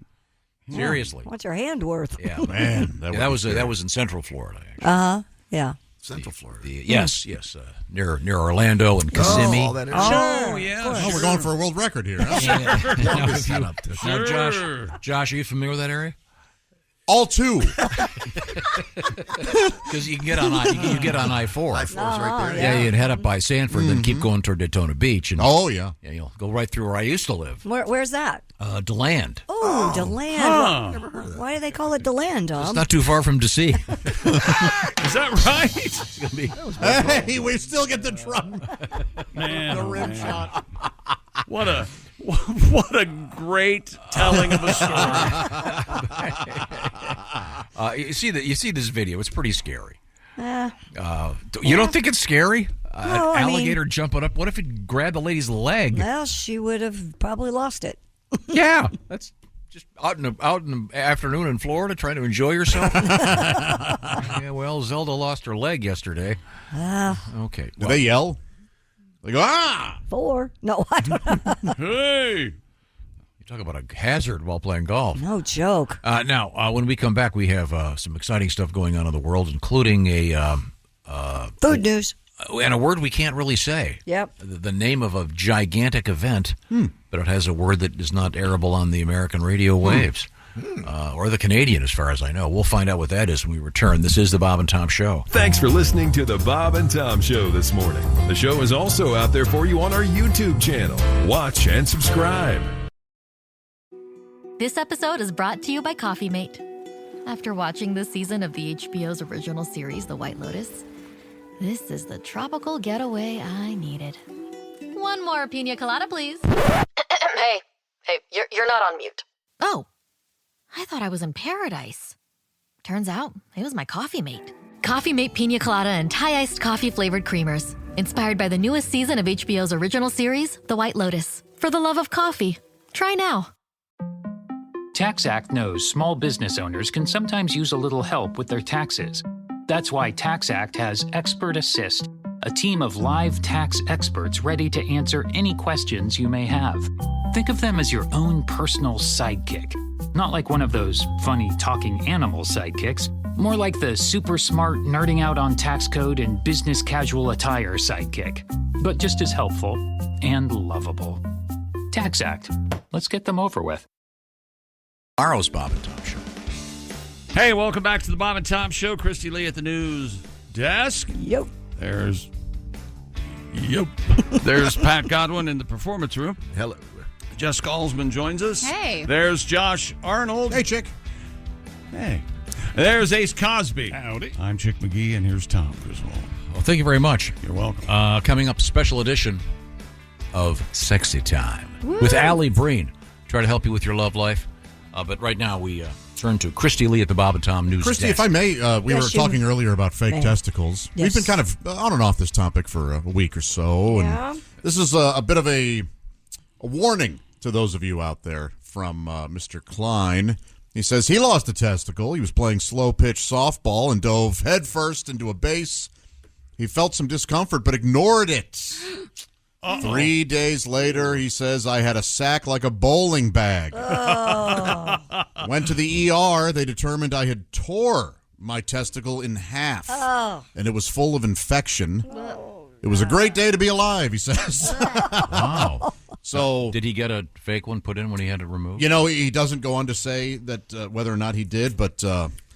Speaker 4: Seriously.
Speaker 7: What's your hand worth?
Speaker 4: Yeah,
Speaker 8: man.
Speaker 4: That was in Central Florida. Actually.
Speaker 7: Yeah.
Speaker 13: Central Florida.
Speaker 4: Yes, near Orlando and Kissimmee.
Speaker 13: Oh, that is
Speaker 8: Oh, we're going for a world record here. Huh?
Speaker 4: Now, Josh, are you familiar with that area?
Speaker 8: All two.
Speaker 4: Because you can get on I-4.
Speaker 13: I-4's right there.
Speaker 4: Yeah, you can head up by Sanford, then keep going toward Daytona Beach. And,
Speaker 8: yeah,
Speaker 4: you'll go right through where I used to live.
Speaker 7: Where's that?
Speaker 4: Deland.
Speaker 7: Oh, Deland.
Speaker 20: Huh.
Speaker 7: Never heard of that. Why do they call it Deland, Tom?
Speaker 4: It's not too far from DC.
Speaker 20: Is that right?
Speaker 4: It's gonna be.
Speaker 8: Hey, we still get the drum.
Speaker 20: Man,
Speaker 8: the rim shot.
Speaker 20: What a great telling of a story.
Speaker 4: You see this video. It's pretty scary.
Speaker 7: Yeah.
Speaker 4: You don't think it's scary?
Speaker 7: No,
Speaker 4: An alligator jumping up. What if it grabbed the lady's leg?
Speaker 7: Well, she would have probably lost it.
Speaker 4: Yeah, that's just out in the afternoon in Florida trying to enjoy yourself. Yeah, well, Zelda lost her leg yesterday. Okay.
Speaker 8: Do they yell? They go, ah!
Speaker 7: 4. No, I don't know.
Speaker 20: Hey!
Speaker 4: You talk about a hazard while playing golf.
Speaker 7: No joke.
Speaker 4: Now, when we come back, we have some exciting stuff going on in the world, including a
Speaker 7: food news.
Speaker 4: And a word we can't really say.
Speaker 7: Yep.
Speaker 4: The name of a gigantic event, but it has a word that is not airable on the American radio waves. Or the Canadian, as far as I know. We'll find out what that is when we return. This is the Bob and Tom Show.
Speaker 15: Thanks for listening to the Bob and Tom Show this morning. The show is also out there for you on our YouTube channel. Watch and subscribe.
Speaker 22: This episode is brought to you by Coffee Mate. After watching this season of the HBO's original series, The White Lotus, this is the tropical getaway I needed. One more pina colada, please.
Speaker 23: Hey, you're not on mute.
Speaker 22: Oh, I thought I was in paradise. Turns out it was my Coffee Mate. Coffee Mate Pina Colada and Thai-iced coffee flavored creamers. Inspired by the newest season of HBO's original series, The White Lotus. For the love of coffee. Try now.
Speaker 24: TaxAct knows small business owners can sometimes use a little help with their taxes. That's why TaxAct has Expert Assist, a team of live tax experts ready to answer any questions you may have. Think of them as your own personal sidekick. Not like one of those funny talking animal sidekicks, more like the super smart nerding out on tax code and business casual attire sidekick, but just as helpful and lovable. TaxAct. Let's get them over with.
Speaker 4: Tomorrow's Bob and Tom Show.
Speaker 20: Hey, welcome back to the Bob and Tom Show. Christy Lee at the news desk.
Speaker 7: Yep.
Speaker 20: There's Pat Godwin in the performance room.
Speaker 13: Hello.
Speaker 20: Jessica Alsman joins us.
Speaker 25: Hey.
Speaker 20: There's Josh Arnold.
Speaker 8: Hey, Chick.
Speaker 20: Hey. There's Ace Cosby.
Speaker 14: Howdy.
Speaker 20: I'm Chick McGee, and here's Tom Griswold.
Speaker 4: Well, thank you very much.
Speaker 20: You're welcome.
Speaker 4: Coming up, special edition of Sexy Time with Alli Breen. Try to help you with your love life. But right now, we turn to Christy Lee at the Bob and Tom News
Speaker 8: Christy,
Speaker 4: Desk.
Speaker 8: if I may, we were talking earlier about fake testicles.
Speaker 7: Yes.
Speaker 8: We've been kind of on and off this topic for a week or so.
Speaker 7: Yeah.
Speaker 8: And this is a bit of a warning to those of you out there from Mr. Klein. He says he lost a testicle. He was playing slow-pitch softball and dove headfirst into a base. He felt some discomfort, but ignored it. 3 days later, he says, I had a sack like a bowling bag.
Speaker 7: Oh.
Speaker 8: Went to the ER. They determined I had tore my testicle in half.
Speaker 7: Oh.
Speaker 8: And it was full of infection. It was a great day to be alive, he says.
Speaker 4: Wow.
Speaker 8: So,
Speaker 4: did he get a fake one put in when he had it removed?
Speaker 8: You know, he doesn't go on to say that whether or not he did, but...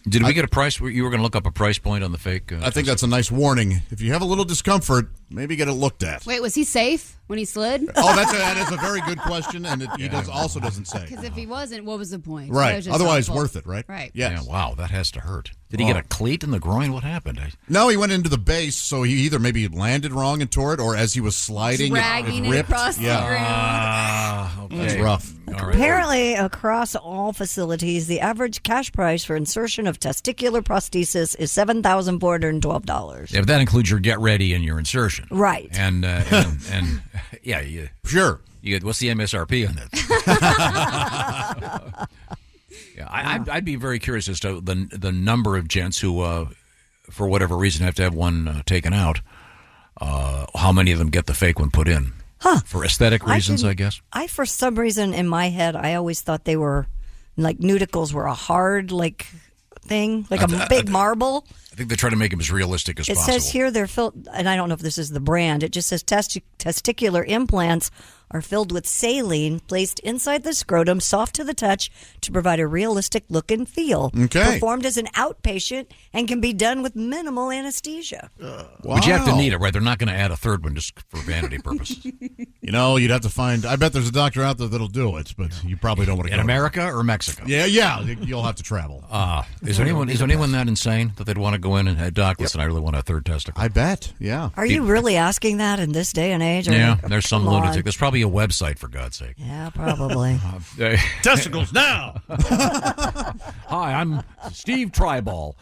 Speaker 4: did we get a price? You were going to look up a price point on the fake?
Speaker 8: I think that's a nice warning. If you have a little discomfort, maybe get it looked at.
Speaker 25: Wait, was he safe when he slid?
Speaker 8: Oh, that is a very good question, and he also doesn't say.
Speaker 25: Because if he wasn't, what was the point?
Speaker 8: Right.
Speaker 25: That was just
Speaker 8: Otherwise,
Speaker 25: awful.
Speaker 8: worth it, right?
Speaker 25: Right.
Speaker 8: Yes.
Speaker 4: Yeah, wow, that has to hurt. Did he get a cleat in the groin? What happened?
Speaker 8: No, he went into the base, so he either maybe landed wrong and tore it, or as he was sliding,
Speaker 25: Dragging
Speaker 8: it
Speaker 25: it
Speaker 8: ripped.
Speaker 25: across the
Speaker 8: ground.
Speaker 4: Okay.
Speaker 8: It's rough.
Speaker 4: All right.
Speaker 7: Apparently, across all facilities, the average cash price for insertion of testicular prosthesis is $7,412.
Speaker 4: If that includes your get ready and your insertion,
Speaker 7: Right.
Speaker 4: And yeah,
Speaker 8: sure.
Speaker 4: You get, what's the MSRP on that? Yeah, I'd be very curious as to the number of gents who, for whatever reason, have to have one taken out. How many of them get the fake one put in? For aesthetic reasons, I guess.
Speaker 7: For some reason, in my head, I always thought they were, like, nudicles were a hard, like, thing, like a big marble.
Speaker 4: I think they try to make them as realistic as
Speaker 7: It
Speaker 4: possible.
Speaker 7: says here they're filled, and I don't know if this is the brand. It just says testicular implants are filled with saline placed inside the scrotum, soft to the touch, to provide a realistic look and feel.
Speaker 8: Okay.
Speaker 7: Performed as an outpatient and can be done with minimal anesthesia.
Speaker 4: But you have to need it, right? They're not going to add a third one just for vanity purposes.
Speaker 8: You know, you'd have to find. I bet there's a doctor out there that'll do it, but you probably don't want to
Speaker 4: In
Speaker 8: go
Speaker 4: America or Mexico?
Speaker 8: Yeah, you'll have to travel.
Speaker 4: Is anyone that insane that they'd want to go in and doc, listen, I really want a third testicle?
Speaker 8: I bet, yeah.
Speaker 7: Are you really asking that in this day and age?
Speaker 4: Yeah, there's some
Speaker 7: Come on.
Speaker 4: lunatic. There's probably a website, for God's sake.
Speaker 7: Yeah, probably.
Speaker 20: Testicles now.
Speaker 4: Hi, I'm Steve Triball.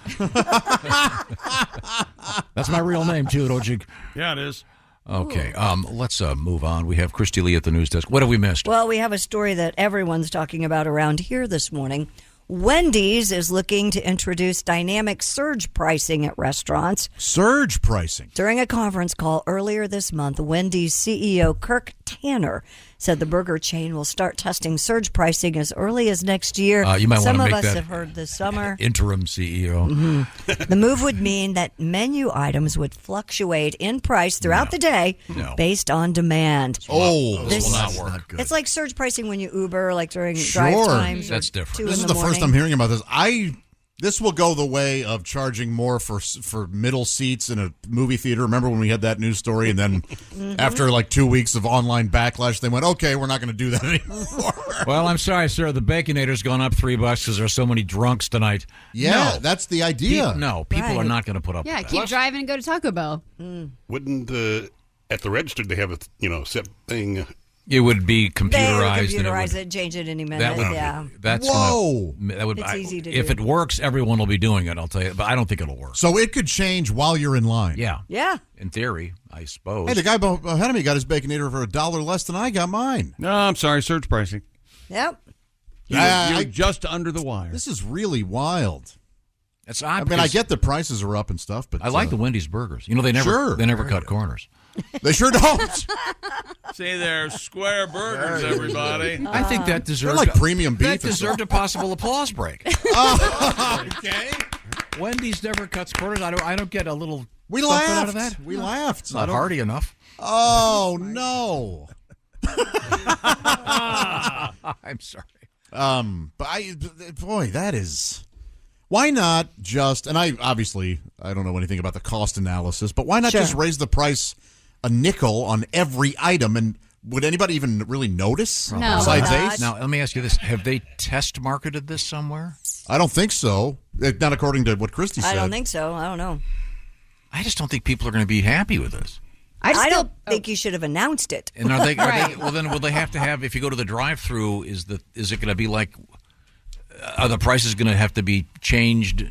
Speaker 4: That's my real name, too, don't you?
Speaker 20: Yeah, it is.
Speaker 4: Okay, let's move on. We have Christy Lee at the news desk. What have we missed?
Speaker 7: Well, we have a story that everyone's talking about around here this morning. Wendy's is looking to introduce dynamic surge pricing at restaurants.
Speaker 8: Surge pricing?
Speaker 7: During a conference call earlier this month, Wendy's CEO Kirk Tanner said the burger chain will start testing surge pricing as early as next year.
Speaker 4: You might
Speaker 7: Some
Speaker 4: want
Speaker 7: of
Speaker 4: to make
Speaker 7: us
Speaker 4: that
Speaker 7: have heard this summer.
Speaker 4: Interim CEO.
Speaker 7: The move would mean that menu items would fluctuate in price throughout the day based on demand.
Speaker 4: This will not work.
Speaker 7: It's like surge pricing when you Uber, like during drive times.
Speaker 4: That's different.
Speaker 8: This is the first I'm hearing about this. This will go the way of charging more for middle seats in a movie theater. Remember when we had that news story, and then after like 2 weeks of online backlash, they went, "Okay, we're not going to do that anymore."
Speaker 4: Well, I'm sorry, sir. The Baconator's gone up $3 because there's so many drunks tonight.
Speaker 8: Yeah, that's the idea.
Speaker 4: People are not going to put up
Speaker 25: Yeah,
Speaker 4: with that.
Speaker 25: keep driving and go to Taco Bell.
Speaker 14: Wouldn't at the register they have a set thing?
Speaker 4: It would be
Speaker 7: They
Speaker 4: computerized.
Speaker 7: computerize it, change it any minute. Yeah.
Speaker 4: That's
Speaker 8: Whoa.
Speaker 4: That would.
Speaker 7: It's easy to
Speaker 4: if
Speaker 7: do.
Speaker 4: it works, everyone will be doing it. I'll tell you, but I don't think it'll work.
Speaker 8: So it could change while you're in line.
Speaker 4: Yeah.
Speaker 7: Yeah.
Speaker 4: In theory, I suppose.
Speaker 8: Hey, the guy ahead of me got his Baconator for $1 less than I got mine.
Speaker 20: No, I'm sorry, surge pricing.
Speaker 7: Yep.
Speaker 20: You're just under the wire.
Speaker 8: This is really wild.
Speaker 4: That's odd.
Speaker 8: I mean, I get the prices are up and stuff, but
Speaker 4: I like the Wendy's burgers. You know, they never cut corners.
Speaker 8: They sure don't.
Speaker 20: See, they're square burgers, everybody.
Speaker 4: I think that deserved
Speaker 8: like premium beef.
Speaker 4: That deserved a possible applause break.
Speaker 8: Okay.
Speaker 4: Wendy's never cuts corners. I don't get a little.
Speaker 8: We
Speaker 4: something
Speaker 8: laughed.
Speaker 4: out of that.
Speaker 8: We laughed.
Speaker 4: It's not hearty enough.
Speaker 8: Oh no.
Speaker 4: I'm sorry.
Speaker 8: But boy, that is. Why not just? And I don't know anything about the cost analysis, but why not just raise the price a nickel on every item? And would anybody even really notice?
Speaker 25: No.
Speaker 8: Besides
Speaker 7: Not.
Speaker 8: Ace?
Speaker 4: Now, let me ask you this: have they test marketed this somewhere?
Speaker 8: I don't think so. Not according to what Christy said.
Speaker 7: I don't think so. I don't know.
Speaker 4: I just don't think people are going to be happy with this.
Speaker 7: I don't think you should have announced it.
Speaker 4: And are they? Well, then will they have to have? If you go to the drive-through, is it going to be like? Are the prices going to have to be changed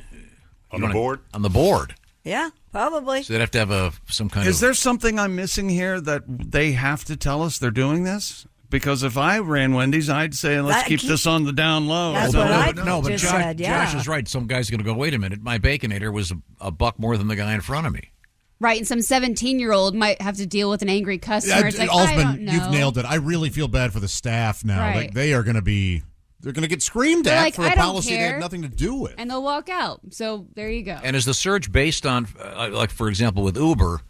Speaker 14: on the board?
Speaker 4: On the board.
Speaker 7: Yeah, probably.
Speaker 4: So they'd have to have some kind of.
Speaker 20: Is there something I'm missing here that they have to tell us they're doing this? Because if I ran Wendy's, I'd say, let's keep this on the down low.
Speaker 7: That's what I
Speaker 4: but
Speaker 7: just
Speaker 4: Josh,
Speaker 7: said, yeah.
Speaker 4: Josh is right. Some guy's going to go, wait a minute, my Baconator was a buck more than the guy in front of me.
Speaker 25: Right, and some 17-year-old might have to deal with an angry customer. It's like,
Speaker 8: Alsman,
Speaker 25: I don't know.
Speaker 8: you've nailed it. I really feel bad for the staff now.
Speaker 25: Right.
Speaker 8: Like, they are going to be. They're going to get screamed
Speaker 25: They're
Speaker 8: at
Speaker 25: like,
Speaker 8: for a
Speaker 25: I don't
Speaker 8: policy they
Speaker 25: care.
Speaker 8: had nothing to do with.
Speaker 25: And they'll walk out. So there you go.
Speaker 4: And is the surge based on, like, for example, with Uber,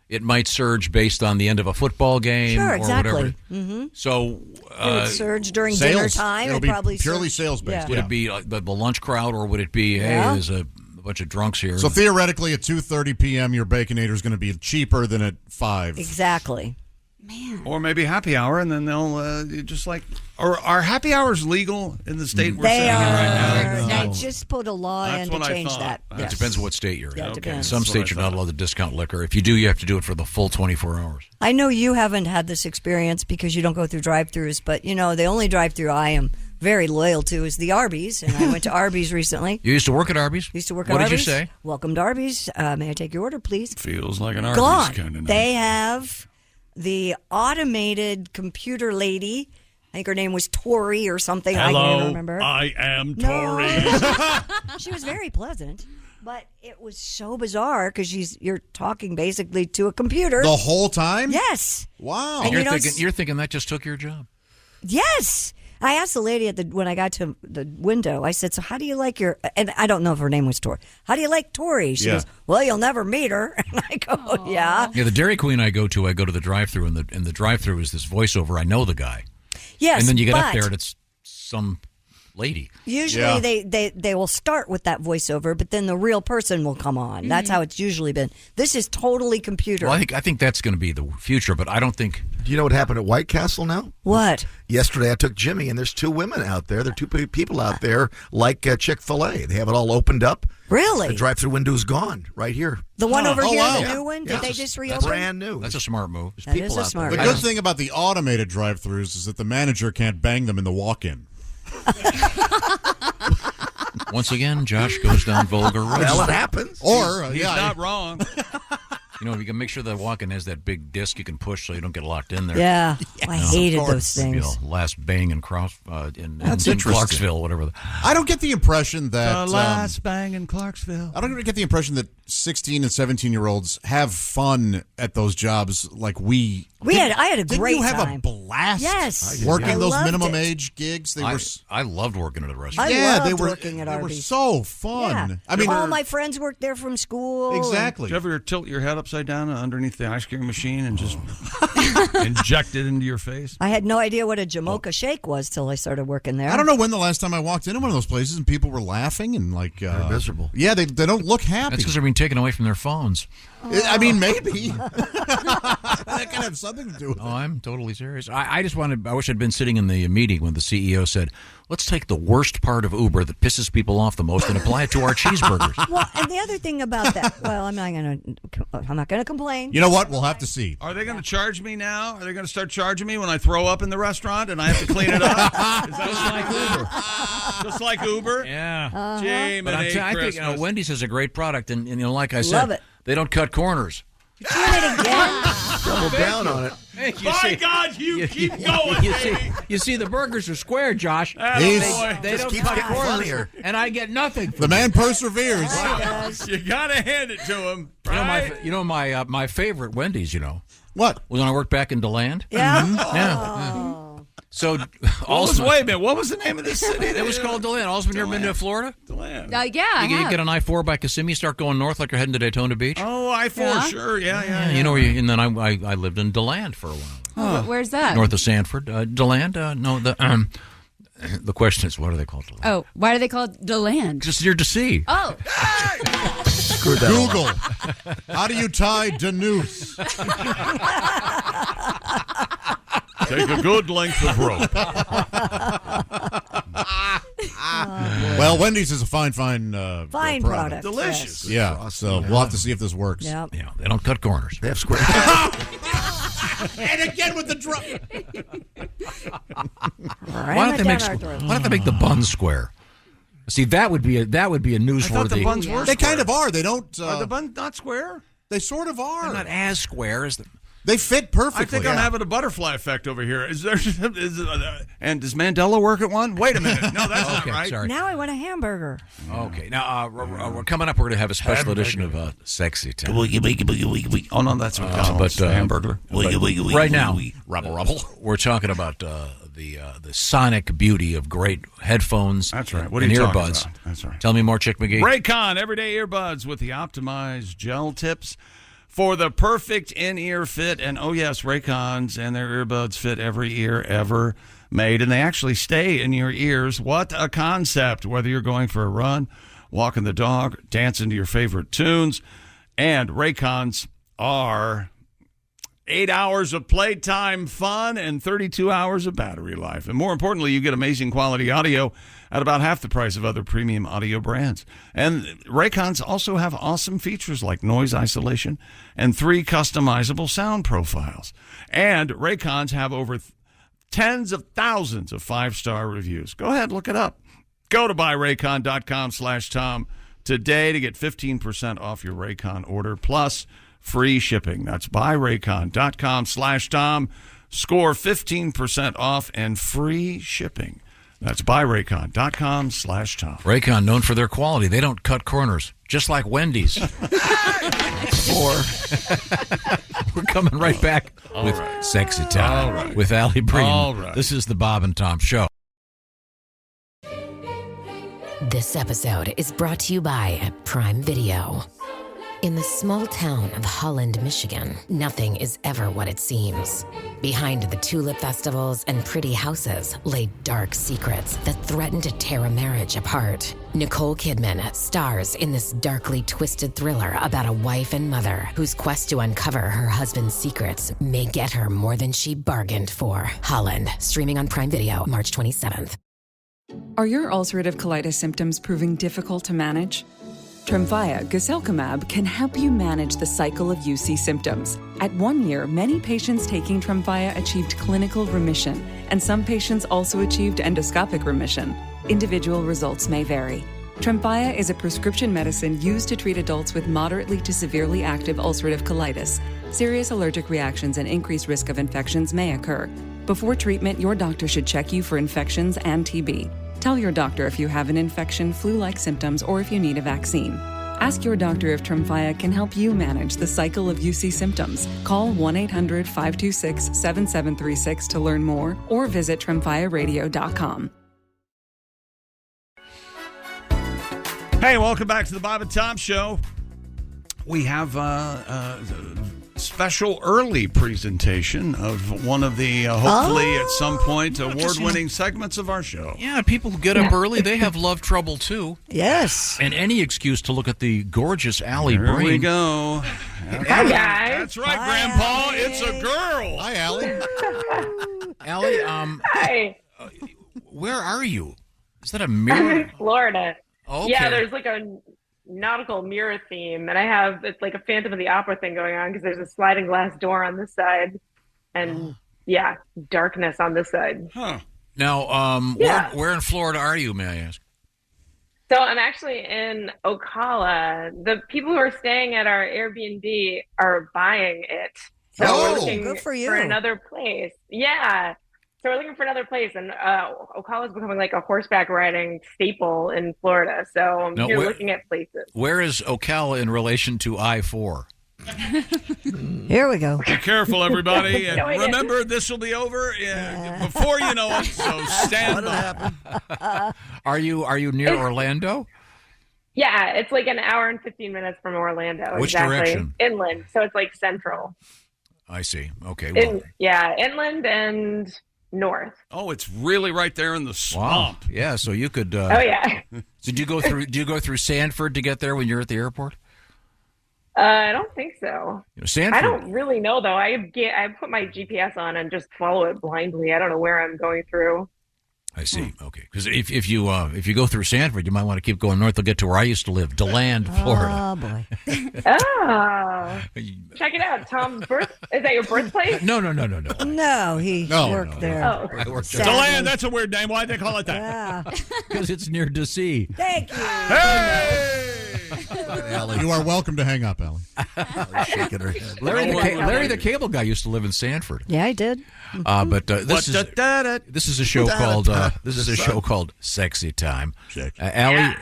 Speaker 4: it might surge based on the end of a football game
Speaker 7: Sure,
Speaker 4: or
Speaker 7: exactly.
Speaker 4: whatever.
Speaker 7: Mm-hmm.
Speaker 4: So
Speaker 7: It would surge during
Speaker 8: sales.
Speaker 7: dinner time.
Speaker 8: It'll
Speaker 7: It
Speaker 8: be
Speaker 7: probably
Speaker 8: purely
Speaker 7: surge-
Speaker 8: sales-based.
Speaker 7: Yeah.
Speaker 4: would it be the lunch crowd, or would it be, hey,
Speaker 7: Yeah.
Speaker 4: there's a bunch of drunks here?
Speaker 8: So theoretically, at 2:30 p.m., your Baconator is going to be cheaper than at 5.
Speaker 7: Exactly.
Speaker 25: Man.
Speaker 20: Or maybe happy hour, and then they'll just like. Or are happy hours legal in the state we're sitting in right now?
Speaker 7: They just put a law
Speaker 20: That's
Speaker 7: in to
Speaker 20: what I
Speaker 7: change
Speaker 20: thought.
Speaker 7: that.
Speaker 4: It
Speaker 7: Yes.
Speaker 4: depends what state you're in.
Speaker 7: Yeah, it depends.
Speaker 4: Some
Speaker 20: That's what
Speaker 4: states
Speaker 20: I
Speaker 4: you're not allowed to discount liquor. If you do, you have to do it for the full 24 hours.
Speaker 7: I know you haven't had this experience because you don't go through drive-thrus, but the only drive-thru I am very loyal to is the Arby's, and I went to Arby's recently.
Speaker 4: You used to work at Arby's?
Speaker 7: Used to work at
Speaker 4: What
Speaker 7: Arby's.
Speaker 4: did you say?
Speaker 7: Welcome to Arby's. May I take your order, please?
Speaker 20: Feels like an Arby's
Speaker 7: Gone.
Speaker 20: kind of night.
Speaker 7: They have the automated computer lady. I think her name was Tori or something. I can't remember.
Speaker 20: I am
Speaker 7: No.
Speaker 20: Tori.
Speaker 7: She was very pleasant, but it was so bizarre because you're talking basically to a computer
Speaker 8: The whole time?
Speaker 7: Yes.
Speaker 8: Wow.
Speaker 7: And
Speaker 4: You're thinking that just took your job.
Speaker 7: Yes. I asked the lady when I got to the window, I said, so how do you like your, and I don't know if her name was Tori. How do you like Tori? She goes, well, you'll never meet her. And I go, yeah.
Speaker 4: Yeah, the Dairy Queen I go to the drive-thru, and the drive-thru is this voiceover. I know the guy.
Speaker 7: Yes,
Speaker 4: and then you get up
Speaker 7: but
Speaker 4: there, and it's some lady.
Speaker 7: usually they will start with that voiceover, but then the real person will come on. That's how it's usually been. This is totally computer.
Speaker 4: Well, I think that's going to be the future, but I don't think.
Speaker 13: Do you know what happened at White Castle now?
Speaker 7: What?
Speaker 13: Yesterday I took Jimmy, and there's two women out there. There are two people out there like Chick-fil-A. They have it all opened up.
Speaker 7: Really?
Speaker 13: The drive-through window's gone right here.
Speaker 7: The one over here,
Speaker 8: wow.
Speaker 7: the new one? Did they just reopen?
Speaker 13: That's brand new.
Speaker 4: That's a smart move.
Speaker 13: There's
Speaker 7: That
Speaker 13: people
Speaker 7: is a
Speaker 13: out
Speaker 7: smart
Speaker 13: there.
Speaker 8: The good thing about the automated drive-thrus is that the manager can't bang them in the walk-in.
Speaker 4: Once again, Josh goes down vulgar road.
Speaker 13: Well, it happens.
Speaker 8: Or,
Speaker 20: He's not wrong.
Speaker 4: You can make sure the walk-in has that big disc you can push so you don't get locked in there.
Speaker 7: Yeah. I hated
Speaker 8: of
Speaker 7: those
Speaker 8: course.
Speaker 7: things.
Speaker 4: Last bang in in
Speaker 8: That's
Speaker 4: in
Speaker 8: interesting.
Speaker 4: Clarksville, whatever.
Speaker 8: I don't get the impression that...
Speaker 20: The last bang in Clarksville.
Speaker 8: I don't get the impression that 16 and 17-year-olds have fun at those jobs like we...
Speaker 7: I had a great
Speaker 8: Didn't you have
Speaker 7: time.
Speaker 8: a blast
Speaker 7: Yes.
Speaker 8: working
Speaker 7: I
Speaker 8: those
Speaker 7: loved
Speaker 8: minimum
Speaker 7: it.
Speaker 8: age gigs? They were...
Speaker 4: I loved working at a restaurant.
Speaker 7: I loved
Speaker 8: they were
Speaker 7: working at
Speaker 8: they were
Speaker 7: Arby's.
Speaker 8: so fun.
Speaker 7: Yeah.
Speaker 8: I mean,
Speaker 7: all my friends worked there from school.
Speaker 8: exactly.
Speaker 20: Did you ever tilt your head upside down underneath the ice cream machine and just inject it into your face?
Speaker 7: I had no idea what a Jamocha shake was till I started working there.
Speaker 8: I don't know when the last time I walked into one of those places and people were laughing and like...
Speaker 13: They're miserable.
Speaker 8: Yeah, they don't look happy.
Speaker 4: That's because they're being taken away from their phones.
Speaker 8: I mean, maybe. That can have something to do with it.
Speaker 4: Oh, I'm totally serious. I wish I'd been sitting in the meeting when the CEO said, let's take the worst part of Uber that pisses people off the most and apply it to our cheeseburgers.
Speaker 7: Well, and the other thing about that, well, I'm not going to complain.
Speaker 8: You know what? We'll have to see.
Speaker 20: Are they going to charge me now? Are they going to start charging me when I throw up in the restaurant and I have to clean it up? Is that just like Uber?
Speaker 4: Yeah.
Speaker 20: Jim
Speaker 4: But
Speaker 20: and
Speaker 4: I think Wendy's has a great product, and like I said,
Speaker 7: Love it.
Speaker 4: they don't cut corners.
Speaker 7: Doing it again.
Speaker 13: Double down on it.
Speaker 4: Hey,
Speaker 20: By God, you keep going, baby.
Speaker 4: You see, the burgers are square, Josh.
Speaker 20: Attaboy.
Speaker 4: They
Speaker 13: Just
Speaker 4: don't
Speaker 13: keeps
Speaker 4: cut
Speaker 13: getting
Speaker 4: corners,
Speaker 13: funnier.
Speaker 4: and I get nothing.
Speaker 8: The man perseveres.
Speaker 20: You got to hand it to him, right?
Speaker 4: My favorite Wendy's,
Speaker 8: What?
Speaker 4: was when I worked back in Deland.
Speaker 7: Yeah.
Speaker 4: Yeah. So,
Speaker 20: Wait a minute. What was the name of this city?
Speaker 4: It was called Deland. Alsman, you ever been to Florida?
Speaker 20: Deland.
Speaker 25: Yeah, I
Speaker 4: You
Speaker 25: have.
Speaker 4: get an I-4 by Kissimmee, start going north like you're heading to Daytona Beach.
Speaker 20: Oh, I-4,
Speaker 25: Yeah.
Speaker 20: sure. Yeah.
Speaker 4: And then I lived in Deland for a while.
Speaker 25: Where's that?
Speaker 4: North of Sanford. Deland? The question is, what are they called? Deland?
Speaker 25: Oh, why do they call it Deland?
Speaker 4: Just near to sea.
Speaker 25: Oh,
Speaker 13: Screwed that all up.
Speaker 8: Google. How do you tie Danoose?
Speaker 20: Take a good length of rope.
Speaker 8: Well, Wendy's is a fine
Speaker 7: Product.
Speaker 20: Delicious.
Speaker 8: Yeah, so we'll have to see if this works.
Speaker 7: Yeah.
Speaker 4: Yeah, they don't cut corners.
Speaker 13: They have square.
Speaker 8: And again with the drum.
Speaker 4: Why don't they make the bun square? See, that would be a newsworthy.
Speaker 20: I thought the buns were
Speaker 8: They
Speaker 20: square.
Speaker 8: kind of are. They don't.
Speaker 20: Are the buns not square?
Speaker 8: They sort of are.
Speaker 4: They're not as square as the.
Speaker 8: They fit perfectly.
Speaker 20: I think I'm having a butterfly effect over here. And does Mandela work at one? Wait a minute. No, that's not right.
Speaker 4: Sorry.
Speaker 7: Now I want a hamburger.
Speaker 4: Okay, now we're coming up. We're going to have a special edition of Sexy Time.
Speaker 20: Oh no, that's McDonald's. Hamburger.
Speaker 4: Right now,
Speaker 8: rubble.
Speaker 4: we're talking about the sonic beauty of great headphones.
Speaker 20: That's right. What are
Speaker 4: and
Speaker 20: you talking
Speaker 4: earbuds.
Speaker 20: about? That's right.
Speaker 4: Tell me more, Chick McGee.
Speaker 20: Raycon everyday earbuds with the optimized gel tips for the perfect in-ear fit. And oh yes, Raycons and their earbuds fit every ear ever made, and they actually stay in your ears. What a concept! Whether you're going for a run, walking the dog, dancing to your favorite tunes, and Raycons are 8 hours of playtime fun and 32 hours of battery life. And more importantly, you get amazing quality audio at about half the price of other premium audio brands. And Raycons also have awesome features like noise isolation and 3 customizable sound profiles. And Raycons have over tens of thousands of 5-star reviews. Go ahead, look it up. Go to buyraycon.com/Tom today to get 15% off your Raycon order plus free shipping. That's buyraycon.com/Tom. Score 15% off and free shipping. That's buyraycon.com/Tom.
Speaker 4: Raycon, known for their quality. They don't cut corners, just like Wendy's. We're coming right back with Sexy Time with Alli Breen.
Speaker 20: All right.
Speaker 4: This is the Bob and Tom Show.
Speaker 1: This episode is brought to you by Prime Video. In the small town of Holland, Michigan, nothing is ever what it seems. Behind the tulip festivals and pretty houses lay dark secrets that threaten to tear a marriage apart. Nicole Kidman stars in this darkly twisted thriller about a wife and mother whose quest to uncover her husband's secrets may get her more than she bargained for. Holland, streaming on Prime Video March 27th.
Speaker 2: Are your ulcerative colitis symptoms proving difficult to manage? Tremfya guselkumab can help you manage the cycle of UC symptoms. At 1 year, many patients taking Tremfya achieved clinical remission, and some patients also achieved endoscopic remission. Individual results may vary. Tremfya is a prescription medicine used to treat adults with moderately to severely active ulcerative colitis. Serious allergic reactions and increased risk of infections may occur. Before treatment, your doctor should check you for infections and TB. Tell your doctor if you have an infection, flu-like symptoms, or if you need a vaccine. Ask your doctor if Tremfya can help you manage the cycle of UC symptoms. Call 1-800-526-7736 to learn more or visit tremfyaradio.com.
Speaker 20: Hey, welcome back to the Bob and Tom Show. We have a special early presentation of one of the, hopefully at some point, award-winning segments of our show.
Speaker 4: Yeah, people who get up early, they have love trouble, too.
Speaker 7: Yes.
Speaker 4: And any excuse to look at the gorgeous Alli Breen.
Speaker 20: Here we go.
Speaker 4: Hi,
Speaker 20: guys. That's right, Grandpa. It's a girl.
Speaker 8: Hi, Alli.
Speaker 4: Alli,
Speaker 3: Hi.
Speaker 4: where are you? Is that a mirror?
Speaker 3: I'm in Florida.
Speaker 4: Okay.
Speaker 3: Yeah, there's like a nautical mirror theme, and it's like a Phantom of the Opera thing going on because there's a sliding glass door on this side, and darkness on this side.
Speaker 20: Huh.
Speaker 4: Now, where in Florida are you, may I ask?
Speaker 3: So I'm actually in Ocala. The people who are staying at our Airbnb are buying it. So we're looking
Speaker 7: good for you.
Speaker 3: for another place. Yeah. So we're looking for another place, and Ocala is becoming like a horseback riding staple in Florida. So
Speaker 4: Now,
Speaker 3: you're
Speaker 4: where-
Speaker 3: looking at places.
Speaker 4: Where is Ocala in relation to I-4?
Speaker 7: Here we go.
Speaker 20: Be careful, everybody. And
Speaker 3: No idea.
Speaker 20: remember, this will be over before you know it, so stand by.
Speaker 4: Are you near Orlando?
Speaker 3: Yeah, it's like an hour and 15 minutes from Orlando.
Speaker 4: Which
Speaker 3: exactly.
Speaker 4: direction?
Speaker 3: Inland. So it's like central.
Speaker 4: I see. Okay. Well,
Speaker 3: Inland and north.
Speaker 20: Oh, it's really right there in the swamp.
Speaker 4: Yeah, so you could.
Speaker 3: Oh yeah.
Speaker 4: So do you go through Sanford to get there when you're at the airport?
Speaker 3: I don't think so.
Speaker 4: Sanford.
Speaker 3: I don't really know though. I put my GPS on and just follow it blindly. I don't know where I'm going through.
Speaker 4: I see. Okay, because if you go through Sanford, you might want to keep going north. They'll get to where I used to live, Deland, Florida.
Speaker 7: Oh boy.
Speaker 3: Oh, check it out. Tom's birth. Is that your birthplace?
Speaker 4: No.
Speaker 7: No, he worked there.
Speaker 3: Oh.
Speaker 4: I worked
Speaker 7: Sadly.
Speaker 20: Deland, that's a weird name. Why'd they call it that?
Speaker 7: Yeah.
Speaker 4: because it's near DC.
Speaker 7: Thank you.
Speaker 20: Hey!
Speaker 8: You are welcome to hang up, Alli.
Speaker 13: Shaking her head.
Speaker 4: Larry the cable guy used to live in Sanford.
Speaker 7: Yeah, I did.
Speaker 4: But this is a show called Sexy Time. Alli,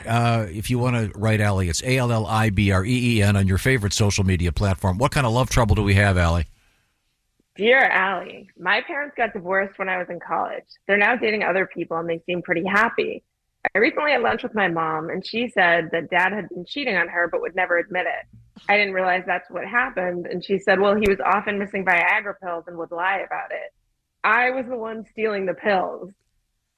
Speaker 4: if you want to write Alli, it's ALLIBREEN on your favorite social media platform. What kind of love trouble do we have, Alli?
Speaker 3: Dear Allie, my parents got divorced when I was in college. They're now dating other people and they seem pretty happy. I recently had lunch with my mom and she said that dad had been cheating on her but would never admit it. I didn't realize that's what happened. And she said, well, he was often missing Viagra pills and would lie about it. I was the one stealing the pills.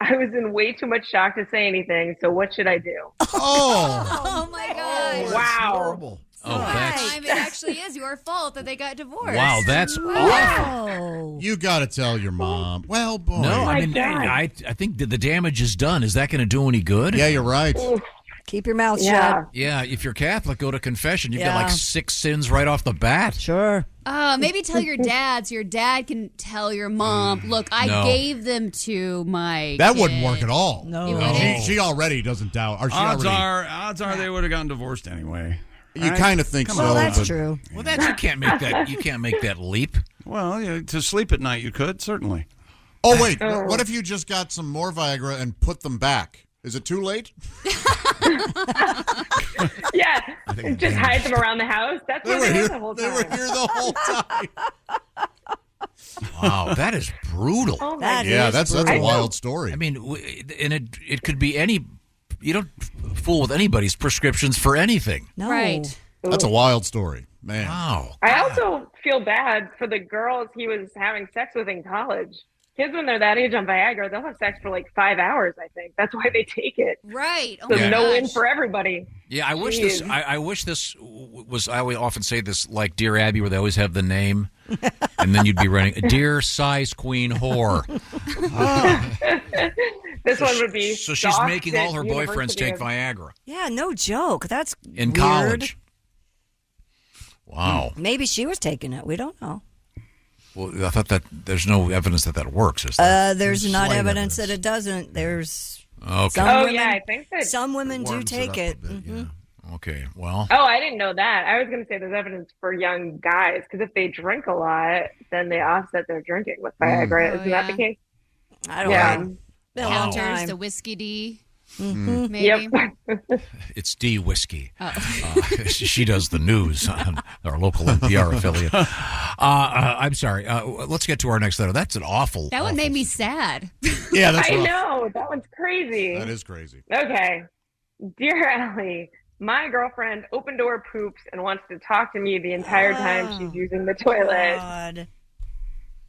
Speaker 3: I was in way too much shock to say anything. So what should I do?
Speaker 7: Oh my gosh.
Speaker 3: Wow.
Speaker 8: Horrible.
Speaker 4: Oh, that's
Speaker 25: It actually is your fault that they got divorced.
Speaker 4: wow. That's awful.
Speaker 8: You got to tell your mom. Well, boy.
Speaker 4: No, I mean, I think that the damage is done. Is that going to do any good?
Speaker 8: Yeah, you're right.
Speaker 7: Keep your mouth
Speaker 3: Yeah.
Speaker 7: shut.
Speaker 4: Yeah, if you're Catholic, go to confession. You've got
Speaker 7: Yeah.
Speaker 4: like 6 sins right off the bat.
Speaker 7: Sure.
Speaker 25: Maybe tell your dad so your dad can tell your mom, look, I
Speaker 4: No.
Speaker 25: gave them to my
Speaker 8: That
Speaker 25: kid.
Speaker 8: wouldn't work at all.
Speaker 25: You wouldn't?
Speaker 8: She already doesn't doubt. Or she
Speaker 20: Odds
Speaker 8: already,
Speaker 20: are they would have gotten divorced anyway.
Speaker 8: You kind of think so.
Speaker 7: Well, that's
Speaker 8: but-
Speaker 7: true.
Speaker 4: Well, that you can't make that. You can't make that leap.
Speaker 20: Well, yeah, to sleep at night you could, certainly.
Speaker 8: Oh, wait. What if you just got some more Viagra and put them back? Is it too late?
Speaker 3: Yeah, just hide them around the house. That's
Speaker 8: They
Speaker 3: where
Speaker 8: were
Speaker 3: they
Speaker 8: here.
Speaker 3: were the whole time.
Speaker 8: They were here the whole time.
Speaker 4: Wow, that is brutal.
Speaker 3: Oh my
Speaker 8: That's a
Speaker 3: brutal.
Speaker 8: wild story.
Speaker 4: I mean, and it could be any. You don't fool with anybody's prescriptions for anything.
Speaker 7: No.
Speaker 25: Right.
Speaker 8: That's a wild story, man.
Speaker 4: Wow.
Speaker 3: I also feel bad for the girls he was having sex with in college. Kids, when they're that age on Viagra, they'll have sex for like 5 hours, I think. That's why they take it.
Speaker 25: Right. Oh
Speaker 3: So
Speaker 25: my
Speaker 3: no win
Speaker 25: gosh.
Speaker 3: for everybody.
Speaker 4: Yeah, I wish this. I wish this was. I always often say this, like Dear Abby, where they always have the name, and then you'd be running Dear Size Queen Whore.
Speaker 3: This one would be.
Speaker 4: So she's making all her
Speaker 3: Stockton
Speaker 4: boyfriends take
Speaker 3: University
Speaker 4: Viagra
Speaker 7: Yeah, no joke. That's
Speaker 4: in
Speaker 7: weird.
Speaker 4: college. Wow.
Speaker 7: Maybe she was taking it. We don't know.
Speaker 4: Well, I thought that there's no evidence that works. Is there?
Speaker 7: There's not
Speaker 4: slight
Speaker 7: evidence that it doesn't. There's
Speaker 4: Okay.
Speaker 7: some
Speaker 3: Oh,
Speaker 7: women,
Speaker 3: yeah, I think that.
Speaker 7: some women do
Speaker 8: warms it
Speaker 7: take
Speaker 8: up
Speaker 7: it.
Speaker 8: a bit, yeah.
Speaker 4: Okay. Well.
Speaker 3: Oh, I didn't know that. I was going to say there's evidence for young guys because if they drink a lot, then they offset their drinking with Viagra. Isn't that the case?
Speaker 7: I don't
Speaker 3: Yeah.
Speaker 7: know. Been a long
Speaker 25: Counters,
Speaker 7: time.
Speaker 25: the whiskey D.
Speaker 7: Mhm.
Speaker 25: Maybe.
Speaker 3: Yep.
Speaker 4: It's D Whiskey.
Speaker 25: Oh.
Speaker 4: She does the news on our local NPR affiliate. I'm sorry. Let's get to our next letter. That's an awful.
Speaker 25: That one made me sad.
Speaker 8: Yeah, that's
Speaker 3: I
Speaker 8: rough.
Speaker 3: know. That one's crazy.
Speaker 8: That is crazy.
Speaker 3: Okay. Dear Allie, my girlfriend open door poops and wants to talk to me the entire time she's using the toilet.
Speaker 7: God.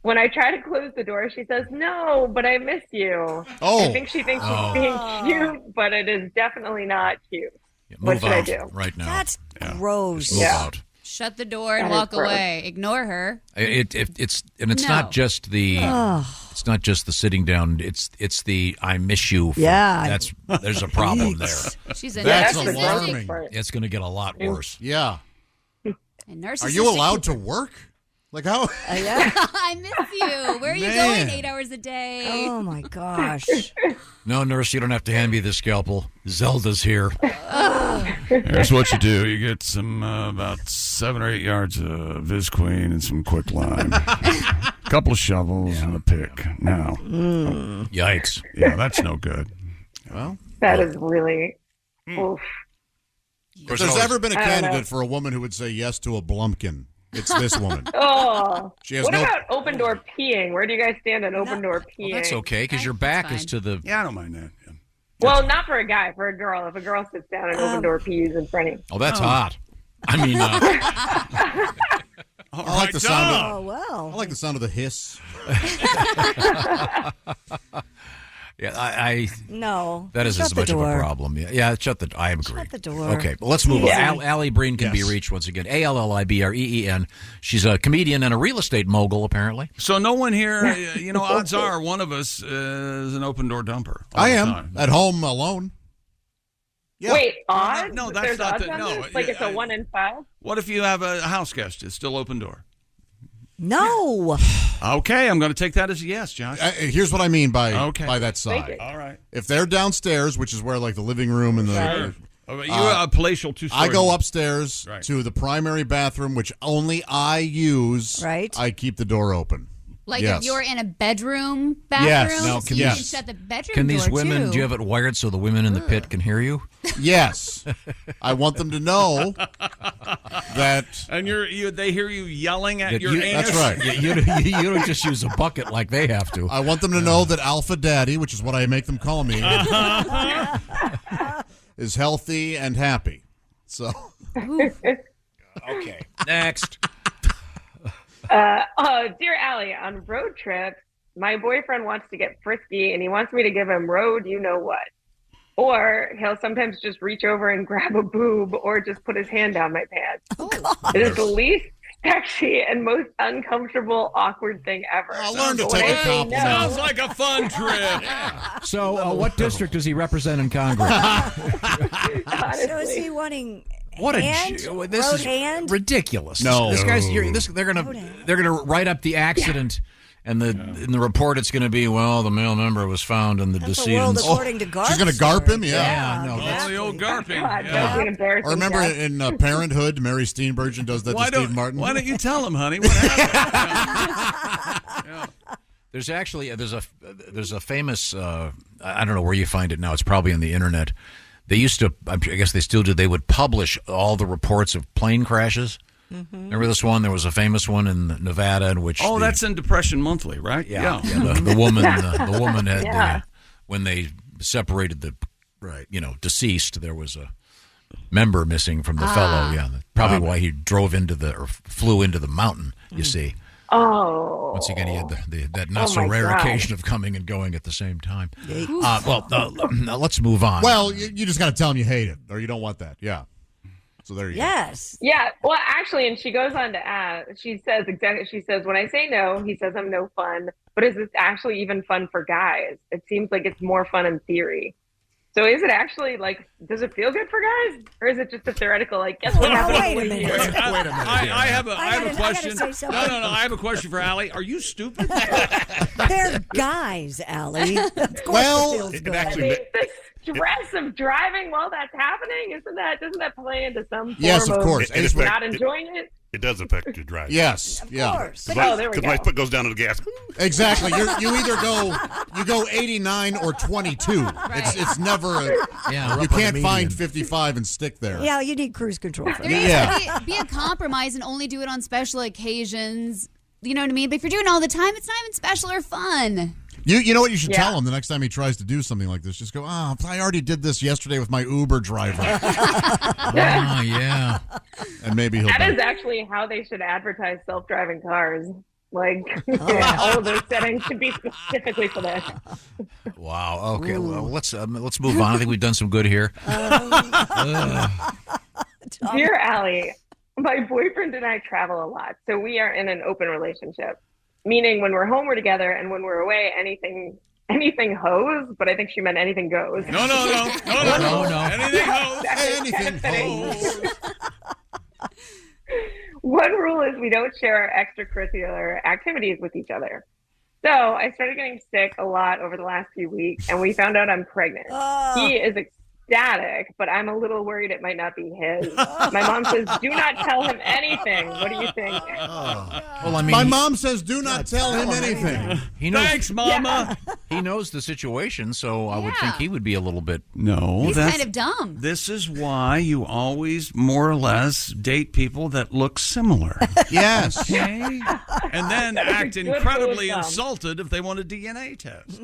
Speaker 3: When I try to close the door, she says, "No, but I miss you."
Speaker 8: Oh.
Speaker 3: I think she thinks she's being cute, but it is definitely not cute. What
Speaker 4: Move
Speaker 3: should I
Speaker 4: out
Speaker 3: do?
Speaker 4: right now.
Speaker 7: That's gross.
Speaker 4: Move out.
Speaker 25: Shut the door and
Speaker 3: That is
Speaker 25: walk
Speaker 3: gross.
Speaker 25: away. Ignore her.
Speaker 4: It's
Speaker 25: No.
Speaker 4: not just the
Speaker 7: Ugh.
Speaker 4: it's not just the sitting down. It's the I miss you.
Speaker 7: Yeah.
Speaker 4: There's a problem there.
Speaker 25: She's a
Speaker 8: That's
Speaker 25: narcissistic.
Speaker 8: alarming.
Speaker 4: It's going to get a lot worse.
Speaker 8: Yeah.
Speaker 25: A narcissistic
Speaker 8: Are you allowed to work? Like how?
Speaker 7: Yeah.
Speaker 25: I miss you. Where are you
Speaker 8: Man.
Speaker 25: going 8 hours a day?
Speaker 7: Oh my gosh.
Speaker 4: No, nurse, you don't have to hand me the scalpel. Zelda's here.
Speaker 20: Here's what you do. You get some about 7 or 8 yards of Visqueen and some quicklime. A couple of shovels and a pick. Now.
Speaker 4: Yikes.
Speaker 20: Yeah, that's no good.
Speaker 8: Well,
Speaker 3: That is really. Oof.
Speaker 8: if there's ever been a candidate for a woman who would say yes to a Blumpkin, it's this woman.
Speaker 3: Oh.
Speaker 8: She has
Speaker 3: What
Speaker 8: no-
Speaker 3: about open door peeing? Where do you guys stand on open door peeing?
Speaker 4: Well, that's okay because your back is to the.
Speaker 20: Yeah, I don't mind that. Yeah.
Speaker 3: Well, not for a guy, for a girl. If a girl sits down and open door pees in front of you.
Speaker 4: Oh, that's hot. I mean,
Speaker 8: I like the sound.
Speaker 7: Oh well.
Speaker 8: I like the sound of the hiss.
Speaker 4: yeah, I
Speaker 7: No.
Speaker 4: that isn't
Speaker 7: Shut
Speaker 4: as
Speaker 7: the
Speaker 4: much of a
Speaker 7: door.
Speaker 4: problem. Yeah, shut the. I agree.
Speaker 7: Shut the door.
Speaker 4: Okay, but let's move
Speaker 3: Yeah.
Speaker 4: on. Alli Breen can be reached once again. ALLIBREEN. She's a comedian and a real estate mogul, apparently.
Speaker 20: So no one here, odds are one of us is an open door dumper. all
Speaker 8: I
Speaker 20: the
Speaker 8: am
Speaker 20: time.
Speaker 8: at home alone. Yeah.
Speaker 3: Wait, odds?
Speaker 20: No, that's
Speaker 3: There's
Speaker 20: not
Speaker 3: odds
Speaker 20: the-
Speaker 3: on
Speaker 20: no,
Speaker 3: this? Like it's a 1 in 5?
Speaker 20: What if you have a house guest? It's still open door.
Speaker 7: No.
Speaker 20: Okay, I'm going to take that as a yes, Josh.
Speaker 8: Here's what I mean by
Speaker 20: Okay.
Speaker 8: by that
Speaker 3: Thank
Speaker 8: side.
Speaker 3: you.
Speaker 20: All right.
Speaker 8: If they're downstairs, which is where like the living room and the
Speaker 3: Right.
Speaker 20: You're a palatial two-story.
Speaker 8: I go upstairs
Speaker 20: Right.
Speaker 8: to the primary bathroom, which only I use.
Speaker 7: Right.
Speaker 8: I keep the door open.
Speaker 25: Like
Speaker 8: Yes.
Speaker 25: if you're in a bedroom
Speaker 8: Yes.
Speaker 25: bathroom,
Speaker 8: Now,
Speaker 25: so
Speaker 8: yes.
Speaker 25: you can shut the bedroom
Speaker 4: Can these
Speaker 25: door
Speaker 4: women?
Speaker 25: too.
Speaker 4: Do you have it wired so the women in the pit can hear you?
Speaker 8: Yes. I want them to know that.
Speaker 20: And they hear you yelling at
Speaker 4: That
Speaker 20: your
Speaker 4: you-
Speaker 20: anus.
Speaker 8: That's right.
Speaker 4: You don't just use a bucket like they have to.
Speaker 8: I want them to know that Alpha Daddy, which is what I make them call me, is healthy and happy. So.
Speaker 4: Okay. Next.
Speaker 3: Dear Allie, on road trips, my boyfriend wants to get frisky and he wants me to give him road, you know what? Or he'll sometimes just reach over and grab a boob or just put his hand down my pants. It is the least sexy and most uncomfortable, awkward thing ever.
Speaker 8: I'll learn to
Speaker 3: But
Speaker 8: take
Speaker 3: when
Speaker 8: a
Speaker 3: I say
Speaker 8: compliment.
Speaker 3: no-
Speaker 20: Sounds like a fun trip.
Speaker 4: So, what district does he represent in Congress?
Speaker 7: So is he wanting
Speaker 4: What
Speaker 7: hand?
Speaker 4: this
Speaker 7: Road
Speaker 4: is
Speaker 7: hand?
Speaker 4: ridiculous.
Speaker 8: No.
Speaker 4: This guy's. They're gonna write up the accident, and in the report it's going to be, well, the male member was found in the
Speaker 7: That's the world
Speaker 4: decedent's.
Speaker 7: according to Garp.
Speaker 8: She's going to garp him?
Speaker 4: Yeah, no.
Speaker 20: Oh, the old garping.
Speaker 3: God,
Speaker 20: Yeah.
Speaker 3: that was an embarrassing
Speaker 8: Or remember
Speaker 3: death.
Speaker 8: in Parenthood, Mary Steenburgen does that to Steve Martin?
Speaker 20: Why don't you tell him, honey? What happened?
Speaker 4: There's actually there's a famous I don't know where you find it now. It's probably on the internet. They used to, I guess they still do. They would publish all the reports of plane crashes. Remember this one? There was a famous one in Nevada in which.
Speaker 20: Oh, that's in Depression Monthly, right?
Speaker 4: Yeah. The woman had
Speaker 3: Yeah.
Speaker 4: when they separated the deceased. There was a member missing from the fellow. Yeah, probably why he drove or flew into the mountain. You see.
Speaker 3: Oh.
Speaker 4: Once again, he had that not so
Speaker 3: my
Speaker 4: rare
Speaker 3: God.
Speaker 4: occasion of coming and going at the same time. Now let's move on.
Speaker 8: Well, you just got to tell him you hate it or you don't want that. Yeah. So there you
Speaker 7: Yes.
Speaker 3: Yeah, well, actually, and she goes on to add, she says, when I say no, he says I'm no fun, but is this actually even fun for guys? It seems like it's more fun in theory. So is it actually, does it feel good for guys? Or is it just a theoretical, guess what happened?
Speaker 7: Wait a minute.
Speaker 20: I have a question.
Speaker 7: say something.
Speaker 20: No. I have a question for Allie. Are you stupid?
Speaker 7: They're guys, Allie. Of course
Speaker 8: Well,
Speaker 7: it feels
Speaker 14: it
Speaker 7: good.
Speaker 14: actually-
Speaker 3: The stress of driving while that's happening, doesn't that play into some form
Speaker 8: Yes, of course.
Speaker 14: It
Speaker 3: not enjoying it?
Speaker 14: It does affect your driving.
Speaker 8: Yes.
Speaker 7: Of
Speaker 8: Yeah.
Speaker 7: course.
Speaker 3: Oh, there we
Speaker 14: Because my
Speaker 3: go.
Speaker 14: foot goes down to the gas.
Speaker 8: Exactly. You either go 89 or 22. It's never you can't find 55 and stick there.
Speaker 7: Yeah, you need cruise control. For
Speaker 25: There
Speaker 7: that.
Speaker 25: needs to be a compromise and only do it on special occasions. You know what I mean? But if you're doing it all the time, it's not even special or fun.
Speaker 8: You know what you should
Speaker 3: Yeah.
Speaker 8: tell him the next time he tries to do something like this? Just go, I already did this yesterday with my Uber driver.
Speaker 4: yeah.
Speaker 8: And maybe he'll
Speaker 3: That is actually how they should advertise self-driving cars. All of those settings should be specifically for this.
Speaker 4: Wow. Okay. Well, let's move on. I think we've done some good here.
Speaker 3: Dear Allie, my boyfriend and I travel a lot, so we are in an open relationship. Meaning when we're home, we're together, and when we're away, anything hoes, but I think she meant anything goes.
Speaker 20: No. Anything goes.
Speaker 8: Anything goes.
Speaker 3: One rule is we don't share our extracurricular activities with each other. So I started getting sick a lot over the last few weeks, and we found out I'm pregnant. He is ecstatic, but I'm a little worried it might not be his. My mom says, do not tell him anything. What do you think?
Speaker 4: Well, I mean,
Speaker 8: My mom says, do not tell him anything.
Speaker 4: he knows.
Speaker 20: Thanks, Mama.
Speaker 4: He knows the situation, so I would think he would be a little bit.
Speaker 20: No,
Speaker 25: He's kind of dumb.
Speaker 20: This is why you always more or less date people that look similar.
Speaker 8: Yes.
Speaker 20: Okay? And then
Speaker 3: That is a
Speaker 20: act
Speaker 3: good
Speaker 20: incredibly
Speaker 3: rule of thumb.
Speaker 20: insulted if they want a DNA test.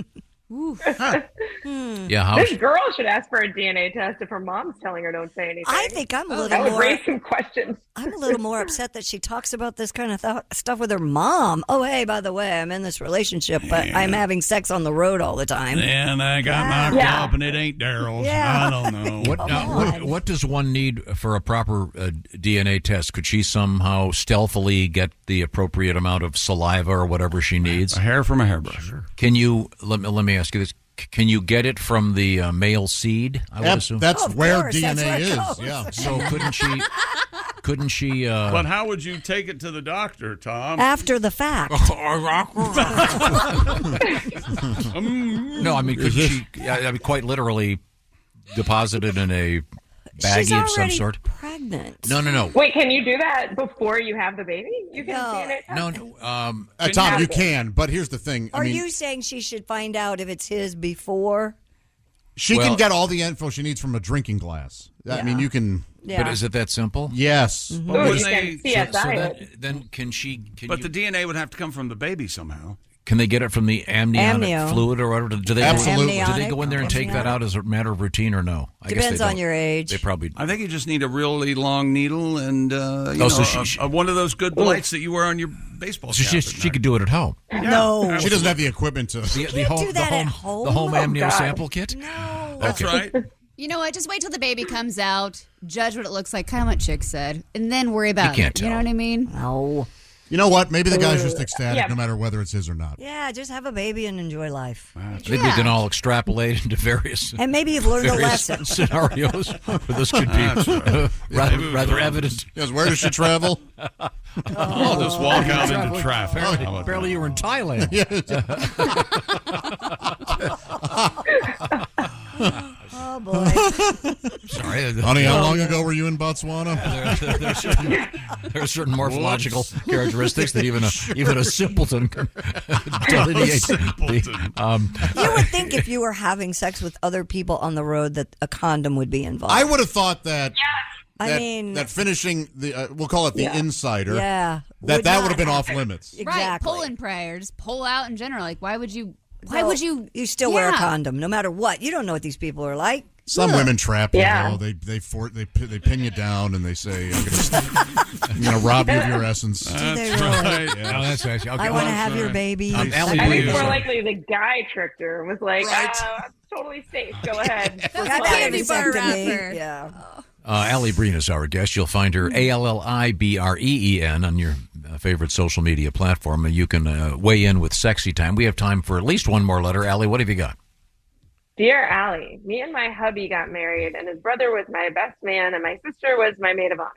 Speaker 4: Yeah. How?
Speaker 3: This girl should ask for a DNA test if her mom's telling her don't say anything.
Speaker 7: I think I'm a
Speaker 3: That
Speaker 7: little
Speaker 3: would
Speaker 7: more.
Speaker 3: raise some questions.
Speaker 7: I'm a little more upset that she talks about this kind of stuff with her mom. Oh, hey, by the way, I'm in this relationship, but I'm having sex on the road all the time.
Speaker 20: And I got knocked
Speaker 3: Yeah.
Speaker 20: up, and it ain't Daryl's.
Speaker 7: Yeah.
Speaker 20: I don't know.
Speaker 4: What does one need for a proper DNA test? Could she somehow stealthily get the appropriate amount of saliva or whatever she needs?
Speaker 20: A hair from a hairbrush.
Speaker 4: Can you? Let me ask you this. Can you get it from the male seed? I would assume
Speaker 8: That's
Speaker 7: Of
Speaker 8: where
Speaker 7: course, that's
Speaker 8: DNA
Speaker 7: where it
Speaker 8: is.
Speaker 7: goes.
Speaker 8: Yeah.
Speaker 4: So couldn't she?
Speaker 20: But how would you take it to the doctor, Tom?
Speaker 7: After the fact.
Speaker 4: No, I mean, could she? I mean, quite literally, deposit it in a
Speaker 7: She's
Speaker 4: baggie of some
Speaker 7: already
Speaker 4: sort.
Speaker 7: pregnant.
Speaker 4: No.
Speaker 3: Wait, can you do that before you have the baby? You can DNA test.
Speaker 4: No.
Speaker 8: Tom, you can, but here's the thing.
Speaker 7: Are you saying she should find out if it's his before?
Speaker 8: She
Speaker 4: Well-
Speaker 8: can get all the info she needs from a drinking glass. I mean, you can.
Speaker 7: Yeah.
Speaker 4: But is it that simple?
Speaker 8: Yes.
Speaker 20: But
Speaker 3: Ooh,
Speaker 20: wouldn't
Speaker 3: you
Speaker 20: they-
Speaker 3: can CSI it.
Speaker 4: Then can she?
Speaker 20: But the DNA would have to come from the baby somehow.
Speaker 4: Can they get it from the amniotic
Speaker 7: Amnio.
Speaker 4: fluid or whatever? Do they
Speaker 8: Absolutely.
Speaker 4: Do they go in there and take that out as a matter of routine or no? I guess
Speaker 7: Depends
Speaker 4: they
Speaker 7: on
Speaker 4: don't.
Speaker 7: your age.
Speaker 4: They probably.
Speaker 20: I think you just need a really long needle and one of those good lights that you wear on your baseball
Speaker 4: So
Speaker 20: cap.
Speaker 4: she could do it at home.
Speaker 7: No.
Speaker 8: She doesn't have the equipment to.
Speaker 7: You can't do that at home.
Speaker 4: The home amnio
Speaker 3: God.
Speaker 4: sample kit.
Speaker 7: No.
Speaker 20: That's right.
Speaker 25: You know what? Just wait till the baby comes out, judge what it looks like, kind of what Chick said, and then worry about
Speaker 4: can't
Speaker 25: it. You know
Speaker 4: tell.
Speaker 25: what I mean?
Speaker 7: No.
Speaker 8: You know what? Maybe the guy's just ecstatic,
Speaker 3: Yeah.
Speaker 8: no matter whether it's his or not.
Speaker 7: Yeah, just have a baby and enjoy life.
Speaker 4: Maybe we can all extrapolate into various.
Speaker 7: And maybe you've learned a
Speaker 4: various
Speaker 7: lesson.
Speaker 4: scenarios where this could be rather evident.
Speaker 8: Yes, where does she travel?
Speaker 20: I'll just walk out into traffic. How about
Speaker 4: Apparently, you were in Thailand.
Speaker 7: Oh, boy.
Speaker 4: Sorry,
Speaker 8: Honey, how long ago were you in Botswana?
Speaker 4: there are certain morphological characteristics that even a simpleton can delineate.
Speaker 7: You would think if you were having sex with other people on the road that a condom would be involved.
Speaker 8: I would have thought that.
Speaker 7: I
Speaker 8: that finishing the we'll call it the insider.
Speaker 7: Yeah.
Speaker 8: That would have been off limits.
Speaker 25: Right,
Speaker 7: Exactly.
Speaker 25: pull in prayer. Just pull out in general. Like, why would you? Why would you?
Speaker 7: You still wear a condom, no matter what. You don't know what these people are like.
Speaker 8: Some women trap you.
Speaker 3: Yeah.
Speaker 8: Though. They pin you down and they say, "I'm going to rob you of your essence."
Speaker 7: Do they really?
Speaker 4: Oh, that's actually, okay,
Speaker 7: I want to have your baby.
Speaker 4: Alli
Speaker 3: I think
Speaker 4: Breen
Speaker 3: more
Speaker 4: is-
Speaker 3: likely the guy tricked her and was like, totally safe. Go ahead.
Speaker 25: That's a candy bar wrapper.
Speaker 7: Yeah.
Speaker 4: Alli Breen is our guest. You'll find her ALLIBREEN on your favorite social media platform. You can weigh in with Sexy Time. We have time for at least one more letter. Alli, what have you got?
Speaker 3: Dear Allie, me and my hubby got married, and his brother was my best man, and my sister was my maid of honor.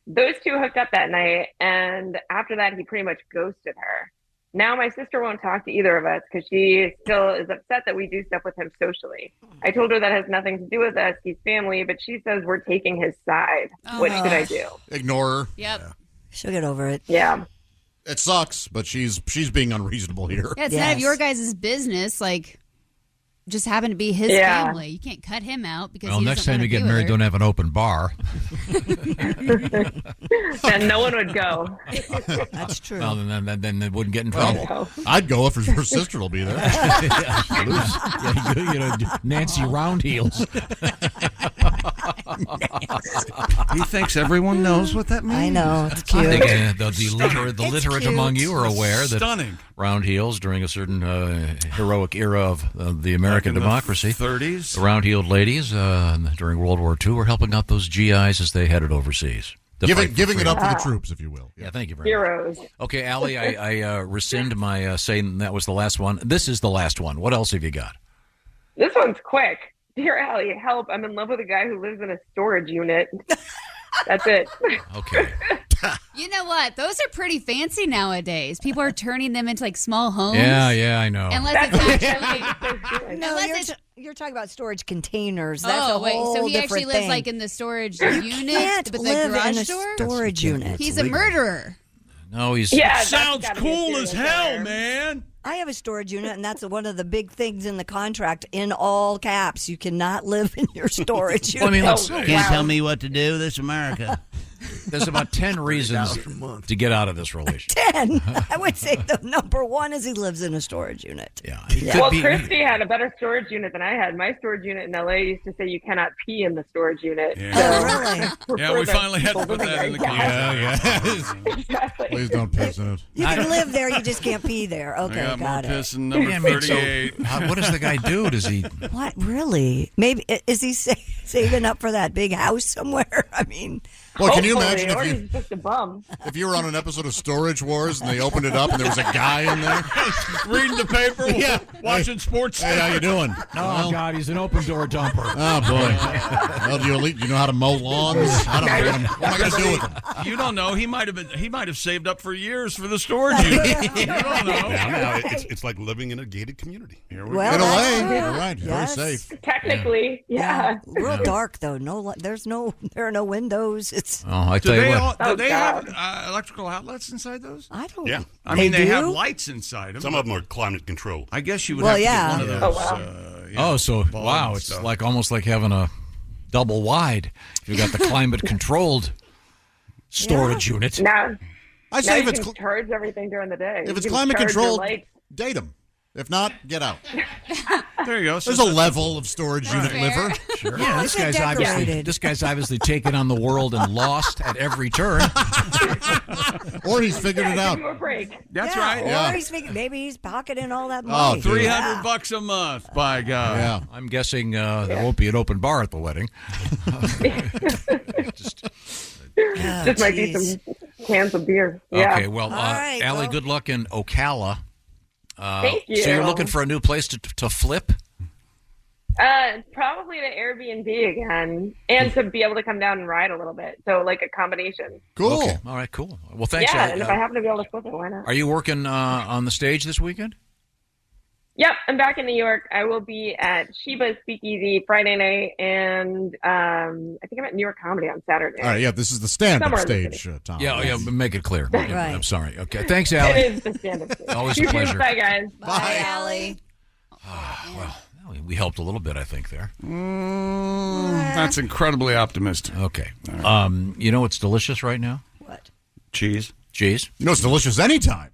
Speaker 3: Those two hooked up that night, and after that, he pretty much ghosted her. Now my sister won't talk to either of us because she still is upset that we do stuff with him socially. I told her that has nothing to do with us. He's family, but she says we're taking his side. What should I do?
Speaker 8: Ignore her.
Speaker 25: Yep.
Speaker 8: Yeah.
Speaker 7: She'll get over it.
Speaker 3: Yeah.
Speaker 8: It sucks, but she's being unreasonable here.
Speaker 25: Yeah, it's none of your guys' business. Like, just happen to be his family. You can't cut him out because.
Speaker 4: Well,
Speaker 25: he
Speaker 4: next
Speaker 25: doesn't
Speaker 4: time
Speaker 25: wanna
Speaker 4: you get
Speaker 25: be with
Speaker 4: married,
Speaker 25: her.
Speaker 4: don't have an open bar.
Speaker 3: Then no one would go.
Speaker 7: That's true.
Speaker 4: Well, then they wouldn't get in trouble.
Speaker 8: I'd go if her sister will be there.
Speaker 4: Nancy Roundheels.
Speaker 20: He thinks everyone knows what that means.
Speaker 7: I know. It's cute.
Speaker 4: I think the literate among you are aware that
Speaker 20: Stunning.
Speaker 4: round-heels during a certain heroic era of the American democracy,
Speaker 20: 30s,
Speaker 4: the round-heeled ladies during World War II were helping out those GIs as they headed overseas.
Speaker 8: Giving it up for the troops, if you will.
Speaker 4: Yeah, thank you very
Speaker 3: Heroes.
Speaker 4: much. Okay, Alli, I rescind my saying that was the last one. This is the last one. What else have you got?
Speaker 3: This one's quick. Dear Allie, help. I'm in love with a guy who lives in a storage unit. That's it.
Speaker 4: Okay.
Speaker 25: You know what? Those are pretty fancy nowadays. People are turning them into like small homes.
Speaker 4: Yeah, I know.
Speaker 25: Unless it's actually.
Speaker 7: No,
Speaker 25: unless
Speaker 7: you're talking about storage containers. That's a
Speaker 25: oh wait,
Speaker 7: whole
Speaker 25: so he actually
Speaker 7: different
Speaker 25: lives
Speaker 7: thing.
Speaker 25: like in the storage
Speaker 7: You
Speaker 25: unit
Speaker 7: can't
Speaker 25: with
Speaker 7: live
Speaker 25: the garage
Speaker 7: in a
Speaker 25: door.
Speaker 7: storage unit.
Speaker 25: He's a murderer.
Speaker 4: No, he's.
Speaker 3: Yeah,
Speaker 20: Sounds cool as hell, man.
Speaker 7: I have a storage unit, and that's one of the big things in the contract in all caps. You cannot live in your storage unit.
Speaker 4: Well, I mean, let's,
Speaker 6: Can't tell me what to do. This America.
Speaker 4: There's about 10 reasons to get out of this relationship.
Speaker 7: 10. I would say the number one is he lives in a storage unit.
Speaker 4: Yeah.
Speaker 3: Well, Christy had a better storage unit than I had. My storage unit in LA used to say you cannot pee in the storage unit.
Speaker 20: Yeah.
Speaker 3: So,
Speaker 7: really?
Speaker 20: Yeah, we finally had to put that in the contract.
Speaker 8: Yeah.
Speaker 3: Exactly.
Speaker 8: Please don't piss in it.
Speaker 7: You can live there, you just can't pee there. Okay,
Speaker 20: I got
Speaker 7: got
Speaker 20: more
Speaker 7: it.
Speaker 20: piss than number
Speaker 4: Yeah, I mean, so
Speaker 20: 38.
Speaker 4: what does the guy do? Does he?
Speaker 7: What, really? Maybe, is he saving up for that big house somewhere? I mean...
Speaker 8: Well, can you
Speaker 3: Hopefully,
Speaker 8: imagine
Speaker 3: or
Speaker 8: if
Speaker 3: he's just a bum.
Speaker 8: you were on an episode of Storage Wars and they opened it up and there was a guy in there?
Speaker 20: Reading the paper,
Speaker 8: Yeah.
Speaker 20: watching sports.
Speaker 8: Hey, how you doing?
Speaker 4: Oh, God, he's an open door dumper.
Speaker 8: Oh, boy. Well, do you know how to mow lawns? I don't know. What am I going to do with him?
Speaker 20: You don't know. He might have saved up for years for the storage unit. You don't know.
Speaker 14: Yeah, it's like living in a gated community.
Speaker 20: Here we
Speaker 7: Well,
Speaker 8: In a
Speaker 7: that's
Speaker 8: way,
Speaker 7: true.
Speaker 8: you're right.
Speaker 7: Yes.
Speaker 8: Very safe.
Speaker 3: Technically, yeah.
Speaker 7: Real dark, though. There are no windows. It's...
Speaker 4: Oh, I
Speaker 20: Do
Speaker 4: tell you
Speaker 20: they,
Speaker 4: what.
Speaker 20: do they
Speaker 3: God.
Speaker 20: have electrical outlets inside those?
Speaker 7: I don't...
Speaker 14: Yeah.
Speaker 20: I mean, they have
Speaker 7: do?
Speaker 20: lights inside them.
Speaker 14: Some of them are climate controlled.
Speaker 20: I guess you would
Speaker 7: Well,
Speaker 20: have to
Speaker 7: yeah.
Speaker 20: get one of
Speaker 3: Yeah.
Speaker 20: those.
Speaker 3: Oh,
Speaker 20: Wow.
Speaker 4: So
Speaker 20: bulbs
Speaker 4: wow,
Speaker 20: and
Speaker 4: it's
Speaker 20: stuff.
Speaker 4: like almost like having a double wide. If you got the climate controlled storage unit.
Speaker 3: Now,
Speaker 8: I
Speaker 3: now
Speaker 8: say
Speaker 3: you
Speaker 8: if it's
Speaker 3: can charge everything during the day.
Speaker 8: if it's
Speaker 3: You can
Speaker 8: climate
Speaker 3: charge your
Speaker 8: controlled,
Speaker 3: lights
Speaker 8: date him. If not, get out.
Speaker 20: There you go.
Speaker 8: There's a level of storage unit liver.
Speaker 4: Sure. Yeah, this guy's obviously taken on the world and lost at every turn.
Speaker 8: Or he's figured it out.
Speaker 3: Give him a break.
Speaker 20: That's
Speaker 7: Yeah,
Speaker 20: right.
Speaker 7: Or
Speaker 20: Yeah.
Speaker 7: maybe he's pocketing all that money.
Speaker 20: $300 a month, by God.
Speaker 4: Yeah, I'm guessing there won't be an open bar at the wedding.
Speaker 3: Just might be some cans of beer. Yeah.
Speaker 4: Okay, well,
Speaker 3: right,
Speaker 4: Allie, good luck in Ocala.
Speaker 3: Thank you.
Speaker 4: So you're looking for a new place to flip?
Speaker 3: Probably the Airbnb again, and to be able to come down and ride a little bit. So like a combination.
Speaker 8: Cool.
Speaker 4: Okay. All right, cool. Well, thanks.
Speaker 3: Yeah, and if I happen to be able to flip it, why not?
Speaker 4: Are you working on the stage this weekend?
Speaker 3: Yep, I'm back in New York. I will be at Sheba's Speakeasy Friday night, and I think I'm at New York Comedy on Saturday.
Speaker 8: All right, yeah, this is the stand-up
Speaker 3: Somewhere in the
Speaker 8: stage,
Speaker 3: city.
Speaker 8: Tom.
Speaker 4: Yeah, make it clear.
Speaker 3: Right.
Speaker 4: I'm sorry. Okay, thanks, Allie.
Speaker 3: It is the stand-up stage.
Speaker 4: Always a pleasure.
Speaker 3: Bye, guys.
Speaker 7: Bye, Allie.
Speaker 4: Well, we helped a little bit, I think, there.
Speaker 20: That's incredibly optimistic.
Speaker 4: Okay. You know what's delicious right now?
Speaker 7: What?
Speaker 20: Cheese.
Speaker 4: Cheese.
Speaker 8: You know it's delicious anytime.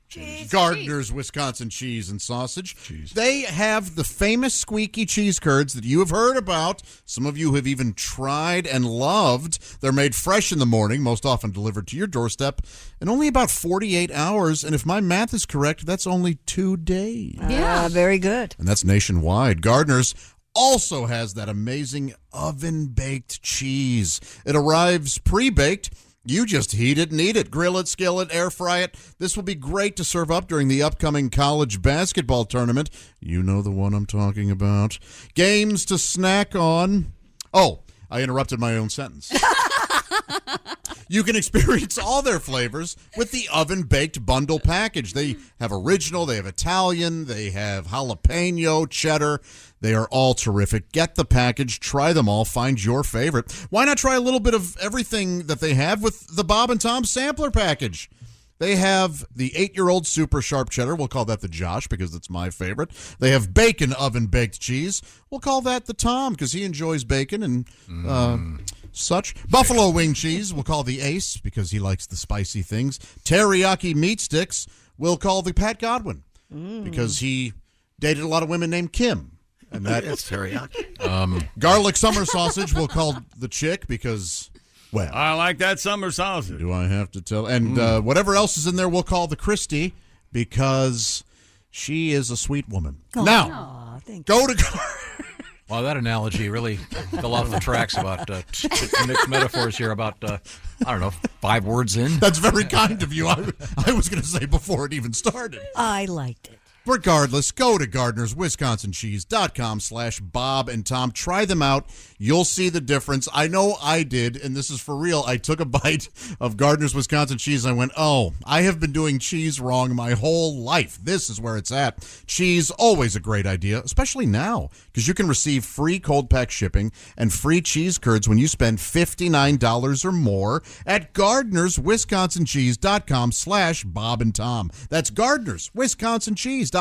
Speaker 8: Gardner's Wisconsin cheese and sausage. They have the famous squeaky cheese curds that you have heard about. Some of you have even tried and loved. They're made fresh in the morning, most often delivered to your doorstep in only about 48 hours. And if my math is correct, that's only 2 days.
Speaker 7: Yeah, very good.
Speaker 8: And that's nationwide. Gardner's also has that amazing oven-baked cheese. It arrives pre-baked. You just heat it and eat it. Grill it, skillet, air fry it. This will be great to serve up during the upcoming college basketball tournament. You know the one I'm talking about. Games to snack on. Oh, I interrupted my own sentence. You can experience all their flavors with the oven-baked bundle package. They have original, they have Italian, they have jalapeno, cheddar. They are all terrific. Get the package, try them all, find your favorite. Why not try a little bit of everything that they have with the Bob and Tom sampler package? They have the 8-year-old super sharp cheddar. We'll call that the Josh because it's my favorite. They have bacon oven-baked cheese. We'll call that the Tom because he enjoys bacon and such. Buffalo wing cheese we'll call the Ace because he likes the spicy things. Teriyaki meat sticks we'll call the Pat Godwin because he dated a lot of women named Kim. And
Speaker 13: that's teriyaki.
Speaker 8: Garlic summer sausage we'll call the Chick because, well,
Speaker 20: I like that summer sausage.
Speaker 8: Do I have to tell? And whatever else is in there we'll call the Christie because she is a sweet woman. Now, go to...
Speaker 4: Wow, that analogy really fell off the tracks about mixed metaphors here about, I don't know, 5 words in.
Speaker 8: That's very kind of you. I was going to say before it even started.
Speaker 7: I liked it.
Speaker 8: Regardless, go to GardnersWisconsinCheese.com/Bob and Tom. Try them out. You'll see the difference. I know I did, and this is for real. I took a bite of Gardner's Wisconsin cheese, and I went, oh, I have been doing cheese wrong my whole life. This is where it's at. Cheese, always a great idea, especially now, because you can receive free cold pack shipping and free cheese curds when you spend $59 or more at GardnersWisconsinCheese.com/Bob and Tom. That's GardnersWisconsinCheese.com/Bob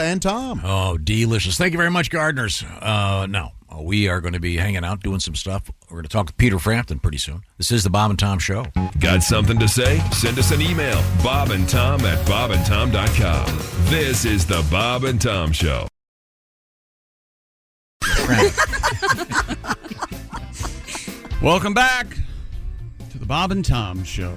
Speaker 8: and Tom.
Speaker 4: Oh, delicious. Thank you very much, Gardeners. Now, we are going to be hanging out, doing some stuff. We're going to talk to Peter Frampton pretty soon. This is the Bob and Tom Show.
Speaker 15: Got something to say? Send us an email, bobandtom@bobandtom.com. This is the Bob and Tom Show.
Speaker 20: Welcome back to the Bob and Tom Show.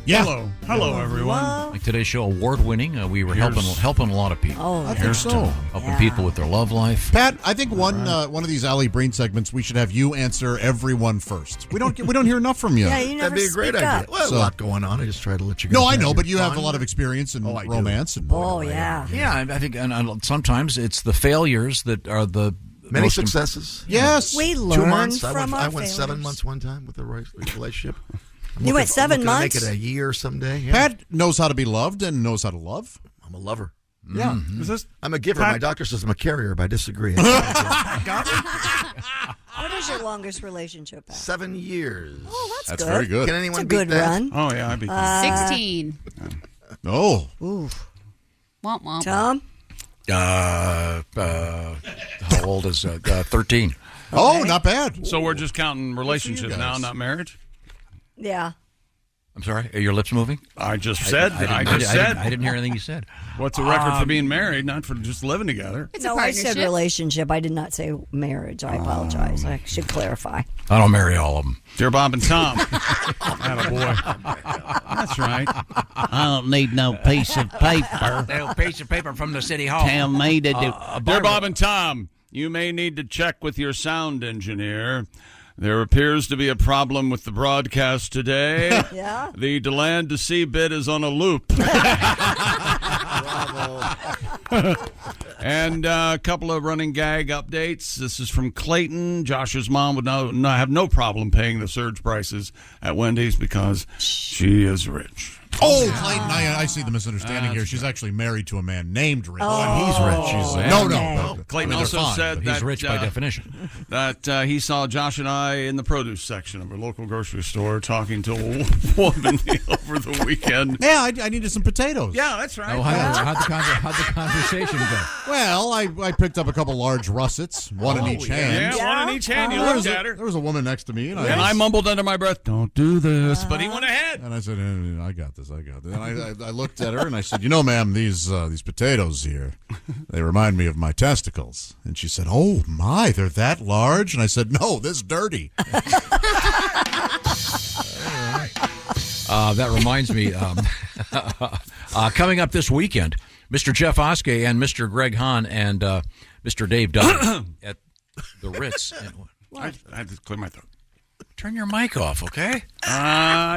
Speaker 8: Yeah.
Speaker 20: Hello, everyone.
Speaker 4: Like today's show, award-winning. We were helping a lot of people.
Speaker 7: Oh,
Speaker 8: I think so.
Speaker 4: Helping people with their love life.
Speaker 8: Pat, I think one of these Alli Breen segments, we should have you answer everyone first. We don't hear enough from you.
Speaker 7: Yeah, you never
Speaker 13: That'd be a great
Speaker 7: speak
Speaker 13: idea.
Speaker 7: up.
Speaker 13: Well, a lot going on. I just try to let you guys
Speaker 8: No, I
Speaker 13: have
Speaker 8: know,
Speaker 13: your
Speaker 8: but you have
Speaker 13: fun.
Speaker 8: a lot of experience in
Speaker 13: I do.
Speaker 8: romance. And
Speaker 7: Oh, yeah.
Speaker 4: Yeah, I think and sometimes it's the failures that are the
Speaker 13: Many
Speaker 4: most
Speaker 13: successes.
Speaker 8: Yes.
Speaker 7: We
Speaker 13: 2
Speaker 7: learn
Speaker 13: months.
Speaker 7: from
Speaker 13: I
Speaker 7: our
Speaker 13: went 7
Speaker 7: failures.
Speaker 13: months one time with a relationship.
Speaker 7: You went 7 months?
Speaker 13: Make it a year someday. Yeah.
Speaker 8: Pat knows how to be loved and knows how to love.
Speaker 13: I'm a lover.
Speaker 8: Yeah.
Speaker 13: I'm a giver.
Speaker 20: Pat-
Speaker 13: My doctor says I'm a carrier, but I disagree.
Speaker 7: What is your longest relationship, Pat?
Speaker 13: 7 years.
Speaker 7: Oh, that's good.
Speaker 8: very good.
Speaker 13: Can anyone
Speaker 7: It's a
Speaker 13: beat
Speaker 7: good
Speaker 13: that?
Speaker 7: run.
Speaker 20: Oh, yeah, I'd be
Speaker 25: 16.
Speaker 8: Oh.
Speaker 7: Oof.
Speaker 25: Womp womp.
Speaker 7: Tom?
Speaker 4: how old is 13?
Speaker 8: Oh, not bad.
Speaker 20: So we're just counting relationships now, not marriage?
Speaker 7: Yeah.
Speaker 4: I'm sorry? Are your lips moving?
Speaker 20: I just said. I
Speaker 4: didn't hear anything you said.
Speaker 20: What's a record for being married, not for just living together?
Speaker 7: No, I said relationship. I did not say marriage. I apologize. I should clarify.
Speaker 4: I don't marry all of them.
Speaker 20: Dear Bob and Tom. Attaboy. That's right.
Speaker 6: I don't need no piece of paper.
Speaker 4: No piece of paper from the city hall.
Speaker 6: Tell me to do.
Speaker 20: Dear Bob and Tom, you may need to check with your sound engineer. There appears to be a problem with the broadcast today.
Speaker 7: Yeah?
Speaker 20: The Deland to Sea bit is on a loop. And a couple of running gag updates. This is from Clayton. Josh's mom would have no problem paying the surge prices at Wendy's because she is rich.
Speaker 8: Oh, Clayton, I see the misunderstanding here. She's actually married to a man named Rich.
Speaker 7: Oh,
Speaker 8: he's rich. No.
Speaker 20: Clayton also said
Speaker 4: he's
Speaker 20: that
Speaker 4: rich by definition.
Speaker 20: That he saw Josh and I in the produce section of a local grocery store talking to a woman over the weekend.
Speaker 8: Yeah, I needed some potatoes.
Speaker 20: Yeah, that's right.
Speaker 4: Oh, how'd the conversation go?
Speaker 8: Well, I picked up a couple large russets, one in each hand.
Speaker 20: Yeah, one in each hand. You looked at her.
Speaker 8: There was a woman next to me, and
Speaker 20: I mumbled under my breath, "Don't do this," but he went ahead.
Speaker 8: And I said, "I got this. I got this." And I looked at her and I said, ma'am, these potatoes here, they remind me of my testicles. And she said, "Oh my, they're that large?" And I said, "No, this dirty."
Speaker 4: That reminds me, coming up this weekend, Mr. Jeff Oskey and Mr. Greg Hahn and Mr. Dave Dunn at the Ritz.
Speaker 20: I had to clear my throat.
Speaker 4: Turn your mic off, okay?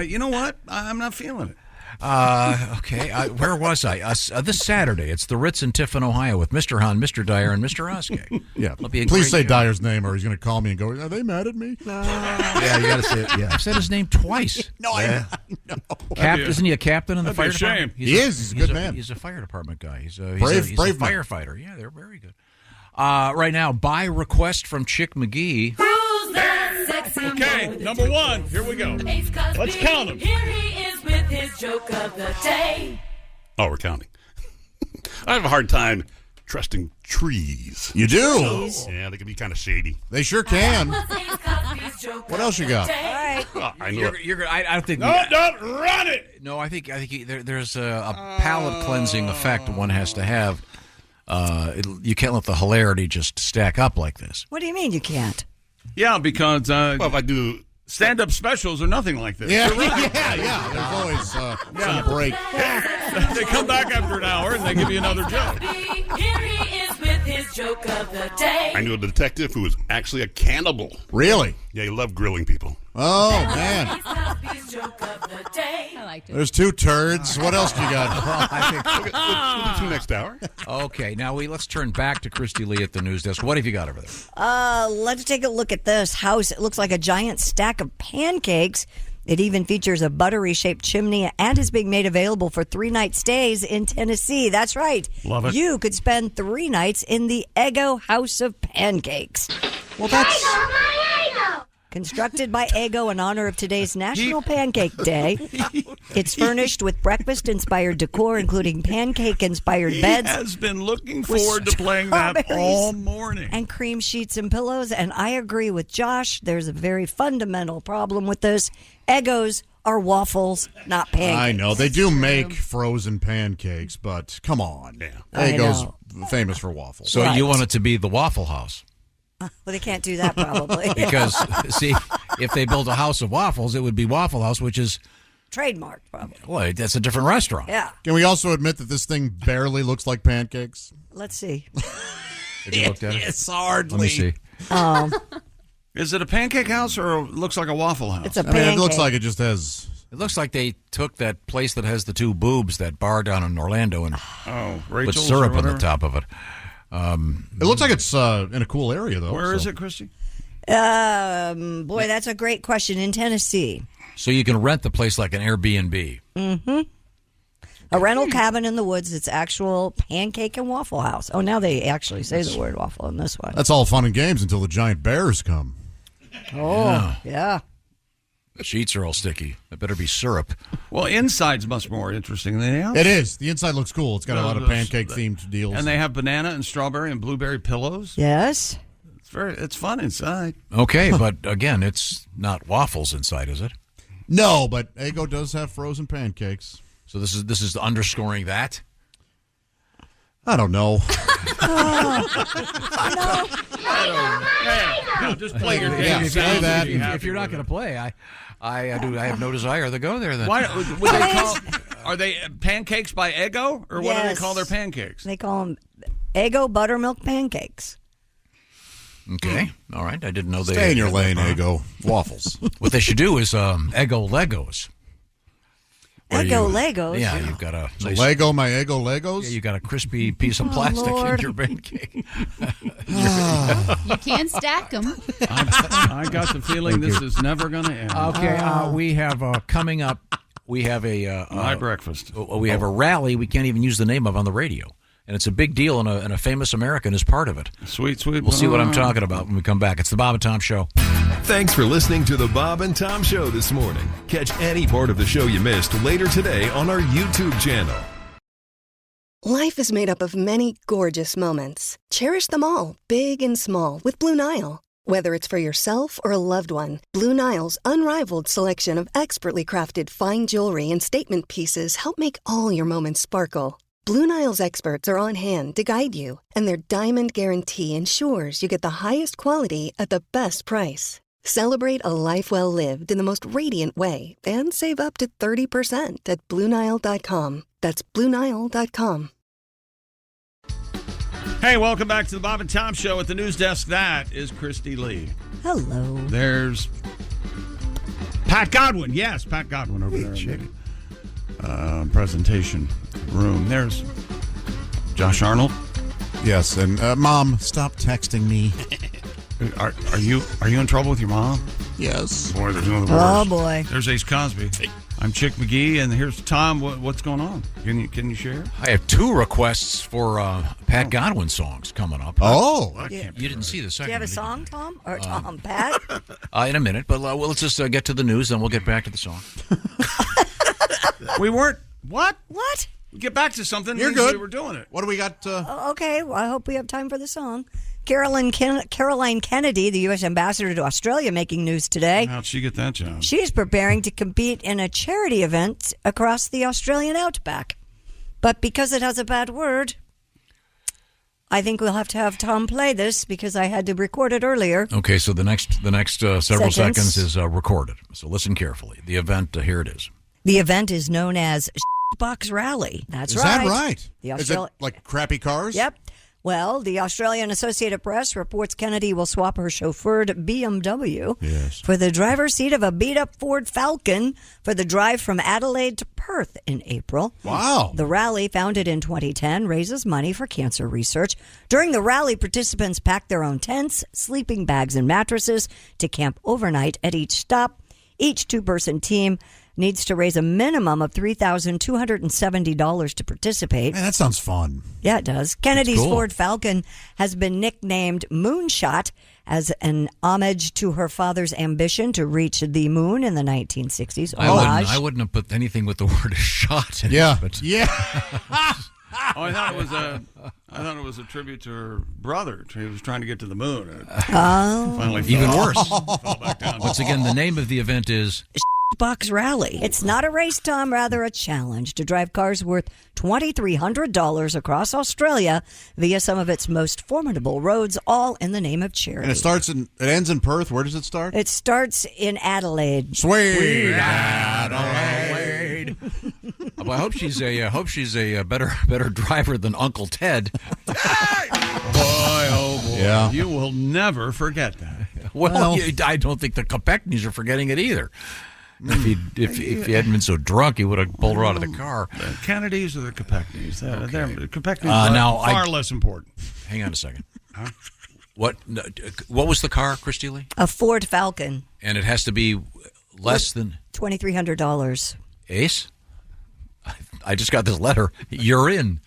Speaker 20: You know what? I'm not feeling it.
Speaker 4: Okay. Where was I? This Saturday. It's the Ritz in Tiffin, Ohio, with Mr. Hahn, Mr. Dyer, and Mr. Oskey.
Speaker 8: Yeah. Please say Dyer's name, or he's going to call me and go, "Are they mad at me?"
Speaker 13: Yeah, you got to say it. Yeah.
Speaker 4: I've said his name twice.
Speaker 8: No, I know.
Speaker 4: Isn't he a captain in the fire department?
Speaker 8: He is. He's a good man.
Speaker 4: He's a fire department guy. He's a
Speaker 8: brave
Speaker 4: firefighter. Yeah, they're very good. Right now, by request from Chick McGee.
Speaker 10: Who's that sexy
Speaker 20: Okay, number one. Here we go. Let's count them.
Speaker 10: Here he is with his joke of the day.
Speaker 14: Oh, we're counting. I have a hard time trusting trees.
Speaker 8: You do?
Speaker 14: Yeah, they can be kind of shady.
Speaker 8: They sure can. What else you got?
Speaker 7: All right.
Speaker 14: Oh, I know.
Speaker 4: You're good. I don't think.
Speaker 20: No, don't run it.
Speaker 4: No, I think there's a palate cleansing effect one has to have. You can't let the hilarity just stack up like this.
Speaker 7: What do you mean you can't?
Speaker 20: Yeah, because
Speaker 14: Well, if I do
Speaker 20: stand-up specials are nothing like this.
Speaker 8: Yeah. There's always some break.
Speaker 20: They come back after an hour and they give you another joke.
Speaker 10: Here he is with his joke of the day.
Speaker 14: I knew a detective who was actually a cannibal.
Speaker 8: Really?
Speaker 14: Yeah, he loved grilling people.
Speaker 8: Oh, man.
Speaker 10: Joke of the day. I liked it.
Speaker 8: There's two turds. What else do you got?
Speaker 14: We'll do two next hour.
Speaker 4: Okay, now let's turn back to Christy Lee at the news desk. What have you got over there?
Speaker 7: Let's take a look at this house. It looks like a giant stack of pancakes. It even features a buttery-shaped chimney and is being made available for 3-night stays in Tennessee. That's right.
Speaker 20: Love it.
Speaker 7: You could spend 3 nights in the Eggo House of Pancakes.
Speaker 8: Well, that's...
Speaker 7: Constructed by Eggo in honor of today's National Pancake Day. It's furnished with breakfast-inspired decor, including pancake-inspired beds.
Speaker 20: He has been looking forward to playing that all morning.
Speaker 7: And cream sheets and pillows. And I agree with Josh. There's a very fundamental problem with this. Eggos are waffles, not pancakes.
Speaker 8: I know. They do make frozen pancakes, but come on.
Speaker 14: Yeah.
Speaker 8: Eggo's famous for waffles.
Speaker 4: So you want it to be the Waffle House?
Speaker 7: Well, they can't do that probably.
Speaker 4: Because, see, if they built a house of waffles, it would be Waffle House, which is...
Speaker 7: trademarked, probably.
Speaker 4: Well, that's a different restaurant.
Speaker 7: Yeah.
Speaker 8: Can we also admit that this thing barely looks like pancakes?
Speaker 7: Let's see.
Speaker 4: Have you looked at it?
Speaker 8: It's hardly.
Speaker 4: Let me see.
Speaker 20: Is it a pancake house or it looks like a Waffle House?
Speaker 7: It's a pancake.
Speaker 8: It looks like it just has...
Speaker 4: It looks like they took that place that has the two boobs, that bar down in Orlando, and put
Speaker 20: Rachel's
Speaker 4: syrup
Speaker 20: or
Speaker 4: on the
Speaker 20: whatever?
Speaker 4: top of it.
Speaker 8: It looks like it's in a cool area, though.
Speaker 20: Where is it, Christy?
Speaker 7: Boy, that's a great question. In Tennessee.
Speaker 4: So you can rent the place like an Airbnb.
Speaker 7: Mm-hmm. A rental cabin in the woods. It's actual pancake and waffle house. Oh, now they actually say the word waffle in this one.
Speaker 8: That's all fun and games until the giant bears come.
Speaker 7: Oh, yeah.
Speaker 4: The sheets are all sticky. It better be syrup.
Speaker 20: Well, inside's much more interesting than the outside.
Speaker 8: It is. The inside looks cool. It's got a lot of pancake-themed deals.
Speaker 20: And they have banana and strawberry and blueberry pillows.
Speaker 7: Yes.
Speaker 20: It's fun inside.
Speaker 4: Okay, but again, it's not waffles inside, is it?
Speaker 8: No, but Eggo does have frozen pancakes.
Speaker 4: So this is underscoring that.
Speaker 8: I don't know.
Speaker 20: No, just play your game.
Speaker 8: Yeah, say that.
Speaker 4: If you're not going to play, I have no desire to go there. Then
Speaker 20: Why would they call? Are they pancakes by Eggo, or what do they
Speaker 7: Yes.
Speaker 20: call their pancakes?
Speaker 7: They call them Eggo buttermilk pancakes.
Speaker 4: okay, all right. I didn't know they.
Speaker 8: Stay in your lane, Eggo. Waffles.
Speaker 4: What they should do is Eggo Legos. Where
Speaker 7: Eggo
Speaker 4: you-
Speaker 7: Legos?
Speaker 4: Yeah, you've got a
Speaker 8: So
Speaker 4: nice,
Speaker 8: Lego, my Eggo Legos?
Speaker 4: Yeah, you got a crispy piece of plastic in
Speaker 7: Lord.
Speaker 4: your pancake.
Speaker 25: You can stack them.
Speaker 20: I got the feeling this is never going to end.
Speaker 4: Okay, we have coming up. We have
Speaker 20: My breakfast.
Speaker 4: We have a rally we can't even use the name of on the radio, and it's a big deal, and a famous American is part of it.
Speaker 20: Sweet.
Speaker 4: We'll see what I'm talking about when we come back. It's the Bob and Tom Show.
Speaker 15: Thanks for listening to the Bob and Tom Show this morning. Catch any part of the show you missed later today on our YouTube channel.
Speaker 5: Life is made up of many gorgeous moments. Cherish them all, big and small, with Blue Nile. Whether it's for yourself or a loved one, Blue Nile's unrivaled selection of expertly crafted fine jewelry and statement pieces help make all your moments sparkle. Blue Nile's experts are on hand to guide you, and their diamond guarantee ensures you get the highest quality at the best price. Celebrate a life well lived in the most radiant way and save up to 30% at BlueNile.com. That's BlueNile.com.
Speaker 20: Hey, welcome back to the Bob and Tom Show at the news desk. That is Christy Lee.
Speaker 7: Hello.
Speaker 20: There's Pat Godwin. Yes, Pat Godwin over there in the presentation room. There's Josh Arnold.
Speaker 8: Yes, and Mom, stop texting me.
Speaker 20: Are you in trouble with your mom?
Speaker 8: Yes.
Speaker 20: Boy, there's another
Speaker 7: Oh,
Speaker 20: worse.
Speaker 7: boy.
Speaker 20: There's Ace Cosby. I'm Chick McGee, and here's Tom. What's going on? Can you share?
Speaker 4: I have two requests for Pat Godwin songs coming up.
Speaker 8: Oh.
Speaker 4: You didn't see the
Speaker 7: Do
Speaker 4: second
Speaker 7: you have a
Speaker 4: one,
Speaker 7: song, Tom? Or Tom, Pat?
Speaker 4: in a minute, but let's just get to the news, then we'll get back to the song.
Speaker 20: We weren't. What?
Speaker 7: What?
Speaker 20: Get back to something.
Speaker 8: You're
Speaker 20: means
Speaker 8: good.
Speaker 20: We were doing it.
Speaker 8: What do we got?
Speaker 7: Okay, well, I hope we have time for the song. Caroline Kennedy, the U.S. ambassador to Australia, making news today.
Speaker 20: How'd she get that job?
Speaker 7: She's preparing to compete in a charity event across the Australian outback. But because it has a bad word, I think we'll have to have Tom play this because I had to record it earlier.
Speaker 4: Okay, so the next several
Speaker 7: Seconds.
Speaker 4: seconds is recorded. So listen carefully. The event, here it is.
Speaker 7: The event is known as Box Rally. That's
Speaker 8: Is
Speaker 7: right.
Speaker 8: that right?
Speaker 7: The
Speaker 8: Is it like crappy cars?
Speaker 7: Yep. Well, the Australian Associated Press reports Kennedy will swap her chauffeured BMW for the driver's seat of a beat-up Ford Falcon for the drive from Adelaide to Perth in April.
Speaker 8: Wow.
Speaker 7: The rally, founded in 2010, raises money for cancer research. During the rally, participants pack their own tents, sleeping bags, and mattresses to camp overnight at each stop. Each two-person team needs to raise a minimum of $3,270 to participate.
Speaker 8: Man, that sounds fun.
Speaker 7: Yeah, it does. Kennedy's
Speaker 8: cool.
Speaker 7: Ford Falcon has been nicknamed Moonshot as an homage to her father's ambition to reach the moon in the 1960s.
Speaker 4: I wouldn't have put anything with the word shot in it. But
Speaker 20: I thought it was a tribute to her brother. He was trying to get to the moon. Finally
Speaker 4: even
Speaker 20: fell.
Speaker 4: worse.
Speaker 20: Fell back down.
Speaker 4: Once again, the name of the event is
Speaker 7: Box Rally. It's not a race, Tom, rather a challenge to drive cars worth $2,300 across Australia via some of its most formidable roads, all in the name of charity.
Speaker 8: And it ends in Perth. Where does it start?
Speaker 7: It starts in Adelaide.
Speaker 8: Sweet
Speaker 4: Adelaide. Well, I hope she's a better driver than Uncle Ted.
Speaker 20: Boy, oh boy.
Speaker 8: Yeah.
Speaker 20: You will never forget that.
Speaker 4: Well, I don't think the Kopechne's are forgetting it either. If he hadn't been so drunk, he would have pulled her out of the car.
Speaker 20: The Kennedys or the Kopechne's? The Kopechne's
Speaker 4: now
Speaker 20: far less important.
Speaker 4: Hang on a second. What was the car, Christy Lee?
Speaker 7: A Ford Falcon.
Speaker 4: And it has to be less than
Speaker 7: $2,300.
Speaker 4: Ace? I just got this letter. You're in.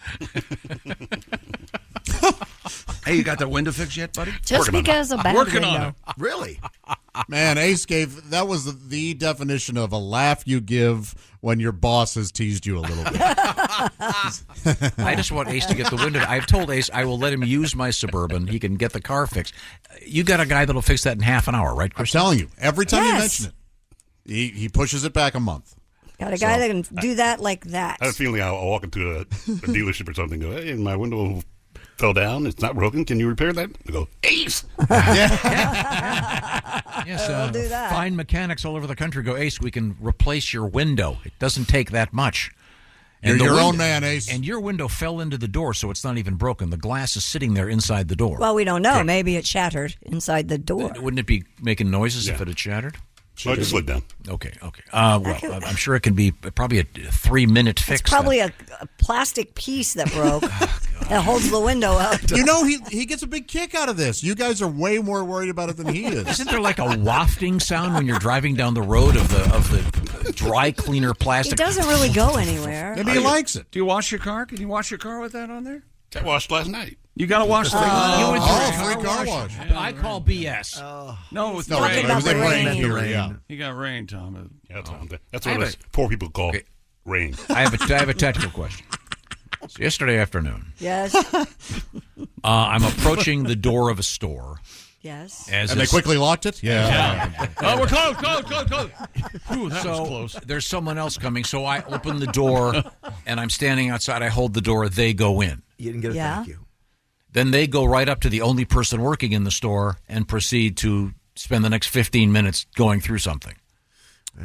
Speaker 20: Hey, you got the window fixed yet, buddy?
Speaker 7: Just because a bad
Speaker 20: Working
Speaker 7: window.
Speaker 20: on it.
Speaker 13: Really?
Speaker 8: Man, Ace that was the definition of a laugh you give when your boss has teased you a little bit.
Speaker 4: I just want Ace to get the window. I've told Ace I will let him use my Suburban. He can get the car fixed. You got a guy that'll fix that in half an hour, right, Chris?
Speaker 8: I'm telling you, every time you mention it. He pushes it back a month.
Speaker 7: Got a guy that can do that like that.
Speaker 14: I have a feeling I'll walk into a dealership or something and go, hey, my window fell down. It's not broken. Can you repair that? I go, Ace!
Speaker 4: Yes,
Speaker 7: We'll do that.
Speaker 4: fine mechanics all over the country go, Ace, we can replace your window. It doesn't take that much.
Speaker 8: You're
Speaker 4: the
Speaker 8: your
Speaker 4: window-
Speaker 8: own man, Ace.
Speaker 4: And your window fell into the door, so it's not even broken. The glass is sitting there inside the door.
Speaker 7: Well, we don't know. Maybe it shattered inside the door.
Speaker 4: Wouldn't it be making noises if it had shattered?
Speaker 14: I just slid down.
Speaker 4: Okay. Well, I'm sure it can be probably a 3-minute fix.
Speaker 7: It's probably a plastic piece that broke that holds the window up.
Speaker 8: You know, he gets a big kick out of this. You guys are way more worried about it than he is.
Speaker 4: Isn't there like a wafting sound when you're driving down the road of the dry cleaner plastic?
Speaker 7: It doesn't really go anywhere.
Speaker 8: Maybe he likes it.
Speaker 20: Do you wash your car? Can you wash your car with that on there?
Speaker 14: I washed last night.
Speaker 20: You got to wash the thing.
Speaker 4: You went through a
Speaker 8: free car wash.
Speaker 4: I call BS.
Speaker 20: No, it's
Speaker 8: No,
Speaker 20: rain.
Speaker 8: it was like rain
Speaker 7: rain.
Speaker 8: here, yeah.
Speaker 20: You got rain, Tom.
Speaker 14: Yeah, that's what us poor people call rain.
Speaker 4: I have a technical question. So yesterday afternoon,
Speaker 7: Yes.
Speaker 4: I'm approaching the door of a store.
Speaker 7: Yes.
Speaker 8: And they quickly locked it? Yeah.
Speaker 20: Oh, we're close. Ooh, that was close.
Speaker 4: There's someone else coming, so I open the door, and I'm standing outside. I hold the door. They go in.
Speaker 13: You didn't get a thank you.
Speaker 4: Then they go right up to the only person working in the store and proceed to spend the next 15 minutes going through something.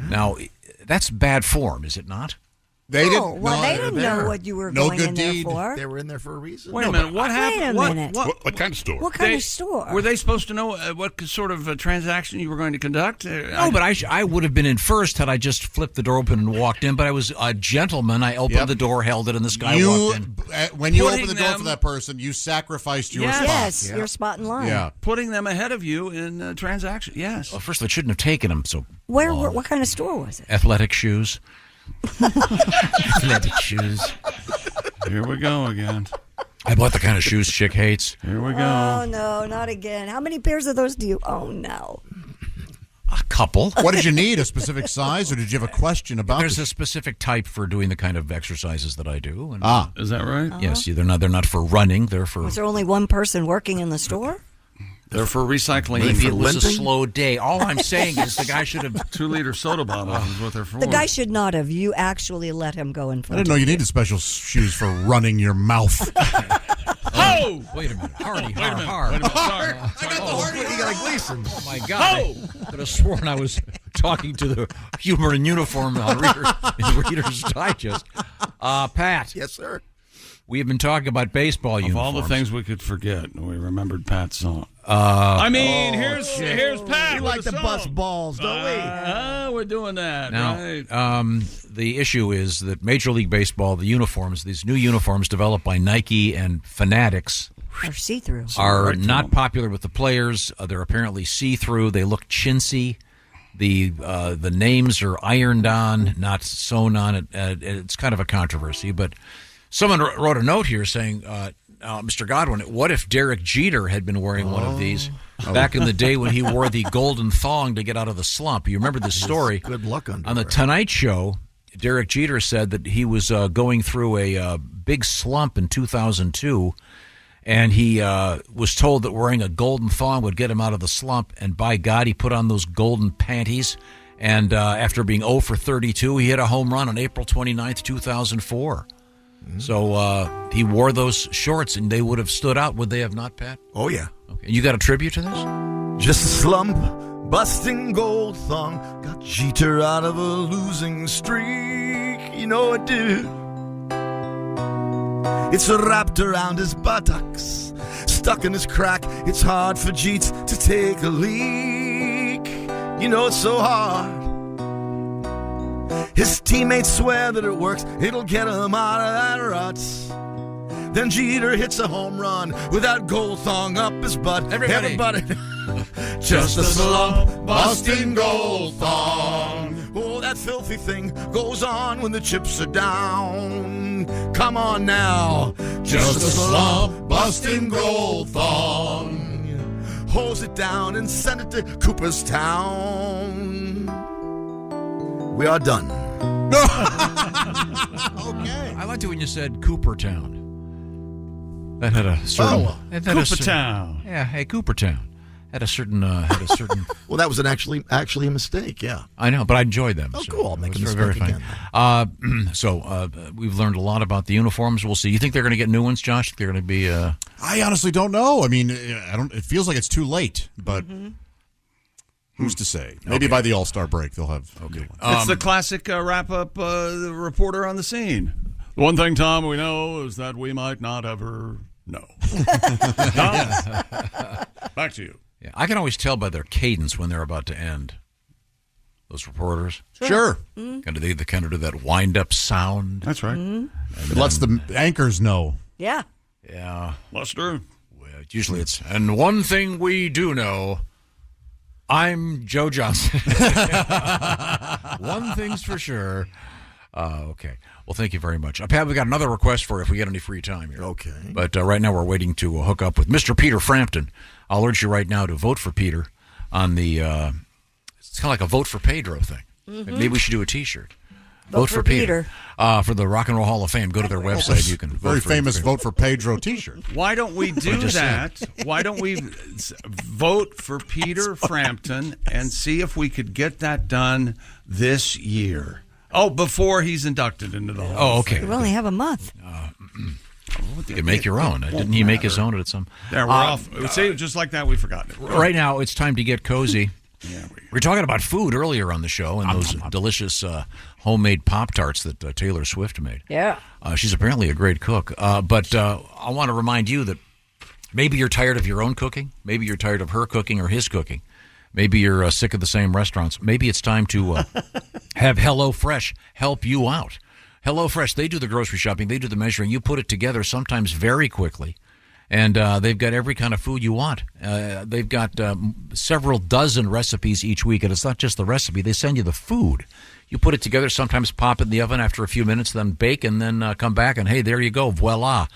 Speaker 4: Now, that's bad form, is it not?
Speaker 7: They didn't know what you were going in there for.
Speaker 13: They were in there for a reason.
Speaker 20: Wait a minute. What happened?
Speaker 7: Wait a minute.
Speaker 14: What kind of store?
Speaker 7: What kind of store?
Speaker 20: Were they supposed to know what sort of transaction you were going to conduct?
Speaker 4: No, but I would have been in first had I just flipped the door open and walked in. But I was a gentleman. I opened the door, held it, and this guy walked in.
Speaker 8: When you opened the door for that person, you sacrificed your spot.
Speaker 7: Yes, your spot in line.
Speaker 8: Yeah.
Speaker 20: Putting them ahead of you in transaction. Yes.
Speaker 4: Well, first, I shouldn't have taken them so
Speaker 7: What kind of store was it?
Speaker 4: Athletic shoes. Athletic shoes.
Speaker 20: Here we go again.
Speaker 4: I bought the kind of shoes chick hates.
Speaker 20: Here we go.
Speaker 7: Oh, no, not again. How many pairs of those do you own now?
Speaker 4: A couple.
Speaker 8: What did you need? A specific size, or did you have a question about?
Speaker 4: There's a specific type for doing the kind of exercises that I do. And
Speaker 20: is that right?
Speaker 4: Yes, they're not for running. They're for.
Speaker 7: Was there only one person working in the store?
Speaker 20: They're for recycling.
Speaker 4: Maybe it was a slow day. All I'm saying is the guy should have
Speaker 20: 2-liter soda bottles is what they're for.
Speaker 7: The guy should not have. You actually let him go in
Speaker 8: I
Speaker 7: front.
Speaker 8: didn't know you needed special shoes for running your mouth.
Speaker 20: Oh!
Speaker 4: Wait a minute. Hardy,
Speaker 20: Wait a minute.
Speaker 4: hard.
Speaker 20: Wait a minute. Sorry.
Speaker 8: I got the Hardy.
Speaker 13: You got a Gleason.
Speaker 4: Oh, my God. I could have sworn I was talking to the humor in uniform on Reader's Digest. Pat.
Speaker 13: Yes, sir.
Speaker 4: We have been talking about baseball
Speaker 20: Of
Speaker 4: uniforms.
Speaker 20: all the things we could forget, we remembered Pat's song. Here's Pat.
Speaker 13: We like to bust balls, don't we?
Speaker 20: We're doing that.
Speaker 4: Now,
Speaker 20: right?
Speaker 4: the issue is that Major League Baseball, the uniforms, these new uniforms developed by Nike and Fanatics,
Speaker 7: Are see-through.
Speaker 4: are not popular with the players. They're apparently see-through. They look chintzy. The names are ironed on, not sewn on. It's kind of a controversy. But someone wrote a note here saying, Mr. Godwin, what if Derek Jeter had been wearing one of these back in the day when he wore the golden thong to get out of the slump? You remember this story?
Speaker 13: Good luck
Speaker 4: on the Tonight Show. Derek Jeter said that he was going through a big slump in 2002, and he was told that wearing a golden thong would get him out of the slump, and by God, he put on those golden panties, and after being 0 for 32, he hit a home run on April 29th, 2004. So he wore those shorts, and they would have stood out, would they have not, Pat?
Speaker 13: Oh, yeah.
Speaker 4: Okay. And you got a tribute to this?
Speaker 9: Just a slump, busting gold thong, got Jeter out of a losing streak. You know it did. It's wrapped around his buttocks, stuck in his crack. It's hard for Jeets to take a leak. You know it's so hard. His teammates swear that it works, it'll get him out of that rut. Then Jeter hits a home run with that gold thong up his butt. Everybody. Just a slump, busting gold thong. Oh, that filthy thing goes on when the chips are down. Come on now. Just a slump, busting gold thong. Hose it down and send it to Cooperstown. We are done.
Speaker 4: Okay. I liked it when you said Coopertown. That had a certain...
Speaker 20: Coopertown.
Speaker 4: Yeah, hey, Coopertown. had a certain.
Speaker 13: Well, that was actually a mistake. Yeah,
Speaker 4: I know, but I enjoyed them.
Speaker 13: Oh,
Speaker 4: so
Speaker 13: cool! I'll make a
Speaker 4: it was
Speaker 13: mistake
Speaker 4: very
Speaker 13: again.
Speaker 4: So we've learned a lot about the uniforms. We'll see. You think they're going to get new ones, Josh? They're going to be.
Speaker 8: I honestly don't know. I mean, I don't. It feels like it's too late, but. Who's to say? Maybe by the All-Star break they'll have. Okay,
Speaker 20: it's the classic wrap-up. The reporter on the scene. The one thing, Tom, we know is that we might not ever know. Tom, back to you.
Speaker 4: Yeah, I can always tell by their cadence when they're about to end. Those reporters,
Speaker 8: sure.
Speaker 4: Kind of do that wind-up sound.
Speaker 20: That's right.
Speaker 8: It lets the anchors know.
Speaker 7: Yeah.
Speaker 4: Yeah,
Speaker 20: Lester.
Speaker 4: Well, usually it's and one thing we do know. I'm Joe Johnson. One thing's for sure. Okay. Well, thank you very much. Pat, we got another request for you if we get any free time here.
Speaker 13: Okay.
Speaker 4: But right now we're waiting to hook up with Mr. Peter Frampton. I'll urge you right now to vote for Peter on the it's kind of like a vote for Pedro thing. Maybe we should do a T-shirt. Vote for Peter. For the Rock and Roll Hall of Fame. Go to their website. You can vote
Speaker 8: very
Speaker 4: for
Speaker 8: famous Vote for Pedro T-shirt.
Speaker 20: Why don't we do that? Why don't we vote for Peter Frampton and see if we could get that done this year? Oh, before he's inducted into the Hall.
Speaker 4: Oh, okay.
Speaker 7: We only have a month.
Speaker 4: You can make your own. Didn't he make his own at some?
Speaker 20: There, we're off. See, just like that, we've forgotten it.
Speaker 4: Right now, it's time to get cozy. We were talking about food earlier on the show and those delicious homemade Pop Tarts that Taylor Swift made.
Speaker 7: Yeah.
Speaker 4: She's apparently a great cook. But I want to remind you that maybe you're tired of your own cooking. Maybe you're tired of her cooking or his cooking. Maybe you're sick of the same restaurants. Maybe it's time to have HelloFresh help you out. HelloFresh, they do the grocery shopping. They do the measuring. You put it together sometimes very quickly. And they've got every kind of food you want. They've got several dozen recipes each week, and it's not just the recipe. They send you the food. You put it together, sometimes pop it in the oven after a few minutes, then bake, and then come back, and hey, there you go. Voila.